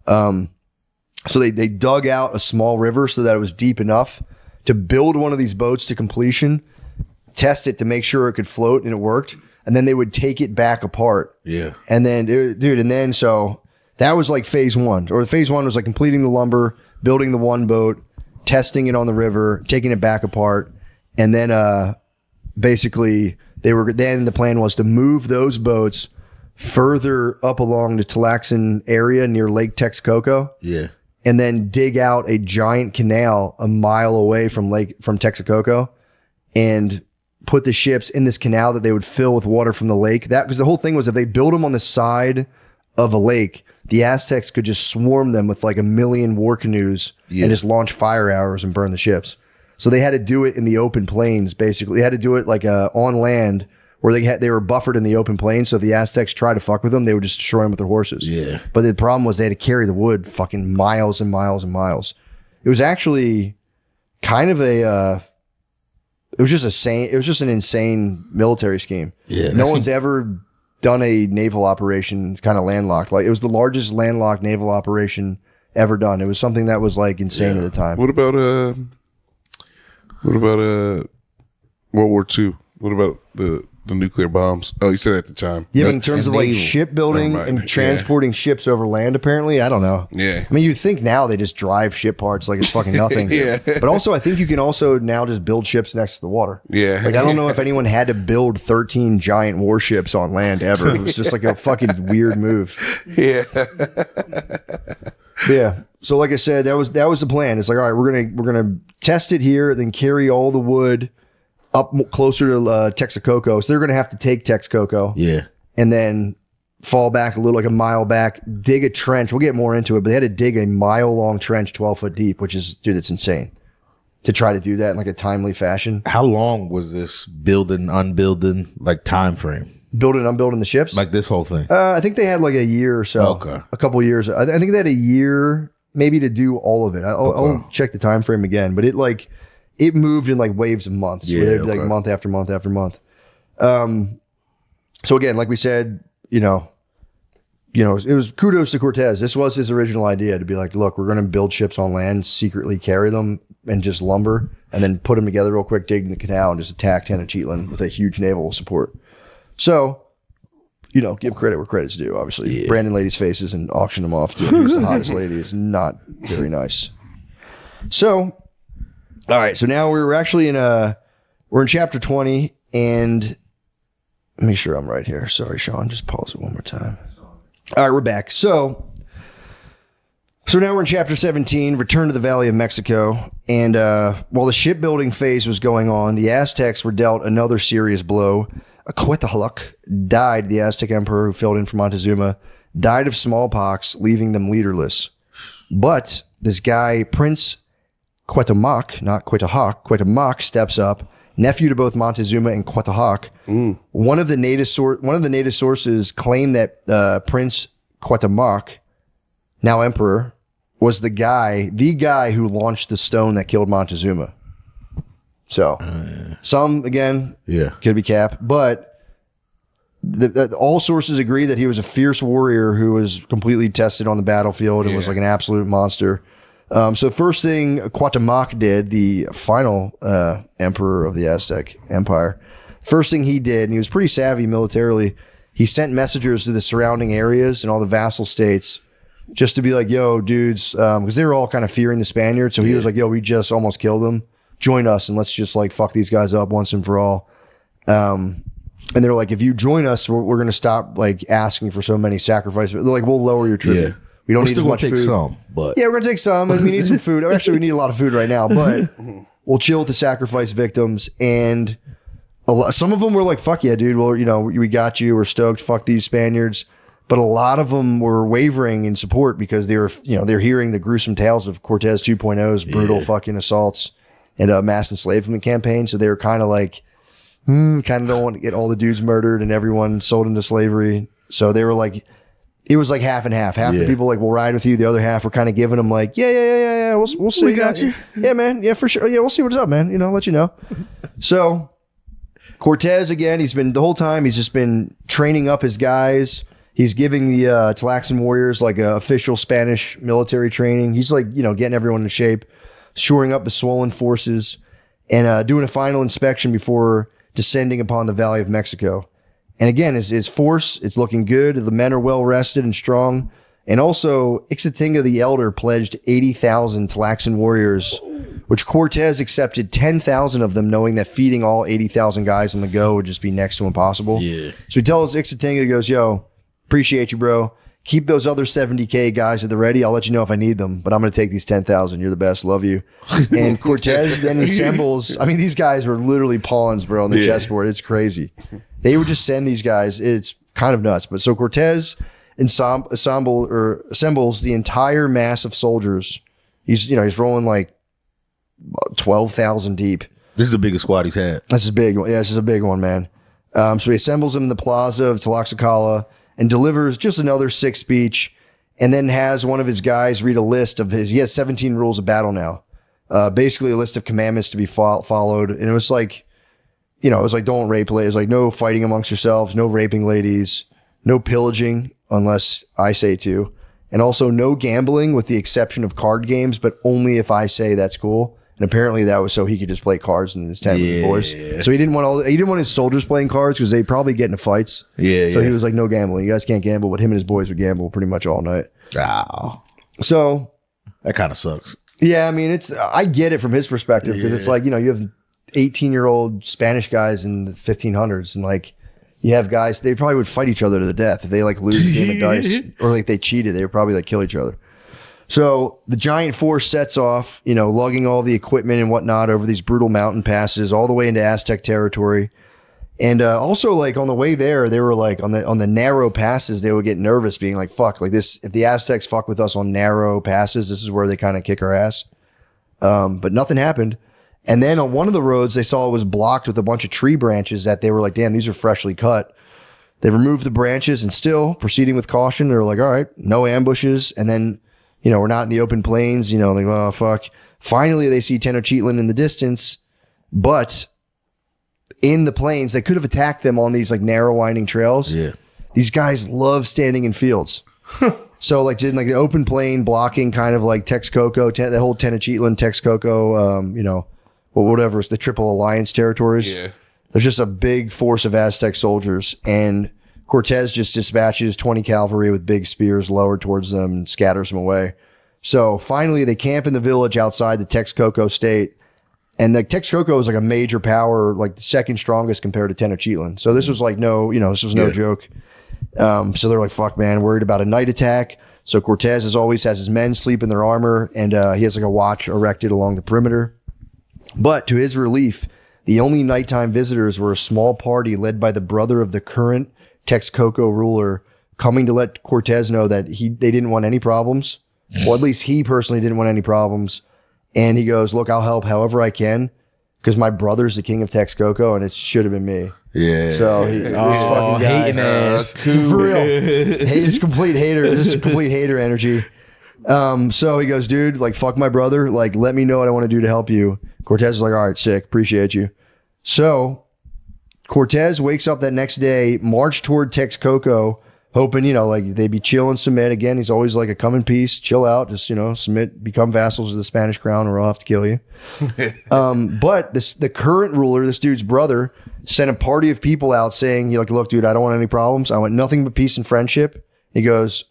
So they dug out a small river so that it was deep enough to build one of these boats to completion, test it to make sure it could float, and it worked. And then they would take it back apart. Yeah. And then, so that was like phase one. Or phase one was like completing the lumber, building the one boat, testing it on the river, taking it back apart. And then basically the plan was to move those boats further up along the Tlaxcan area near Lake Texcoco. Yeah. And then dig out a giant canal a mile away from Texcoco and put the ships in this canal that they would fill with water from the lake. Because the whole thing was if they built them on the side of a lake, the Aztecs could just swarm them with like 1 million war canoes and just launch fire arrows and burn the ships. So they had to do it in the open plains, basically. They had to do it like on land where they were buffered in the open plains. So if the Aztecs tried to fuck with them, they would just destroy them with their horses. Yeah. But the problem was they had to carry the wood fucking miles and miles and miles. It was actually kind of it was just an insane military scheme. Yeah. No one's ever done a naval operation kind of landlocked. Like it was the largest landlocked naval operation ever done. It was something that was like insane at the time. What about World War II? What about the nuclear bombs? Oh, you said at the time. Yeah, but in terms of like shipbuilding and transporting ships over land, apparently, I don't know. Yeah. I mean, you'd think now they just drive ship parts like it's fucking nothing. Yeah. But also, I think you can also now just build ships next to the water. Yeah. Like, I don't know if anyone had to build 13 giant warships on land ever. It was just like a fucking weird move. Yeah. Yeah. So like I said, that was the plan. It's like, all right, we're gonna test it here, then carry all the wood up closer to Texcoco. So they're going to have to take Texcoco. Yeah. And then fall back a little, like a mile back, dig a trench. We'll get more into it, but they had to dig a mile-long trench, 12 foot deep, which is, dude, it's insane to try to do that in like a timely fashion. How long was this building, unbuilding, like time frame? Building, unbuilding the ships? Like this whole thing? I think they had like a year or so. Okay. A couple years. I think they had a year maybe to do all of it. I'll check the time frame again, but it moved in like waves of months. Yeah, where like month after month after month. So again, like we said, it was kudos to Cortés. This was his original idea to be like, look, we're going to build ships on land, secretly carry them and just lumber, and then put them together real quick, dig in the canal, and just attack Tenochtitlan with a huge naval support. So, give credit where credit's due. Obviously, Brandon ladies' faces and auction them off to who's the hottest lady is not very nice. So. All right, so now we're actually we're in chapter 20, and make sure I'm right here. Sorry, Sean, just pause it one more time. All right, we're back. So now we're in chapter 17, Return to the Valley of Mexico, and while the shipbuilding phase was going on, the Aztecs were dealt another serious blow. Quetzalcoatl died, the Aztec emperor who filled in for Montezuma, died of smallpox, leaving them leaderless. But this guy, Prince Cuauhtémoc, not Cuauhtémoc, Cuauhtémoc steps up, nephew to both Montezuma and Cuauhtémoc. One of the native sources claim that Prince Cuauhtémoc, now emperor, was the guy who launched the stone that killed Montezuma. So, some again, could be cap, but all sources agree that he was a fierce warrior who was completely tested on the battlefield and was like an absolute monster. So the first thing Cuauhtémoc did, the final emperor of the Aztec Empire, first thing he did, and he was pretty savvy militarily, he sent messengers to the surrounding areas and all the vassal states just to be like, yo, dudes, because they were all kind of fearing the Spaniards. So he was like, yo, we just almost killed them. Join us and let's just like fuck these guys up once and for all. And they're like, if you join us, we're going to stop like asking for so many sacrifices. They're like, we'll lower your tribute. Yeah. We don't need as much food. Some, but yeah, we're gonna take some, and we need some food. Actually, we need a lot of food right now, but we'll chill with the sacrifice victims. And some of them were like, fuck yeah, dude. Well, we got you. We're stoked. Fuck these Spaniards. But a lot of them were wavering in support because they're hearing the gruesome tales of Cortés 2.0's brutal fucking assaults and mass enslavement campaign. So they were kind of like, kind of don't want to get all the dudes murdered and everyone sold into slavery. So they were like, it was like half and half. Half the people like, we'll ride with you. The other half were kind of giving them like, yeah. We'll see. We got you. Yeah, man. Yeah, for sure. Yeah, we'll see what's up, man. Let you know. So Cortés, again, the whole time, he's just been training up his guys. He's giving the Tlaxcalan warriors like a official Spanish military training. He's like, getting everyone in shape, shoring up the swollen forces, and doing a final inspection before descending upon the Valley of Mexico. And again, his force, it's looking good. The men are well rested and strong. And also, Ixatinga the Elder pledged 80,000 Tlaxcalan warriors, which Cortés accepted 10,000 of them, knowing that feeding all 80,000 guys on the go would just be next to impossible. Yeah. So he tells Ixatinga, he goes, yo, appreciate you, bro. Keep those other 70K guys at the ready. I'll let you know if I need them, but I'm going to take these 10,000. You're the best. Love you. And Cortés then assembles. I mean, these guys were literally pawns, bro, on the chessboard. It's crazy. They would just send these guys. It's kind of nuts. But so Cortés assembles the entire mass of soldiers. He's rolling like 12,000 deep. This is the biggest squad he's had. This is big. Yeah, this is a big one, man. So he assembles them in the plaza of Tlaxcala and delivers just another sick speech, and then has one of his guys read a list of he has 17 rules of battle now. Basically a list of commandments to be followed. And it was like, don't rape ladies. Like no fighting amongst yourselves, no raping ladies, no pillaging unless I say to, and also no gambling with the exception of card games, but only if I say that's cool. And apparently that was so he could just play cards in his tent with his boys. So he didn't want his soldiers playing cards because they probably get into fights. So he was like, no gambling. You guys can't gamble, but him and his boys would gamble pretty much all night. Oh. So that kind of sucks. Yeah, I mean, I get it from his perspective because it's like, you have 18-year-old Spanish guys in the 1500s and like you have guys, they probably would fight each other to the death if they like lose a game of dice or like they cheated, they would probably like kill each other. So the giant force sets off, lugging all the equipment and whatnot over these brutal mountain passes all the way into Aztec territory. And also like on the way there, they were like on the narrow passes, they would get nervous being like, fuck, like this, if the Aztecs fuck with us on narrow passes, this is where they kind of kick our ass. But nothing happened. And then on one of the roads they saw it was blocked with a bunch of tree branches that they were like, damn, these are freshly cut. They removed the branches and still proceeding with caution. They were like, all right, no ambushes. And then, we're not in the open plains, like, oh, fuck. Finally, they see Tenochtitlan in the distance, but in the plains, they could have attacked them on these like narrow winding trails. Yeah. These guys love standing in fields. So like did like the open plain blocking kind of like Texcoco, the whole Tenochtitlan, Texcoco, whatever, the Triple Alliance territories. Yeah. There's just a big force of Aztec soldiers, and Cortés just dispatches 20 cavalry with big spears lowered towards them and scatters them away. So finally, they camp in the village outside the Texcoco state. And the Texcoco was like a major power, like the second strongest compared to Tenochtitlan. So this was like this was no joke. So they're like, fuck, man, worried about a night attack. So Cortés, as always, has his men sleep in their armor, and he has like a watch erected along the perimeter. But to his relief, the only nighttime visitors were a small party led by the brother of the current Texcoco ruler, coming to let Cortés know that they didn't want any problems. Well, at least he personally didn't want any problems. And he goes, look, I'll help however I can because my brother's the king of Texcoco and it should have been me. Yeah. So this fucking guy, hating ass. For real. It's complete hater. This is complete hater energy. So he goes, dude, like, fuck my brother. Like, let me know what I want to do to help you. Cortés is like, all right, sick. Appreciate you. So Cortés wakes up that next day, marched toward Texcoco, hoping, like they'd be chill and submit. Again, he's always like a come in peace, chill out, just, submit, become vassals of the Spanish crown or I'll have to kill you. But the current ruler, this dude's brother, sent a party of people out saying, look, dude, I don't want any problems. I want nothing but peace and friendship. He goes,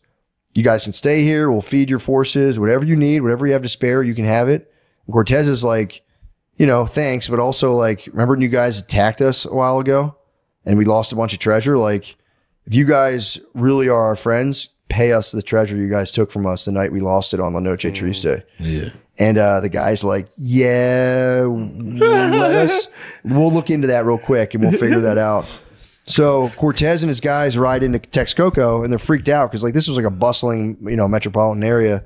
you guys can stay here. We'll feed your forces, whatever you need, whatever you have to spare, you can have it. And Cortés is like, thanks. But also like, remember when you guys attacked us a while ago and we lost a bunch of treasure? Like, if you guys really are our friends, pay us the treasure you guys took from us the night we lost it on La Noche Triste. Yeah. And the guy's like, yeah, we'll look into that real quick and we'll figure that out. So Cortés and his guys ride into Texcoco and they're freaked out because like this was like a bustling, metropolitan area.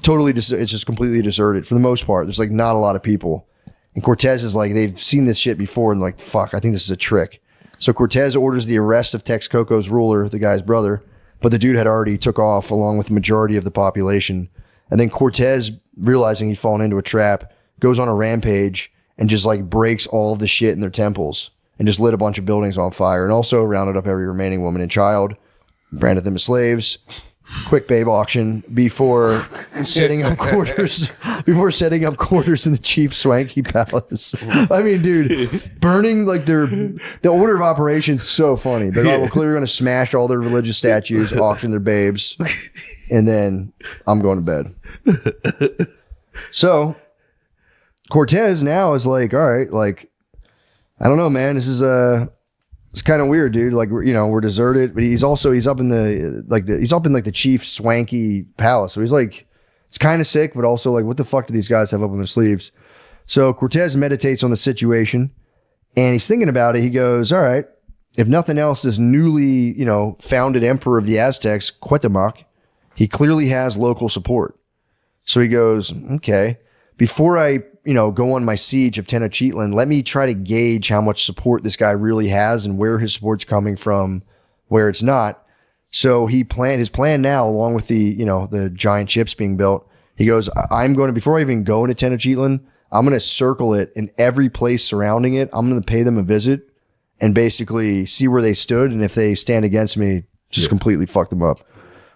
Totally, it's just completely deserted for the most part. There's like not a lot of people. And Cortés is like, they've seen this shit before and like, fuck, I think this is a trick. So Cortés orders the arrest of Texcoco's ruler, the guy's brother, but the dude had already took off along with the majority of the population. And then Cortés, realizing he'd fallen into a trap, goes on a rampage and just like breaks all of the shit in their temples and just lit a bunch of buildings on fire and also rounded up every remaining woman and child, branded them as slaves. Quick babe auction before setting up quarters in the chief swanky palace. I mean, dude, burning like the order of operations so funny. But we're clearly going to smash all their religious statues, auction their babes, and then I'm going to bed. So Cortés now is like, all right, like I don't know, man. This is it's kind of weird, dude. Like we're deserted, but he's up in the chief swanky palace. So he's like, it's kind of sick, but also like, what the fuck do these guys have up on their sleeves? So Cortés meditates on the situation, and he's thinking about it. He goes, all right, if nothing else, this newly founded emperor of the Aztecs, Cuauhtémoc, he clearly has local support. So he goes, okay, before I go on my siege of Tenochtitlan, let me try to gauge how much support this guy really has and where his support's coming from, where it's not. So his plan now, along with the giant ships being built, he goes, before I even go into Tenochtitlan, I'm going to circle it in every place surrounding it. I'm going to pay them a visit and basically see where they stood. And if they stand against me, just completely fuck them up.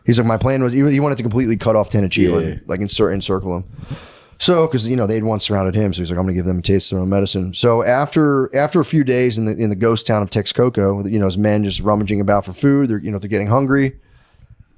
He's like, my plan was, he wanted to completely cut off Tenochtitlan, like encircle him. So, because they'd once surrounded him, so he's like, I'm going to give them a taste of their own medicine. So after a few days in the ghost town of Texcoco, his men just rummaging about for food, they're getting hungry.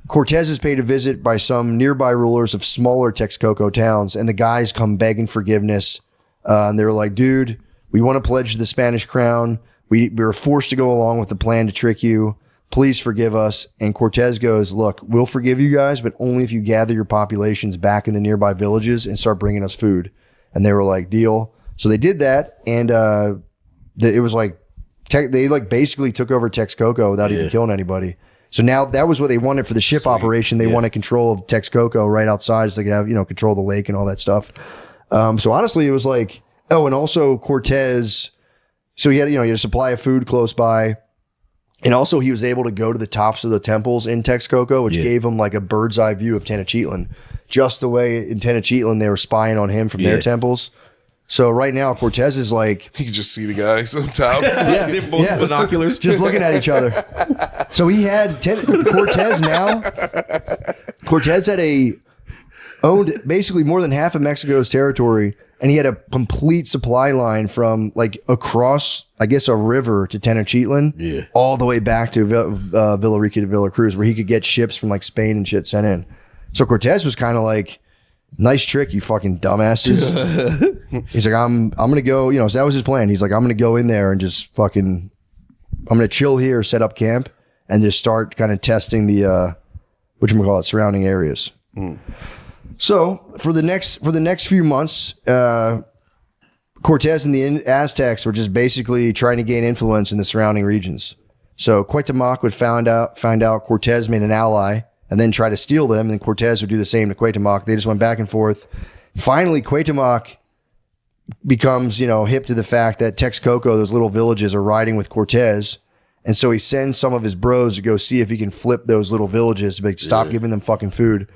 Cortés is paid a visit by some nearby rulers of smaller Texcoco towns, and the guys come begging forgiveness. And they were like, dude, we want to pledge to the Spanish crown. We were forced to go along with the plan to trick you. Please forgive us. And Cortés goes, look, we'll forgive you guys, but only if you gather your populations back in the nearby villages and start bringing us food. And they were like, deal. So they did that. And it was like, they like basically took over Texcoco without even killing anybody. So now that was what they wanted for the ship operation. They wanted control of Texcoco right outside so they could have, control of the lake and all that stuff. So honestly, it was like, and also Cortés, so he had a supply of food close by. And also he was able to go to the tops of the temples in Texcoco, which gave him like a bird's eye view of Tenochtitlan. Just the way in Tenochtitlan they were spying on him from their temples. So right now Cortés is like, he can just see the guys on top. They're both binoculars. Just looking at each other. So he had Cortés had owned basically more than half of Mexico's territory. And he had a complete supply line from like across, I guess, a river to Tenochtitlan, all the way back to Villarrica de Vilacruz, where he could get ships from like Spain and shit sent in. So Cortés was kind of like, nice trick, you fucking dumbasses. He's like, I'm gonna go. So that was his plan. He's like, I'm gonna go in there and just I'm gonna chill here, set up camp, and just start kind of testing the surrounding areas. So for the next few months, Cortés and the Aztecs were just basically trying to gain influence in the surrounding regions. So Cuauhtémoc would find out Cortés made an ally and then try to steal them, and Cortés would do the same to Cuauhtémoc. They just went back and forth. Finally, Cuauhtémoc becomes hip to the fact that Texcoco, those little villages, are riding with Cortés. And so he sends some of his bros to go see if he can flip those little villages, but stop giving them fucking food.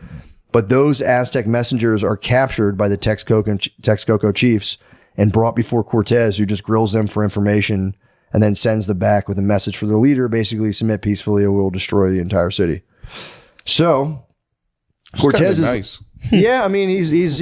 But those Aztec messengers are captured by the Texcoco chiefs and brought before Cortés, who just grills them for information and then sends them back with a message for their leader, basically submit peacefully or we'll destroy the entire city. So Cortés is nice. Yeah, I mean he's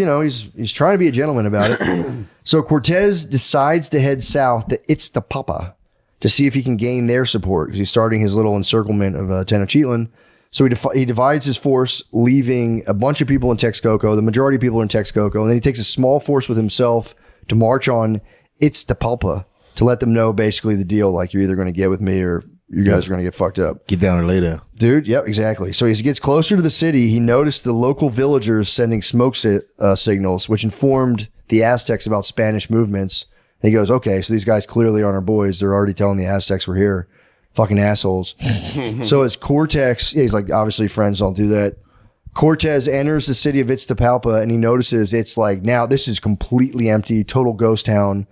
trying to be a gentleman about it. So Cortés decides to head south to Ixtapalpa to see if he can gain their support because he's starting his little encirclement of Tenochtitlan. So he divides his force, leaving a bunch of people in Texcoco. The majority of people are in Texcoco. And then he takes a small force with himself to march on Ixtapalpa to let them know basically the deal. Like, you're either going to get with me or you guys are going to get fucked up. Get down or lay down. Dude, yep, exactly. So as he gets closer to the city, he noticed the local villagers sending smoke signals, which informed the Aztecs about Spanish movements. And he goes, okay, so these guys clearly aren't our boys. They're already telling the Aztecs we're here. Fucking assholes. So as Cortés, he's like, obviously friends don't do that. Cortés enters the city of Iztapalpa and he notices it's like, now this is completely empty, total ghost town.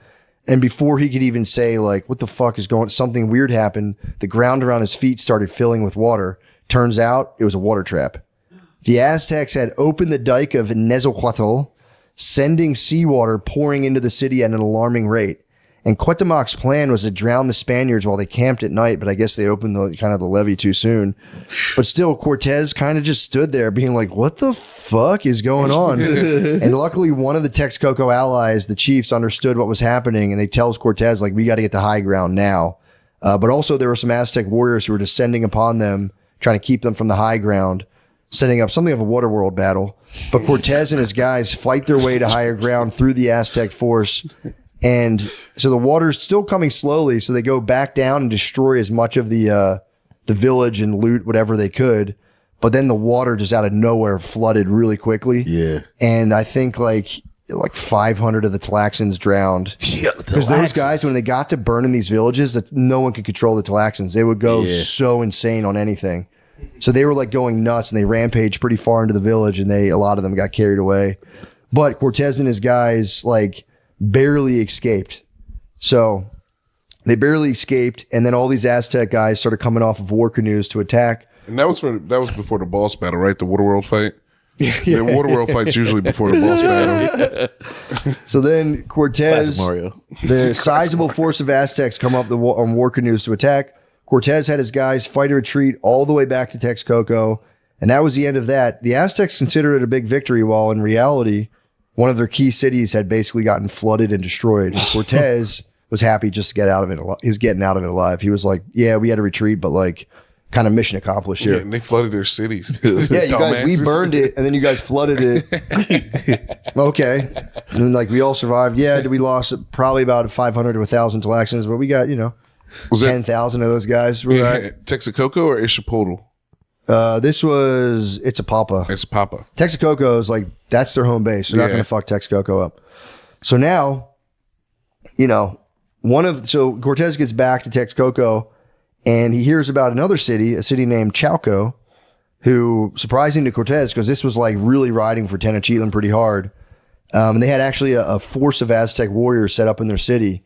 And before he could even say like, what the fuck is going, something weird happened. The ground around his feet started filling with water. Turns out it was a water trap. The Aztecs had opened the dike of Nezahualcóyotl, sending seawater pouring into the city at an alarming rate. And Cuauhtémoc's plan was to drown the Spaniards while they camped at night, but I guess they opened the levee too soon. But still, Cortés kind of just stood there being like, what the fuck is going on? And luckily, one of the Texcoco allies, the chiefs, understood what was happening, and they tells Cortés, like, we got to get to high ground now. But also, there were some Aztec warriors who were descending upon them, trying to keep them from the high ground, setting up something of a Waterworld battle. But Cortés and his guys fight their way to higher ground through the Aztec force. And so the water's still coming slowly, so they go back down and destroy as much of the village and loot whatever they could. But then the water just out of nowhere flooded really quickly. Yeah. And I think like 500 of the Tlaxans drowned. Yeah, because those guys, when they got to burning these villages, that no one could control the Tlaxans. They would go so insane on anything. So they were like going nuts, and they rampaged pretty far into the village, and a lot of them got carried away. But Cortés and his guys like barely escaped. So they barely escaped, and then all these Aztec guys started coming off of war canoes to attack. And that was before the boss battle, right? The Waterworld fight. The Waterworld fight's usually before the boss battle. So then Cortés, the sizable force of Aztecs come up on war canoes to attack. Cortés had his guys fight a retreat all the way back to Texcoco, and that was the end of that. The Aztecs considered it a big victory, while in reality, one of their key cities had basically gotten flooded and destroyed. And Cortés was happy just to get out of it. He was getting out of it alive. He was like, yeah, we had a retreat, but like kind of mission accomplished here. Yeah, and they flooded their cities. Yeah, you guys, we burned it, and then you guys flooded it. Okay. And then like we all survived. Yeah, we lost probably about 500 to 1,000 Tlaxans, but we got, 10,000 of those guys. Texcoco or Ishapodal? This was Iztapalpa. Texcoco is like, that's their home base. They're not going to fuck Texcoco up. So now, so Cortés gets back to Texcoco and he hears about another city, a city named Chalco, who, surprising to Cortés, because this was like really riding for Tenochtitlan pretty hard. And they had actually a force of Aztec warriors set up in their city.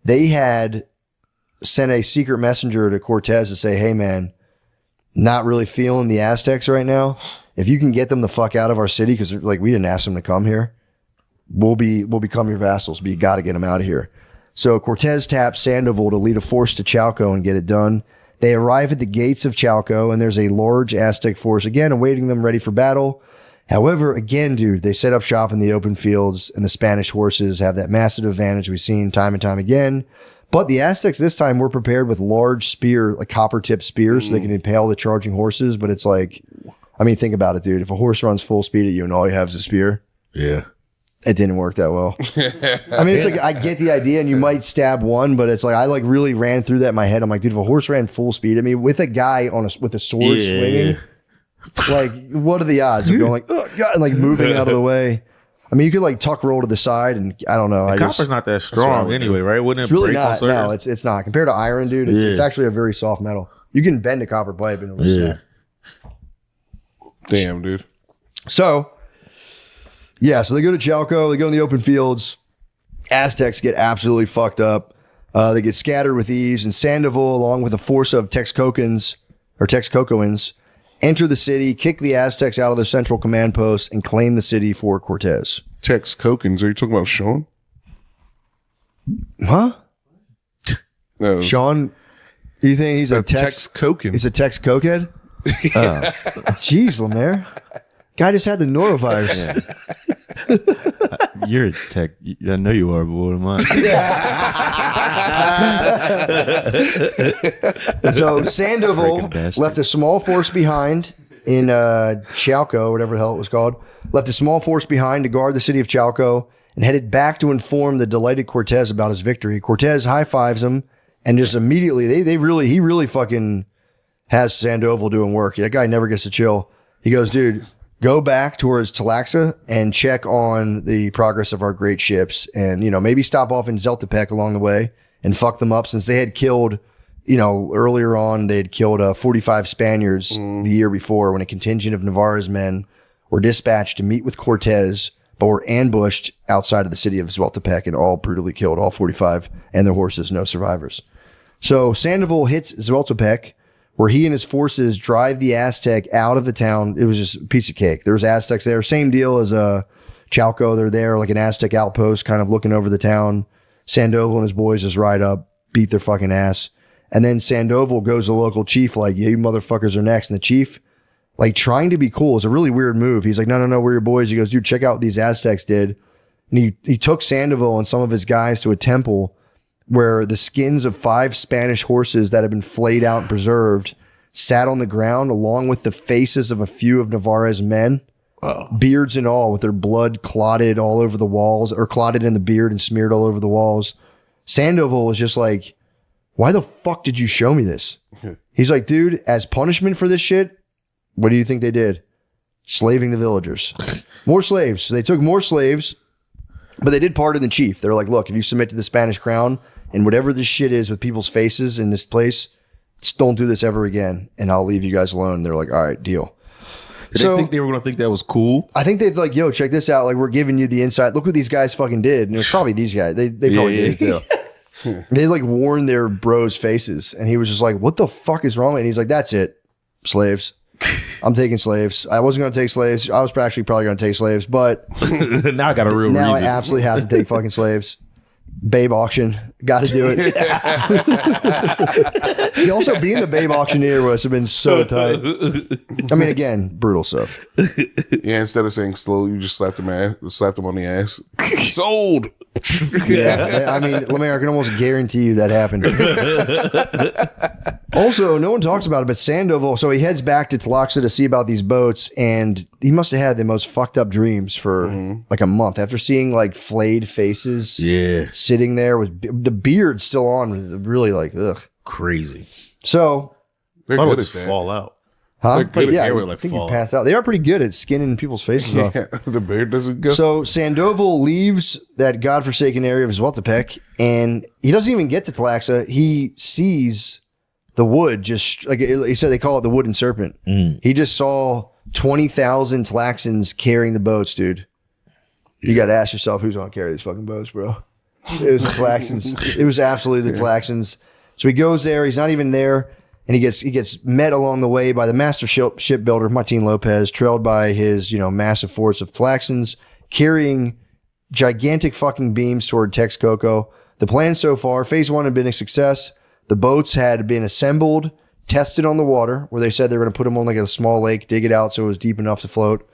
They had sent a secret messenger to Cortés to say, hey man, not really feeling the Aztecs right now. If you can get them the fuck out of our city, because like we didn't ask them to come here, we'll become your vassals, but you got to get them out of here. So Cortés taps Sandoval to lead a force to Chalco and get it done. They arrive at the gates of Chalco, and there's a large Aztec force again awaiting them, ready for battle. However, again, dude, they set up shop in the open fields, and the Spanish horses have that massive advantage we've seen time and time again. But the Aztecs this time were prepared with large spear, like copper-tipped spears, so they can impale the charging horses. But it's like, I mean, think about it, dude. If a horse runs full speed at you and all you have is a spear, it didn't work that well. I mean, it's like, I get the idea, and you might stab one, but it's like, I like really ran through that in my head. I'm like, dude, if a horse ran full speed at me with a guy with a sword swinging, like, what are the odds of going like, oh God, and like moving out of the way? I mean, you could like tuck roll to the side, and I don't know. Copper's not that strong anyway, right? Wouldn't it really break not. No, it's not. Compared to iron, dude, it's actually a very soft metal. You can bend a copper pipe and it'll snap. Damn, dude. So, so they go to Chalco, they go in the open fields. Aztecs get absolutely fucked up. They get scattered with ease, and Sandoval, along with a force of Texcocoans, enter the city, kick the Aztecs out of their central command post, and claim the city for Cortés. Texcocans? Are you talking about Sean? Huh? No, Sean, you think he's a Texcocan? He's a Tex cokehead? Jeez, Lemaire. Guy just had the norovirus. You're a tech. I know you are, but what am I? So Sandoval left a small force behind in Chalco, whatever the hell it was called. Left a small force behind to guard the city of Chalco and headed back to inform the delighted Cortés about his victory. Cortés high-fives him And just immediately, he really fucking has Sandoval doing work. That guy never gets to chill. He goes, dude, go back towards Talaxa and check on the progress of our great ships. And, maybe stop off in Zeltepec along the way and fuck them up, since they had killed, earlier on, they had killed 45 Spaniards the year before, when a contingent of Navarre's men were dispatched to meet with Cortés, but were ambushed outside of the city of Zeltepec and all brutally killed, all 45 and their horses, no survivors. So Sandoval hits Zeltepec, where he and his forces drive the Aztec out of the town. It was just a piece of cake. There was Aztecs there. Same deal as Chalco. They're there like an Aztec outpost, kind of looking over the town. Sandoval and his boys just ride up, beat their fucking ass. And then Sandoval goes to the local chief like, yeah, you motherfuckers are next. And the chief, like, trying to be cool, is a really weird move. He's like, no, we're your boys. He goes, dude, check out what these Aztecs did. And he took Sandoval and some of his guys to a temple where the skins of 5 Spanish horses that had been flayed out and preserved sat on the ground, along with the faces of a few of Navarre's men, beards and all, with their blood clotted all over the walls, or clotted in the beard and smeared all over the walls. Sandoval was just like, why the fuck did you show me this? He's like, dude, as punishment for this shit, what do you think they did? Slaving the villagers. More slaves. So they took more slaves, but they did pardon the chief. They're like, look, if you submit to the Spanish crown and whatever this shit is with people's faces in this place, just don't do this ever again, and I'll leave you guys alone. They're like, all right, deal. Did they think they were going to think that was cool? I think they'd like, yo, check this out. Like, we're giving you the insight. Look what these guys fucking did. And it was probably these guys. They probably did it too. They like warned their bros' faces, and he was just like, what the fuck is wrong with it? And he's like, that's it. Slaves. I'm taking slaves. I wasn't going to take slaves. I was actually probably going to take slaves, but now I got a real now reason. I absolutely have to take fucking slaves. Babe auction. Got to do it. He also, being the babe auctioneer must have been so tight. I mean, again, brutal stuff. Yeah, instead of saying slow, you just slapped him on the ass. Sold. Yeah, I mean, Lemaire, I can almost guarantee you that happened. Also, no one talks about it, but Sandoval, so he heads back to Tlaxcala to see about these boats, and he must have had the most fucked up dreams for like a month after seeing like flayed faces sitting there with the beard still on, was really like, ugh. Crazy. So, They're Why good would at that. fall out? huh? They're good at Yeah, hair I would, like, think fall you pass out. They are pretty good at skinning people's faces off. Yeah, the beard doesn't go. So Sandoval leaves that godforsaken area of Zeltepec, and he doesn't even get to Tlaxcala. He sees the wood, just like he said, they call it the wooden serpent. He just saw 20,000 Tlaxcans carrying the boats, dude. You got to ask yourself, who's going to carry these fucking boats, bro? It was the Tlaxcans. It was absolutely the Tlaxcans. So he goes there. He's not even there. And he gets met along the way by the master shipbuilder, Martin Lopez, trailed by his, massive force of Tlaxcans, carrying gigantic fucking beams toward Texcoco. The plan so far, phase 1 had been a success. The boats had been assembled, tested on the water, where they said they were going to put them on like a small lake, dig it out so it was deep enough to float,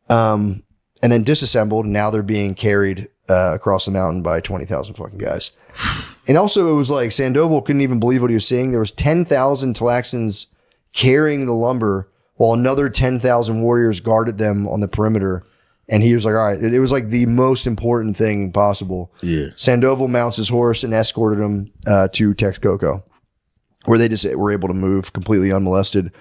and then disassembled. And now they're being carried across the mountain by 20,000 fucking guys. And also, it was like Sandoval couldn't even believe what he was seeing. There was 10,000 Tlaxcans carrying the lumber, while another 10,000 warriors guarded them on the perimeter. And he was like, all right, it was like the most important thing possible. Yeah. Sandoval mounts his horse and escorted him to Texcoco, where they just were able to move completely unmolested.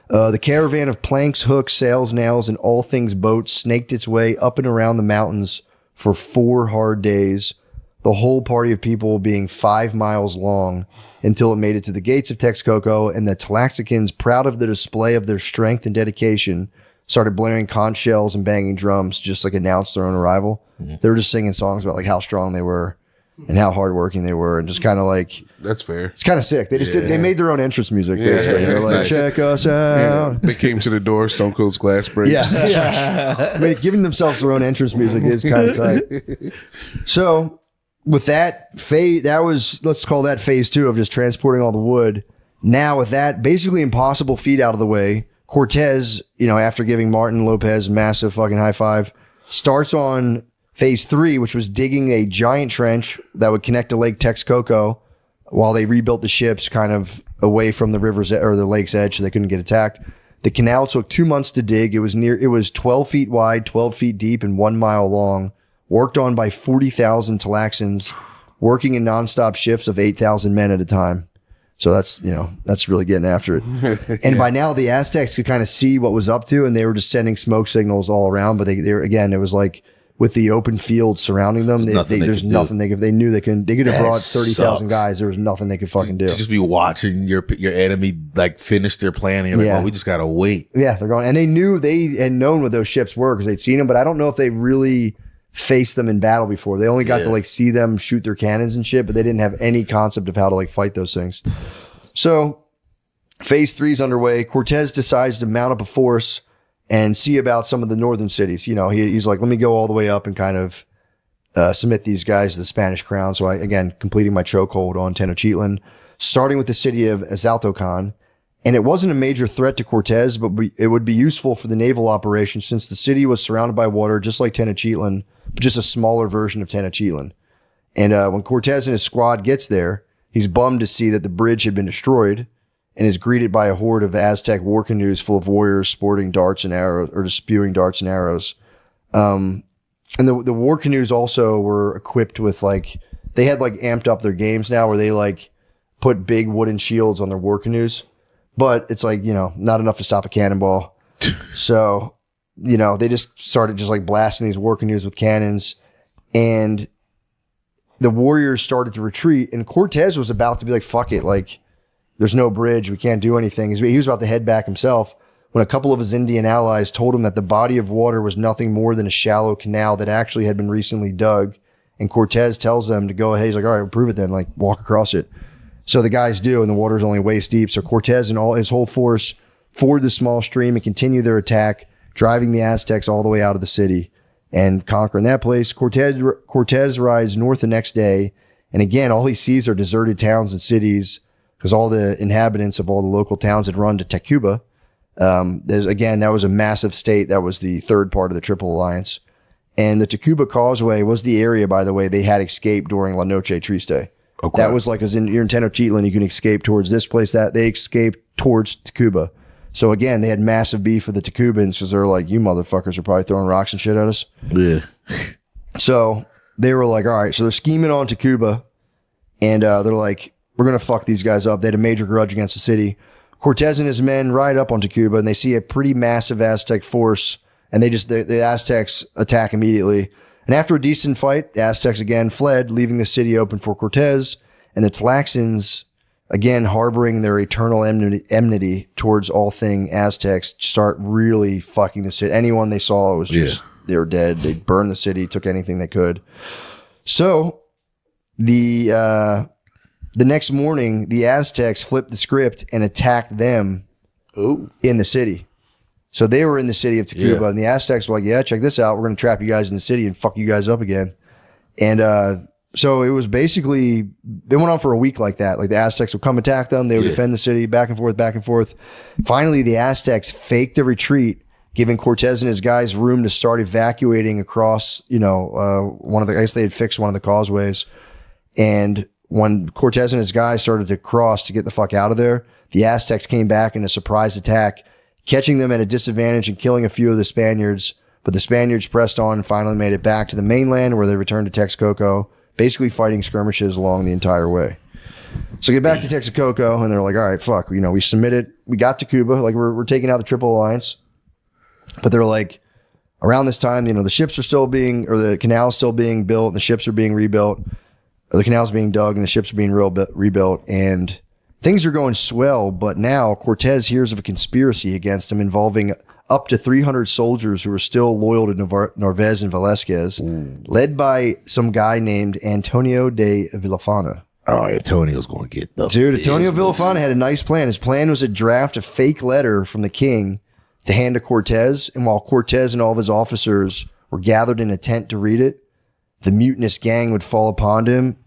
The caravan of planks, hooks, sails, nails, and all things boats snaked its way up and around the mountains for 4 hard days, the whole party of people being 5 miles long, until it made it to the gates of Texcoco, and the Tlaxcalans, proud of the display of their strength and dedication, started blaring conch shells and banging drums, just like announced their own arrival. They were just singing songs about like how strong they were and how hardworking they were, and just kind of like, That's fair. it's kind of sick. They just they made their own entrance music. Yeah, Basically. They were like, nice. check us out. They came to the door, Stone Cold's glass breaks. Yeah. I mean, giving themselves their own entrance music is kind of tight. So with that phase, that was, let's call that phase 2 of just transporting all the wood. Now with that basically impossible feat out of the way, Cortés, after giving Martin Lopez massive fucking high five, starts on phase 3, which was digging a giant trench that would connect to Lake Texcoco while they rebuilt the ships kind of away from the river's or the lake's edge so they couldn't get attacked. The canal took 2 months to dig. It was 12 feet wide, 12 feet deep, and 1 mile long, worked on by 40,000 Tlaxcans, working in nonstop shifts of 8,000 men at a time. So that's really getting after it. And by now the Aztecs could kind of see what was up to, and they were just sending smoke signals all around. But they again, it was like with the open field surrounding them, there's nothing they could. They knew they could have brought 30,000 guys. There was nothing they could fucking do. To just be watching your enemy like finish their plan. And you're like, well, we just gotta wait. Yeah, they're going, and they had known what those ships were because they'd seen them. But I don't know if they really faced them in battle before. They only got to like see them shoot their cannons and shit, but they didn't have any concept of how to like fight those things. So phase 3 is underway. Cortés decides to mount up a force and see about some of the northern cities. You know, he's like, let me go all the way up and kind of submit these guys to the Spanish crown. So completing my chokehold on Tenochtitlan, starting with the city of Azaltocan. And it wasn't a major threat to Cortés, but it would be useful for the naval operation since the city was surrounded by water, just like Tenochtitlan, but just a smaller version of Tenochtitlan. And when Cortés and his squad gets there, he's bummed to see that the bridge had been destroyed and is greeted by a horde of Aztec war canoes full of warriors sporting darts and arrows, or just spewing darts and arrows. And the war canoes also were equipped with they had amped up their games now where they put big wooden shields on their war canoes. But it's not enough to stop a cannonball. So, they just started blasting these war canoes with cannons, and the warriors started to retreat, and Cortés was about to be like, fuck it. There's no bridge. We can't do anything. He was about to head back himself when a couple of his Indian allies told him that the body of water was nothing more than a shallow canal that actually had been recently dug. And Cortés tells them to go ahead. He's like, all right, we'll prove it then. Walk across it. So the guys do, and the water's only waist deep. So Cortés and his whole force ford the small stream and continue their attack, driving the Aztecs all the way out of the city and conquering that place. Cortés rides north the next day, and again, all he sees are deserted towns and cities because all the inhabitants of all the local towns had run to Tacuba. That was a massive state. That was the third part of the Triple Alliance. And the Tacuba Causeway was the area, by the way, they had escaped during La Noche Triste. Okay. That was you're in Tenochtitlan, you can escape towards this place. That they escaped towards Tacuba. So again, they had massive beef with the Tacubans because they're like, you motherfuckers are probably throwing rocks and shit at us. Yeah. So they were like, all right. So they're scheming on Tacuba, and they're like, we're gonna fuck these guys up. They had a major grudge against the city. Cortés and his men ride up on Tacuba, and they see a pretty massive Aztec force, and the Aztecs attack immediately. And after a decent fight, the Aztecs again fled, leaving the city open for Cortés, and the Tlaxcans, again harboring their eternal enmity towards all thing Aztecs, start really fucking the city. Anyone they saw was just, they were dead. They burned the city, took anything they could. So the next morning, the Aztecs flipped the script and attacked them in the city. So they were in the city of Tacuba, and the Aztecs were like, yeah, check this out. We're going to trap you guys in the city and fuck you guys up again. And so it was basically, they went on for a week like that. The Aztecs would come attack them. They would defend the city back and forth, back and forth. Finally, the Aztecs faked a retreat, giving Cortés and his guys room to start evacuating across, I guess they had fixed one of the causeways. And when Cortés and his guys started to cross to get the fuck out of there, the Aztecs came back in a surprise attack, catching them at a disadvantage and killing a few of the Spaniards. But the Spaniards pressed on and finally made it back to the mainland, where they returned to Texcoco, basically fighting skirmishes along the entire way. So get back to Texcoco, and they're like, all right, fuck, we submitted, we got to Cuba, we're taking out the Triple Alliance. But they're like, around this time, the ships are still the canal's still being built, and the ships are being rebuilt, or the canal's being dug, and the ships are being rebuilt, and things are going swell. But now Cortés hears of a conspiracy against him involving up to 300 soldiers who were still loyal to Narvaez and Velasquez, led by some guy named Antonio de Villafana. Oh, Antonio's going to get the dude. Antonio Villafana had a nice plan. His plan was to draft a fake letter from the king to hand to Cortés, and while Cortés and all of his officers were gathered in a tent to read it, the mutinous gang would fall upon him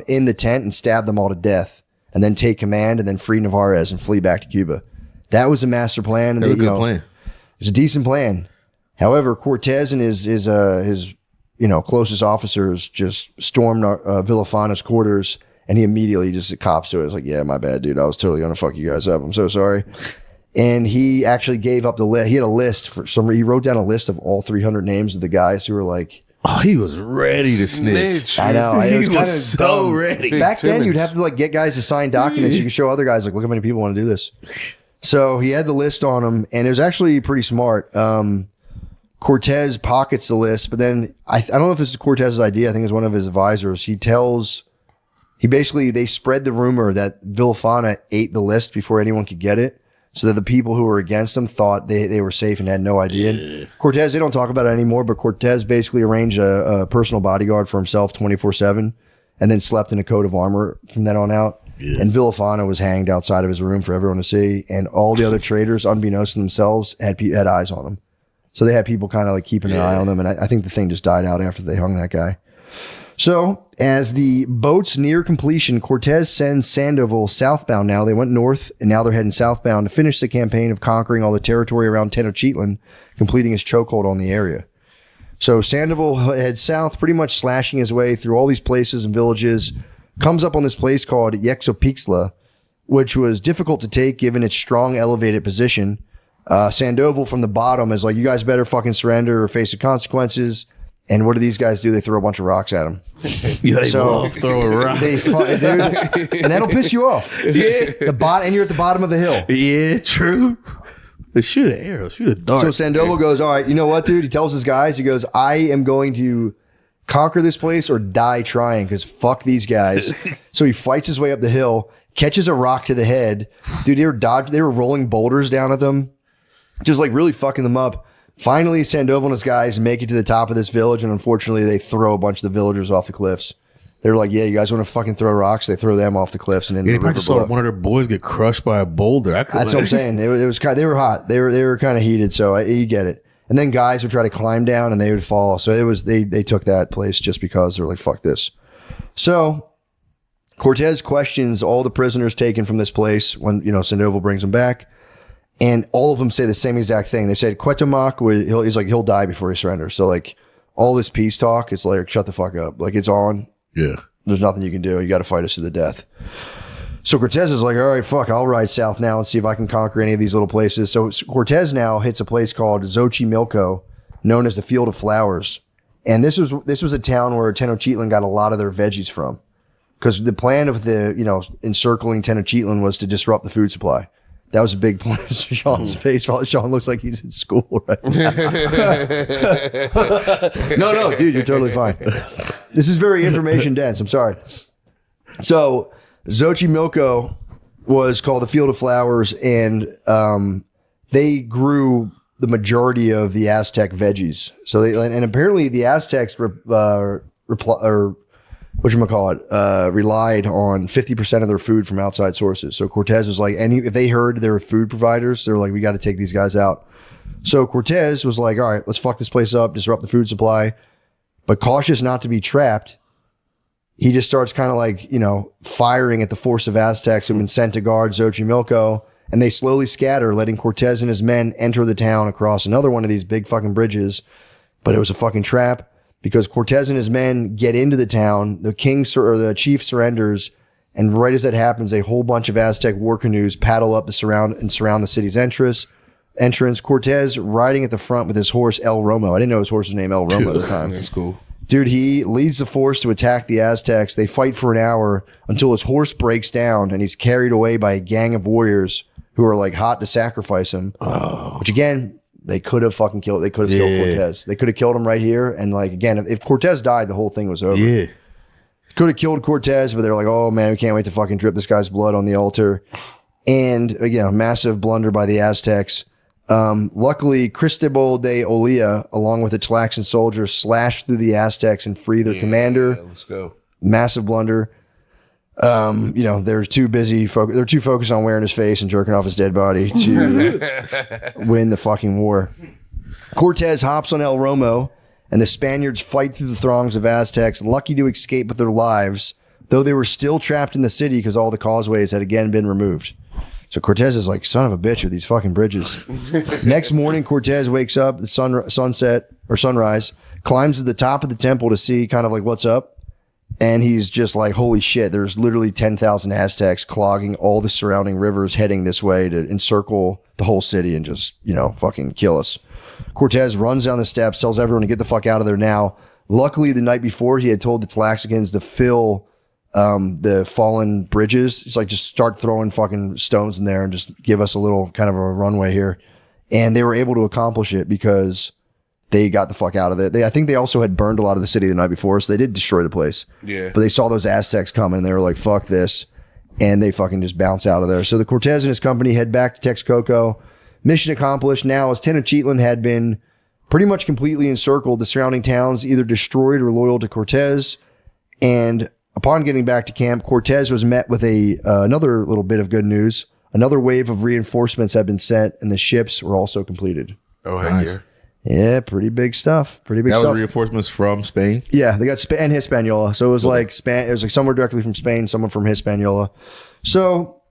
in the tent and stab them all to death, and then take command and then free Narvaez and flee back to Cuba. That was a master plan. That was a good plan. It was a decent plan. However, Cortés and his closest officers just stormed Villafana's quarters, and he immediately just cops to it. It was like, yeah, my bad, dude. I was totally going to fuck you guys up. I'm so sorry. And he actually gave up the list. He had a list he wrote down a list of all 300 names of the guys who were Oh, he was ready to snitch. I know. It was He kind of was so dumb. ready. Back then, you'd have to like get guys to sign documents. So you can show other guys like, look how many people want to do this. So he had the list on him, and it was actually pretty smart. Cortés pockets the list, but then I don't know if this is Cortez's idea. I think it's one of his advisors. They spread the rumor that Villafana ate the list before anyone could get it, so that the people who were against him thought they were safe and had no idea. Yeah. Cortés, they don't talk about it anymore, but Cortés basically arranged a personal bodyguard for himself 24/7 and then slept in a coat of armor from then on out. Yeah. And Villafana was hanged outside of his room for everyone to see. And all the other traders, unbeknownst to themselves, had eyes on him. So they had people kind of like keeping an eye on them. And I think the thing just died out after they hung that guy. So as the boats near completion, Cortés sends Sandoval southbound now. They went north, and now they're heading southbound to finish the campaign of conquering all the territory around Tenochtitlan, completing his chokehold on the area. So Sandoval heads south, pretty much slashing his way through all these places and villages, comes up on this place called Yexopixtla, which was difficult to take given its strong elevated position. Sandoval from the bottom is like, you guys better fucking surrender or face the consequences. And what do these guys do? They throw a bunch of rocks at him. Yeah, they love throwing rocks. Dude, and that'll piss you off. Yeah. And you're at the bottom of the hill. Yeah, true. They shoot an arrow, shoot a dart. So Sandoval goes, all right, you know what, dude? He tells his guys, he goes, I am going to conquer this place or die trying because fuck these guys. So he fights his way up the hill, catches a rock to the head. Dude, they were rolling boulders down at them, just like really fucking them up. Finally, Sandoval and his guys make it to the top of this village, and unfortunately, they throw a bunch of the villagers off the cliffs. They're like, yeah, you guys want to fucking throw rocks? They throw them off the cliffs, and then they probably saw one of their boys get crushed by a boulder. That's what I'm saying. It was kind of, they were hot. They were kind of heated, so you get it. And then guys would try to climb down, and they would fall. So it was they took that place just because they're like, fuck this. So Cortés questions all the prisoners taken from this place when Sandoval brings them back. And all of them say the same exact thing. They said Cuauhtémoc he'll die before he surrenders. So like all this peace talk, it's like shut the fuck up. Like it's on. Yeah. There's nothing you can do. You got to fight us to the death. So Cortés is like, all right, fuck, I'll ride south now and see if I can conquer any of these little places. So Cortés now hits a place called Xochimilco, known as the Field of Flowers. And this was a town where Tenochtitlan got a lot of their veggies from. Because the plan of encircling Tenochtitlan was to disrupt the food supply. That was a big plan. Sean's face. Sean looks like he's in school right now. No, dude, you're totally fine. This is very information dense. I'm sorry. So Xochimilco was called the Field of Flowers, and they grew the majority of the Aztec veggies. So and apparently the Aztecs relied on 50% of their food from outside sources. So Cortés was like, if they heard they were food providers, they're like, we got to take these guys out. So Cortés was like, all right, let's fuck this place up, disrupt the food supply. But cautious not to be trapped, he just starts kind of like, firing at the force of Aztecs who've been sent to guard Xochimilco. And they slowly scatter, letting Cortés and his men enter the town across another one of these big fucking bridges. But it was a fucking trap. Because Cortés and his men get into the town, the chief surrenders, and right as that happens, a whole bunch of Aztec war canoes paddle up surround the city's entrance. Cortés riding at the front with his horse El Romo. I didn't know his horse was named El Romo at the time. That's cool. Dude, he leads the force to attack the Aztecs. They fight for an hour until his horse breaks down and he's carried away by a gang of warriors who are like hot to sacrifice him. Oh. Which again, they could have fucking killed. They could have killed Cortés. They could have killed him right here. And like, again, if Cortés died, the whole thing was over. Yeah. Could have killed Cortés, but they're like, oh man, we can't wait to fucking drip this guy's blood on the altar. And again, a massive blunder by the Aztecs. Luckily, Cristobal de Olea, along with the Tlaxcan soldiers, slashed through the Aztecs and free their commander. Yeah, let's go. Massive blunder. They're too busy. They're too focused on wearing his face and jerking off his dead body to win the fucking war. Cortés hops on El Romo, and the Spaniards fight through the throngs of Aztecs, lucky to escape with their lives, though they were still trapped in the city because all the causeways had again been removed. So Cortés is like, son of a bitch with these fucking bridges. Next morning, Cortés wakes up, the sunrise, climbs to the top of the temple to see kind of like what's up. And he's just like, holy shit, there's literally 10,000 Aztecs clogging all the surrounding rivers heading this way to encircle the whole city and just, fucking kill us. Cortés runs down the steps, tells everyone to get the fuck out of there now, Luckily, the night before, he had told the Tlaxicans to fill the fallen bridges. It's like, just start throwing fucking stones in there and just give us a little kind of a runway here. And they were able to accomplish it because they got the fuck out of it. I think they also had burned a lot of the city the night before, so they did destroy the place. Yeah. But they saw those Aztecs coming. They were like, fuck this. And they fucking just bounce out of there. So the Cortés and his company head back to Texcoco. Mission accomplished. Now, as Tenochtitlan had been pretty much completely encircled, the surrounding towns either destroyed or loyal to Cortés. And upon getting back to camp, Cortés was met with another little bit of good news. Another wave of reinforcements had been sent, and the ships were also completed. Oh, heck yeah. Yeah, pretty big stuff. Pretty big That stuff. was reinforcements from Spain. Yeah, they got and Hispaniola. So it was like it was like somewhere directly from Spain, someone from Hispaniola. So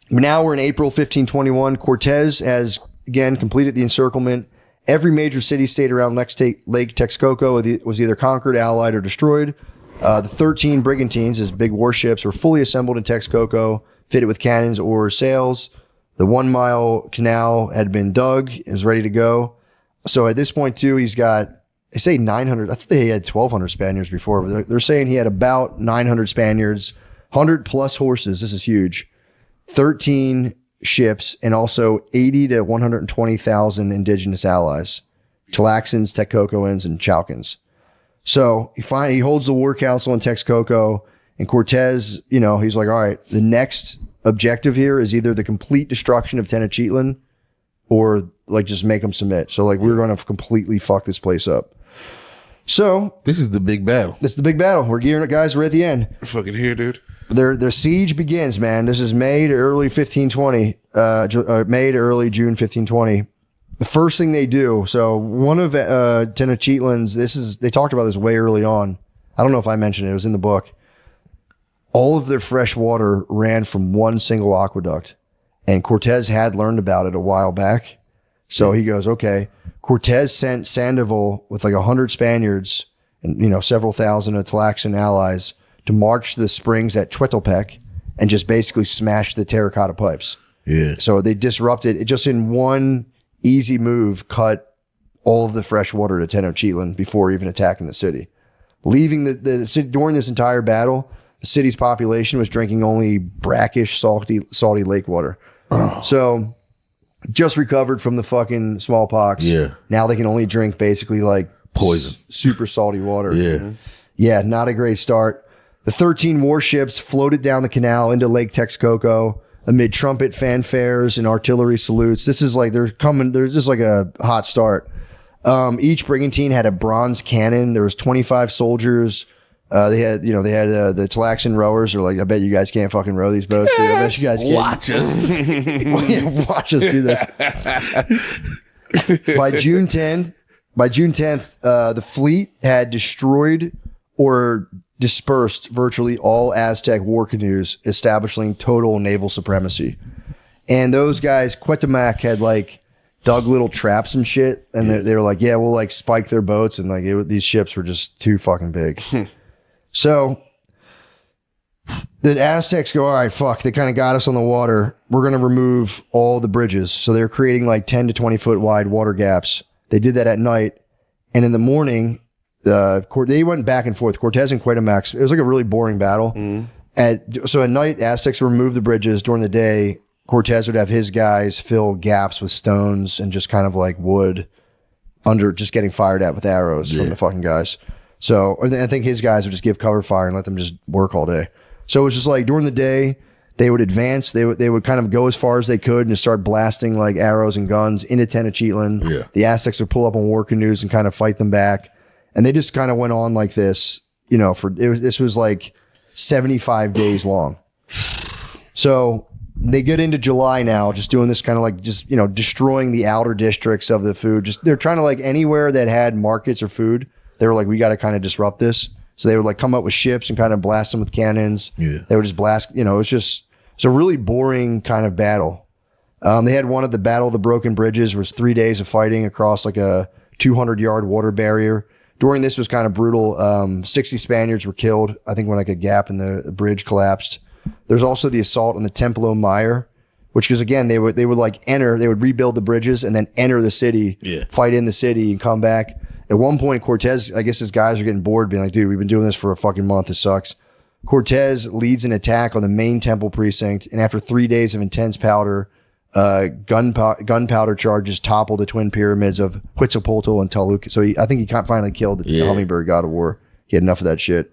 now we're in April 1521. Cortés has again completed the encirclement. Every major city state around Lake Texcoco was either conquered, allied, or destroyed. The 13 brigantines, as big warships, were fully assembled in Texcoco, fitted with cannons or sails. The 1 mile canal had been dug and was ready to go. So at this point, too, he's got, they say 900. I think he had 1,200 Spaniards before, but they're saying he had about 900 Spaniards, 100 plus horses. This is huge. 13 ships, and also 80 to 120,000 indigenous allies, Tlaxcans, Texcocoans, and Chalcans. So he holds the war council in Texcoco, and Cortés, he's like, all right, the next objective here is either the complete destruction of Tenochtitlan or like just make them submit. So like we're going to completely fuck this place up. So This is the big battle. this is the big battle. We're gearing up, guys. We're at the end. We're fucking here, dude. Their siege begins, man. This is May to early 1520. May to early June 1520. The first thing they do. So one of Tenochtitlan's. They talked about this way early on. I don't know if I mentioned it. It was in the book. All of their fresh water ran from one single aqueduct, and Cortés had learned about it a while back. So he goes, okay. Cortés sent Sandoval with like 100 Spaniards and several thousand of Tlaxcan allies to march to the springs at Chuetepec and just basically smash the terracotta pipes. Yeah. So they disrupted it, just in one easy move, cut all of the fresh water to Tenochtitlan before even attacking the city. Leaving the city during this entire battle, the city's population was drinking only brackish, salty lake water. Oh. So just recovered from the fucking smallpox. Yeah. Now they can only drink basically like Poison. Super salty water. Yeah. Yeah, not a great start. The 13 warships floated down the canal into Lake Texcoco amid trumpet fanfares and artillery salutes. This is like, they're just like a hot start. Each brigantine had a bronze cannon. There was 25 soldiers. They had the Tlaxcan rowers are like, I bet you guys can't fucking row these boats. I bet you guys can't. Watch us. Watch us do this. By June 10th, the fleet had destroyed or dispersed virtually all Aztec war canoes, establishing total naval supremacy. And those guys, Cuauhtémoc, had like dug little traps and shit, and they were like, yeah, we'll like spike their boats, and like these ships were just too fucking big. So the Aztecs go, all right, fuck, they kind of got us on the water. We're going to remove all the bridges. So they're creating like 10 to 20 foot wide water gaps. They did that at night. And in the morning, they went back and forth. Cortés and Cuauhtémoc. It was like a really boring battle. So at night, Aztecs would remove the bridges. During the day, Cortés would have his guys fill gaps with stones and just kind of like wood under, just getting fired at with arrows from the fucking guys. So I think his guys would just give cover fire and let them just work all day. So it was just like during the day, they would advance. They would kind of go as far as they could and just start blasting like arrows and guns into Tenochtitlan. Yeah. The Aztecs would pull up on war canoes and kind of fight them back. And they just kind of went on like this, this was like 75 days long. So they get into July now, just doing this kind of like just, destroying the outer districts of the food. They're trying to like anywhere that had markets or food, they were like, we got to kind of disrupt this. So they would like come up with ships and kind of blast them with cannons. Yeah. They would just blast, it's a really boring kind of battle. They had one at the Battle of the Broken Bridges, was 3 days of fighting across like a 200-yard water barrier. During this was kind of brutal. 60 Spaniards were killed, I think, when like a gap in the bridge collapsed. There's also the assault on the Templo Mayor, which is, again, they would like enter, they would rebuild the bridges and then enter the city, fight in the city and come back. It At one point, Cortés, I guess his guys are getting bored, being like, dude, we've been doing this for a fucking month. This sucks. Cortés leads an attack on the main temple precinct, and after 3 days of intense gunpowder charges topple the twin pyramids of Huitzilopochtli and Toluca. So I think he finally killed the hummingbird god of war. He had enough of that shit.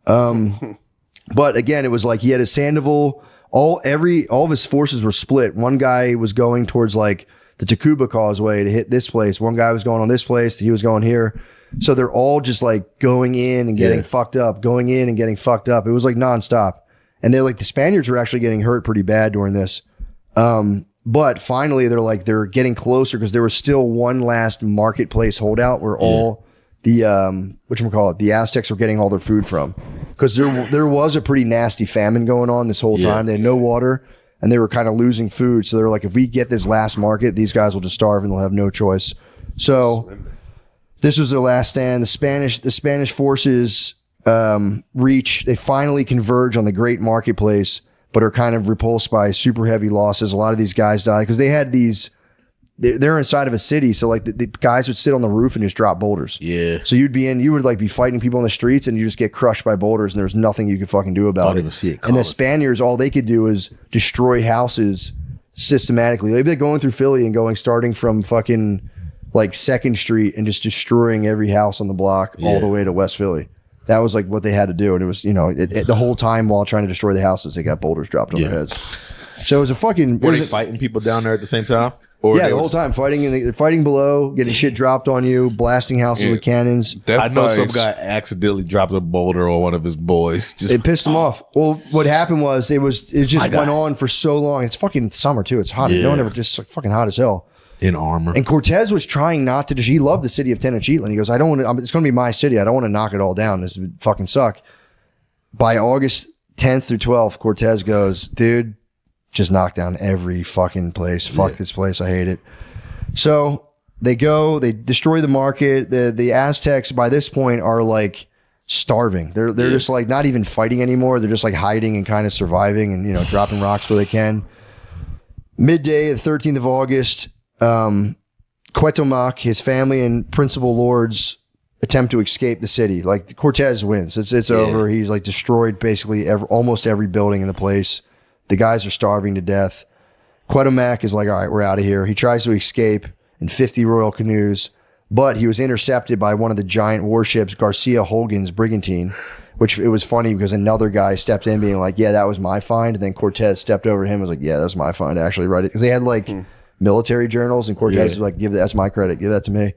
But again, it was like he had a Sandoval. All of his forces were split. One guy was going towards like the Tacuba Causeway to hit this place. One guy was going on this place. He was going here. So they're all just like going in and getting fucked up, going in and getting fucked up. It was like nonstop. And they're like, the Spaniards were actually getting hurt pretty bad during this. But finally they're getting closer because there was still one last marketplace holdout where all the, the Aztecs were getting all their food from. Because there was a pretty nasty famine going on this whole time. They had no water and they were kind of losing food. So they were like, if we get this last market, these guys will just starve and they'll have no choice. So this was their last stand. The Spanish forces they finally converge on the great marketplace, but are kind of repulsed by super heavy losses. A lot of these guys die because they had they're inside of a city. So like the guys would sit on the roof and just drop boulders. Yeah. So you would like be fighting people in the streets and you just get crushed by boulders and there's nothing you could fucking do about it. I don't even see it coming. And the Spaniards, all they could do is destroy houses systematically. They'd be going through Philly and starting from fucking like 2nd Street and just destroying every house on the block all the way to West Philly. That was like what they had to do. And it was, the whole time while trying to destroy the houses, they got boulders dropped on their heads. So it was a fucking... Were they fighting people down there at the same time? Or the whole time fighting below, getting shit dropped on you, blasting houses with cannons. I know some guy accidentally dropped a boulder on one of his boys. It pissed him off. Well, what happened was it just went on for so long. It's fucking summer too. It's hot. No one ever just fucking hot as hell. In armor. And Cortés was trying not to. He loved the city of Tenochtitlan. He goes, I don't want to. It's going to be my city. I don't want to knock it all down. This would fucking suck. By August 10th through 12th, Cortés goes, dude, just knock down every fucking place. Fuck this place. I hate it. So they destroy the market. The Aztecs by this point are like starving. They're just like not even fighting anymore. They're just like hiding and kind of surviving and dropping rocks where they can. Midday, the 13th of August. Cuauhtémoc, his family and principal lords attempt to escape the city. Like Cortés wins. It's over. He's like destroyed basically almost every building in the place. The guys are starving to death. Cuauhtémoc is like, all right, we're out of here. He tries to escape in 50 royal canoes, but he was intercepted by one of the giant warships, Garcia Holguin's brigantine, which it was funny because another guy stepped in being like, yeah, that was my find. And then Cortés stepped over him and was like, yeah, that was my find. Actually, right? Because they had like military journals and Cortés was like, that's my credit. Give that to me.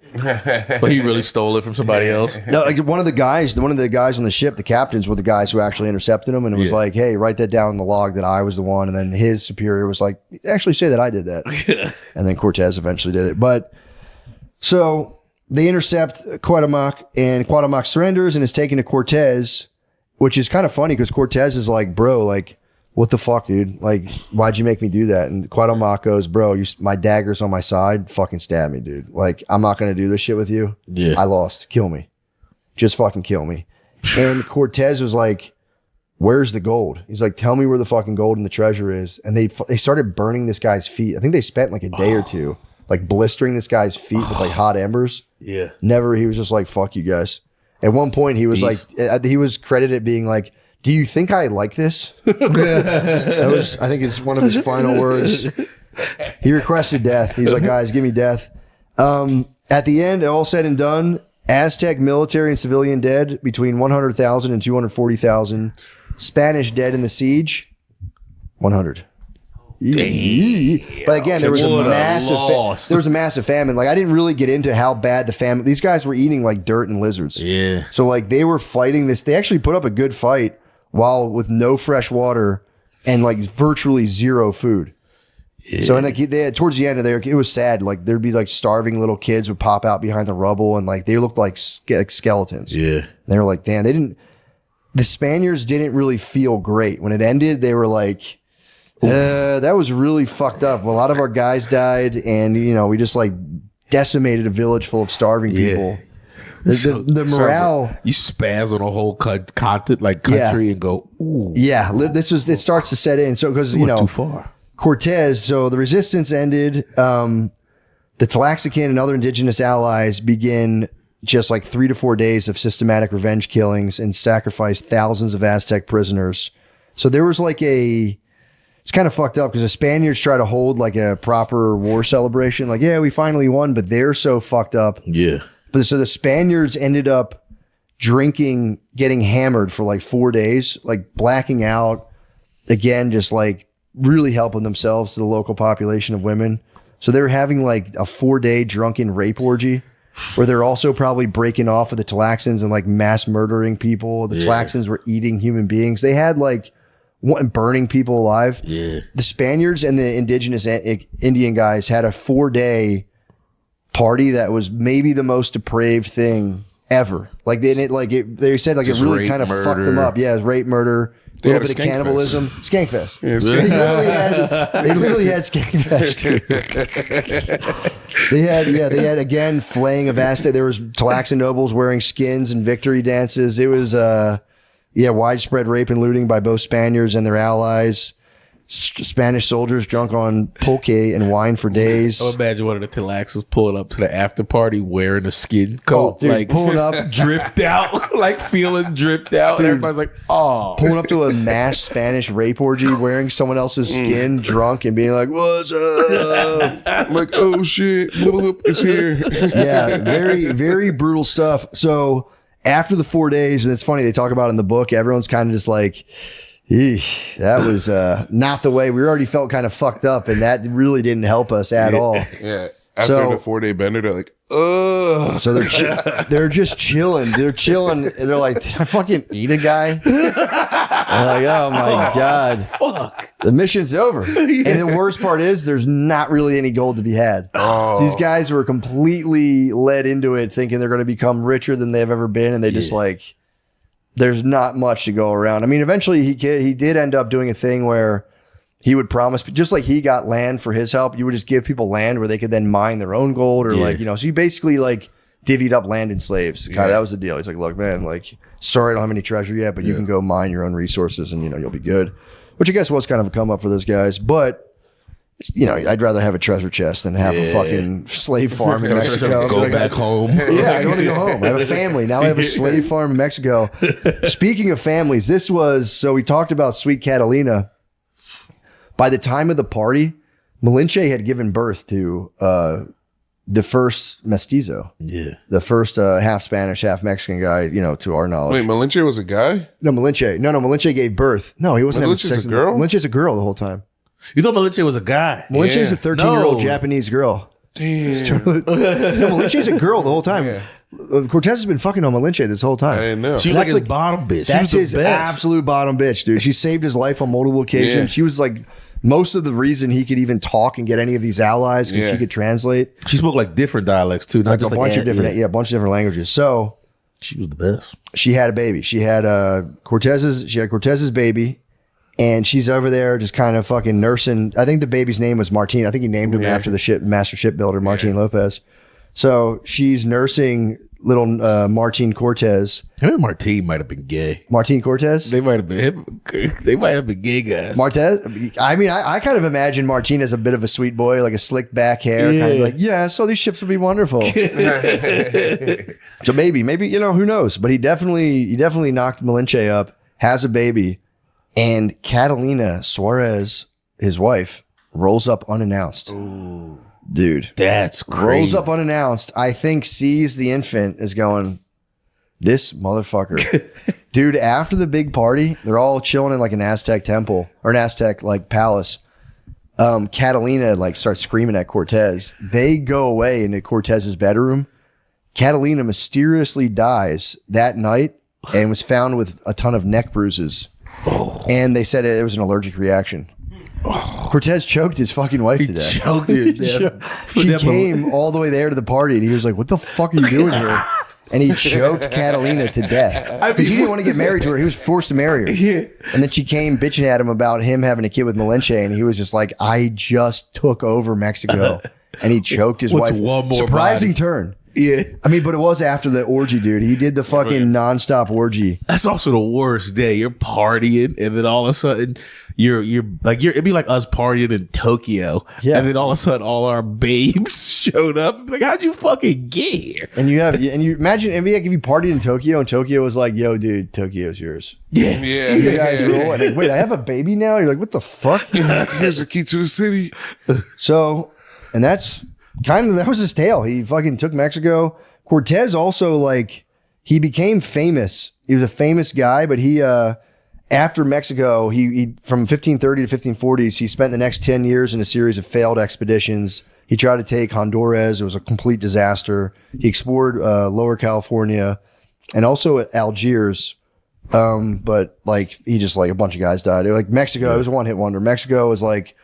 But he really stole it from somebody else. No, like one of the guys on the ship, the captains were the guys who actually intercepted him. And it was like, hey, write that down in the log that I was the one. And then his superior was like, actually say that I did that. And then Cortés eventually did it. But so they intercept Cuauhtémoc and Cuauhtémoc surrenders and is taken to Cortés, which is kind of funny because Cortés is like, bro, like, what the fuck, dude? Like, why'd you make me do that? And Cuauhtémoc goes, bro, my dagger's on my side. Fucking stab me, dude. Like, I'm not going to do this shit with you. Yeah. I lost. Kill me. Just fucking kill me. And Cortés was like, where's the gold? He's like, tell me where the fucking gold and the treasure is. And they started burning this guy's feet. I think they spent like a day or two, like blistering this guy's feet with like hot embers. Yeah. He was just like, fuck you guys. At one point, he was like, he was credited being like, do you think I like this? That was, I think it's one of his final words. He requested death. He's like, guys, give me death. At the end, all said and done, Aztec military and civilian dead between 100,000 and 240,000. Spanish dead in the siege, 100. But again, there was a massive famine. Like I didn't really get into how bad the famine. These guys were eating like dirt and lizards. Yeah. So like they were fighting this. They actually put up a good fight while with no fresh water and like virtually zero food. Yeah. So and like they had, towards the end of there, it was sad. Like there'd be like starving little kids would pop out behind the rubble and like they looked like skeletons. Yeah. And they were like, damn, the Spaniards didn't really feel great when it ended. They were like, that was really fucked up. A lot of our guys died, and we just like decimated a village full of starving people. The morale, like you spaz on a whole country and go, ooh. Yeah, it starts to set in. So because too far. Cortés. So the resistance ended. The Tlaxican and other indigenous allies begin just like 3 to 4 days of systematic revenge killings and sacrificed thousands of Aztec prisoners. So there was like it's kind of fucked up because the Spaniards try to hold like a proper war celebration. Like, yeah, we finally won, but they're so fucked up. Yeah. But so the Spaniards ended up drinking, getting hammered for like 4 days, like blacking out. Again, just like really helping themselves to the local population of women. So they were having like a 4-day drunken rape orgy where they're also probably breaking off with the Tlaxcans and like mass murdering people. The Tlaxcans were eating human beings. They had like burning people alive. Yeah. The Spaniards and the indigenous Indian guys had a 4-day party that was maybe the most depraved thing ever. Like they said like Just it really rape, kind of fucked murder. them up. Yeah, it was rape, murder, a little bit of Skank cannibalism. Skank Fest. Yeah, Skank They literally had Skank Fest. They had again flaying of Aztec. There was Tlaxcan nobles wearing skins and victory dances. It was widespread rape and looting by both Spaniards and their allies. Spanish soldiers drunk on pulque and wine for days. I imagine one of the Tlaxcans pulling up to the after party wearing a skin coat, dude, like pulling up, dripped out, like feeling dripped out. Dude, and everybody's like, oh. pulling up to a mass Spanish rape orgy wearing someone else's skin, drunk, and being like, "What's up?" like, oh shit, bloop, it's here. Yeah, very, very brutal stuff. So after the 4 days, and it's funny, they talk about it in the book, everyone's kind of just like, eesh, that was not the way. We already felt kind of fucked up, and that really didn't help us at all. Yeah. After the 4-day bender, they're like, ugh. So they're just chilling. They're chilling. And they're like, did I fucking eat a guy? I'm like, oh my God. Fuck. The mission's over. And the worst part is there's not really any gold to be had. So these guys were completely led into it thinking they're going to become richer than they've ever been. And they just like, there's not much to go around. I mean, eventually he did end up doing a thing where he would promise, just like he got land for his help, you would just give people land where they could then mine their own gold or like, so he basically like divvied up land and slaves. Kind of, that was the deal. He's like, look, man, like, sorry, I don't have any treasure yet, but you can go mine your own resources and, you'll be good. Which I guess was kind of a come up for those guys. But, I'd rather have a treasure chest than have a fucking slave farm in Mexico. Go back home. Yeah, I don't want to go home. I have a family. Now I have a slave farm in Mexico. Speaking of families, so we talked about Sweet Catalina. By the time of the party, Malinche had given birth to the first mestizo. Yeah. The first half Spanish, half Mexican guy, to our knowledge. Wait, Malinche was a guy? No, Malinche gave birth. No, he wasn't having sex. Malinche's a girl? Malinche's a girl the whole time. You thought Malinche was a guy? Malinche is a 13-year-old Japanese girl. Damn. No, Malinche's a girl the whole time. Yeah. Cortés has been fucking on Malinche this whole time. I didn't know. She was like his bottom bitch. That's his absolute bottom bitch, dude. She saved his life on multiple occasions. Yeah. She was like most of the reason he could even talk and get any of these allies because she could translate. She spoke like different dialects too, not just a bunch of different languages. So she was the best. She had a baby. She had Cortés's baby, and she's over there just kind of fucking nursing. I think the baby's name was Martin. I think he named him after the master shipbuilder Martin Lopez. So she's nursing little Martin Cortés. I mean, Martin might have been gay. Martin Cortés? They might have been They might have been gay guys. Martez? I mean, I kind of imagine Martin as a bit of a sweet boy, like a slick back hair, kind of like, so these ships would be wonderful. So maybe, who knows? But he definitely knocked Malinche up, has a baby, and Catalina Suarez, his wife, rolls up unannounced. Ooh. Dude, that's crazy. Rolls up unannounced. I think sees the infant is going, this motherfucker. Dude, after the big party, they're all chilling in like an Aztec temple or an Aztec like palace. Catalina like starts screaming at Cortés. They go away into Cortés's bedroom. Catalina mysteriously dies that night and was found with a ton of neck bruises. And they said it was an allergic reaction. Cortés choked his fucking wife to death. Choked her to death. She came all the way there to the party, and he was like, "What the fuck are you doing here?" And he choked Catalina to death because he didn't want to get married to her. He was forced to marry her. Yeah. And then she came bitching at him about him having a kid with Malinche, and he was just like, "I just took over Mexico," and he choked his wife. One more surprising turn. Yeah. I mean, but it was after the orgy, dude. He did the fucking nonstop orgy. That's also the worst day. You're partying, and then all of a sudden, it'd be like us partying in Tokyo, and then all of a sudden, all our babes showed up. Like, how'd you fucking get here? And you imagine, it'd be like if you partied in Tokyo, and Tokyo was like, "Yo, dude, Tokyo's yours." Yeah. You guys roll. And like, wait, I have a baby now. You're like, what the fuck? Here's the key to the city. So, and that was his tale. He fucking took Mexico. Cortés also, like, he became famous. He was a famous guy, but he, after Mexico, he from 1530 to 1540s, he spent the next 10 years in a series of failed expeditions. He tried to take Honduras. It was a complete disaster. He explored Lower California and also Algiers. But like, he just, like, a bunch of guys died. Like Mexico, it was a one-hit wonder. Mexico was like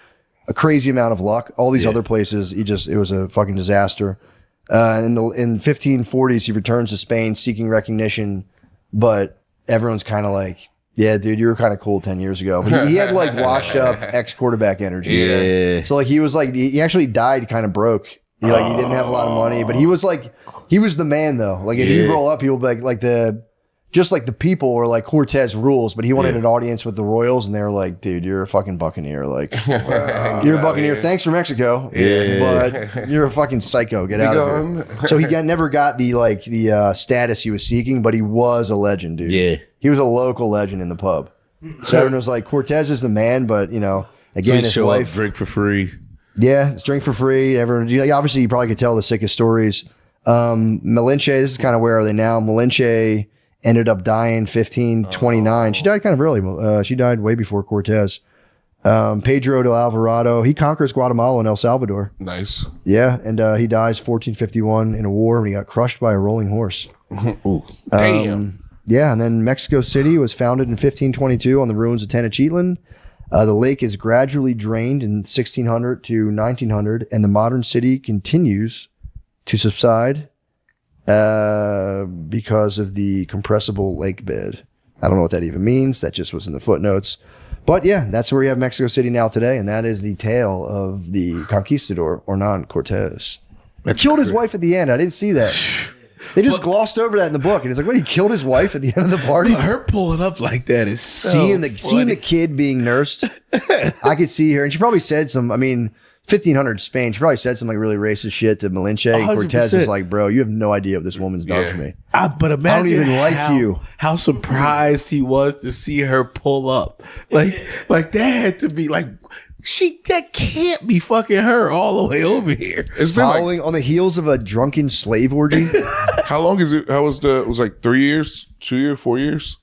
a crazy amount of luck. All these other places, it was a fucking disaster. In 1540s, he returns to Spain seeking recognition, but everyone's kind of like, yeah, dude, you were kind of cool 10 years ago. But he had like washed up ex-quarterback energy. Yeah. So like he was like, he actually died kind of broke. He didn't have a lot of money, but he was the man though. Like if he roll up, he'll be like the people were like Cortés rules, but he wanted an audience with the royals, and they were like, dude, you're a fucking buccaneer. Like, you're a buccaneer. Thanks for Mexico. But you're a fucking psycho. Get out of here. So he never got the status he was seeking, but he was a legend, dude. Yeah. He was a local legend in the pub. So everyone was like, Cortés is the man, but, you know, again, his wife. Up, drink for free. Yeah, it's drink for free. Everyone, obviously, you probably could tell the sickest stories. Malinche, this is kind of where are they now? Malinche ended up dying 1529. She died kind of early. She died way before Cortés. Pedro de Alvarado, he conquers Guatemala and El Salvador. Nice. Yeah, and he dies 1451 in a war when he got crushed by a rolling horse. Ooh. Damn. Yeah, and then Mexico City was founded in 1522 on the ruins of Tenochtitlan. The lake is gradually drained in 1600 to 1900, and the modern city continues to subside because of the compressible lake bed. I don't know what that even means. That just was in the footnotes. But yeah, that's where we have Mexico City now today, and that is the tale of the conquistador, Hernán Cortés. He killed his wife at the end. I didn't see that. They just glossed over that in the book, and it's like, what? He killed his wife at the end of the party. Her pulling up like that is so seeing the kid being nursed. I could see her, and she probably said some. I mean, 1500 Spain. She probably said some like really racist shit to Malinche. Cortés was like, "Bro, you have no idea what this woman's done for me." But imagine I don't even like you. How surprised he was to see her pull up. Like that had to be like. That can't be fucking her all the way over here. It's been following on the heels of a drunken slave orgy. How long is it? It was like 3 years, 2 years, 4 years?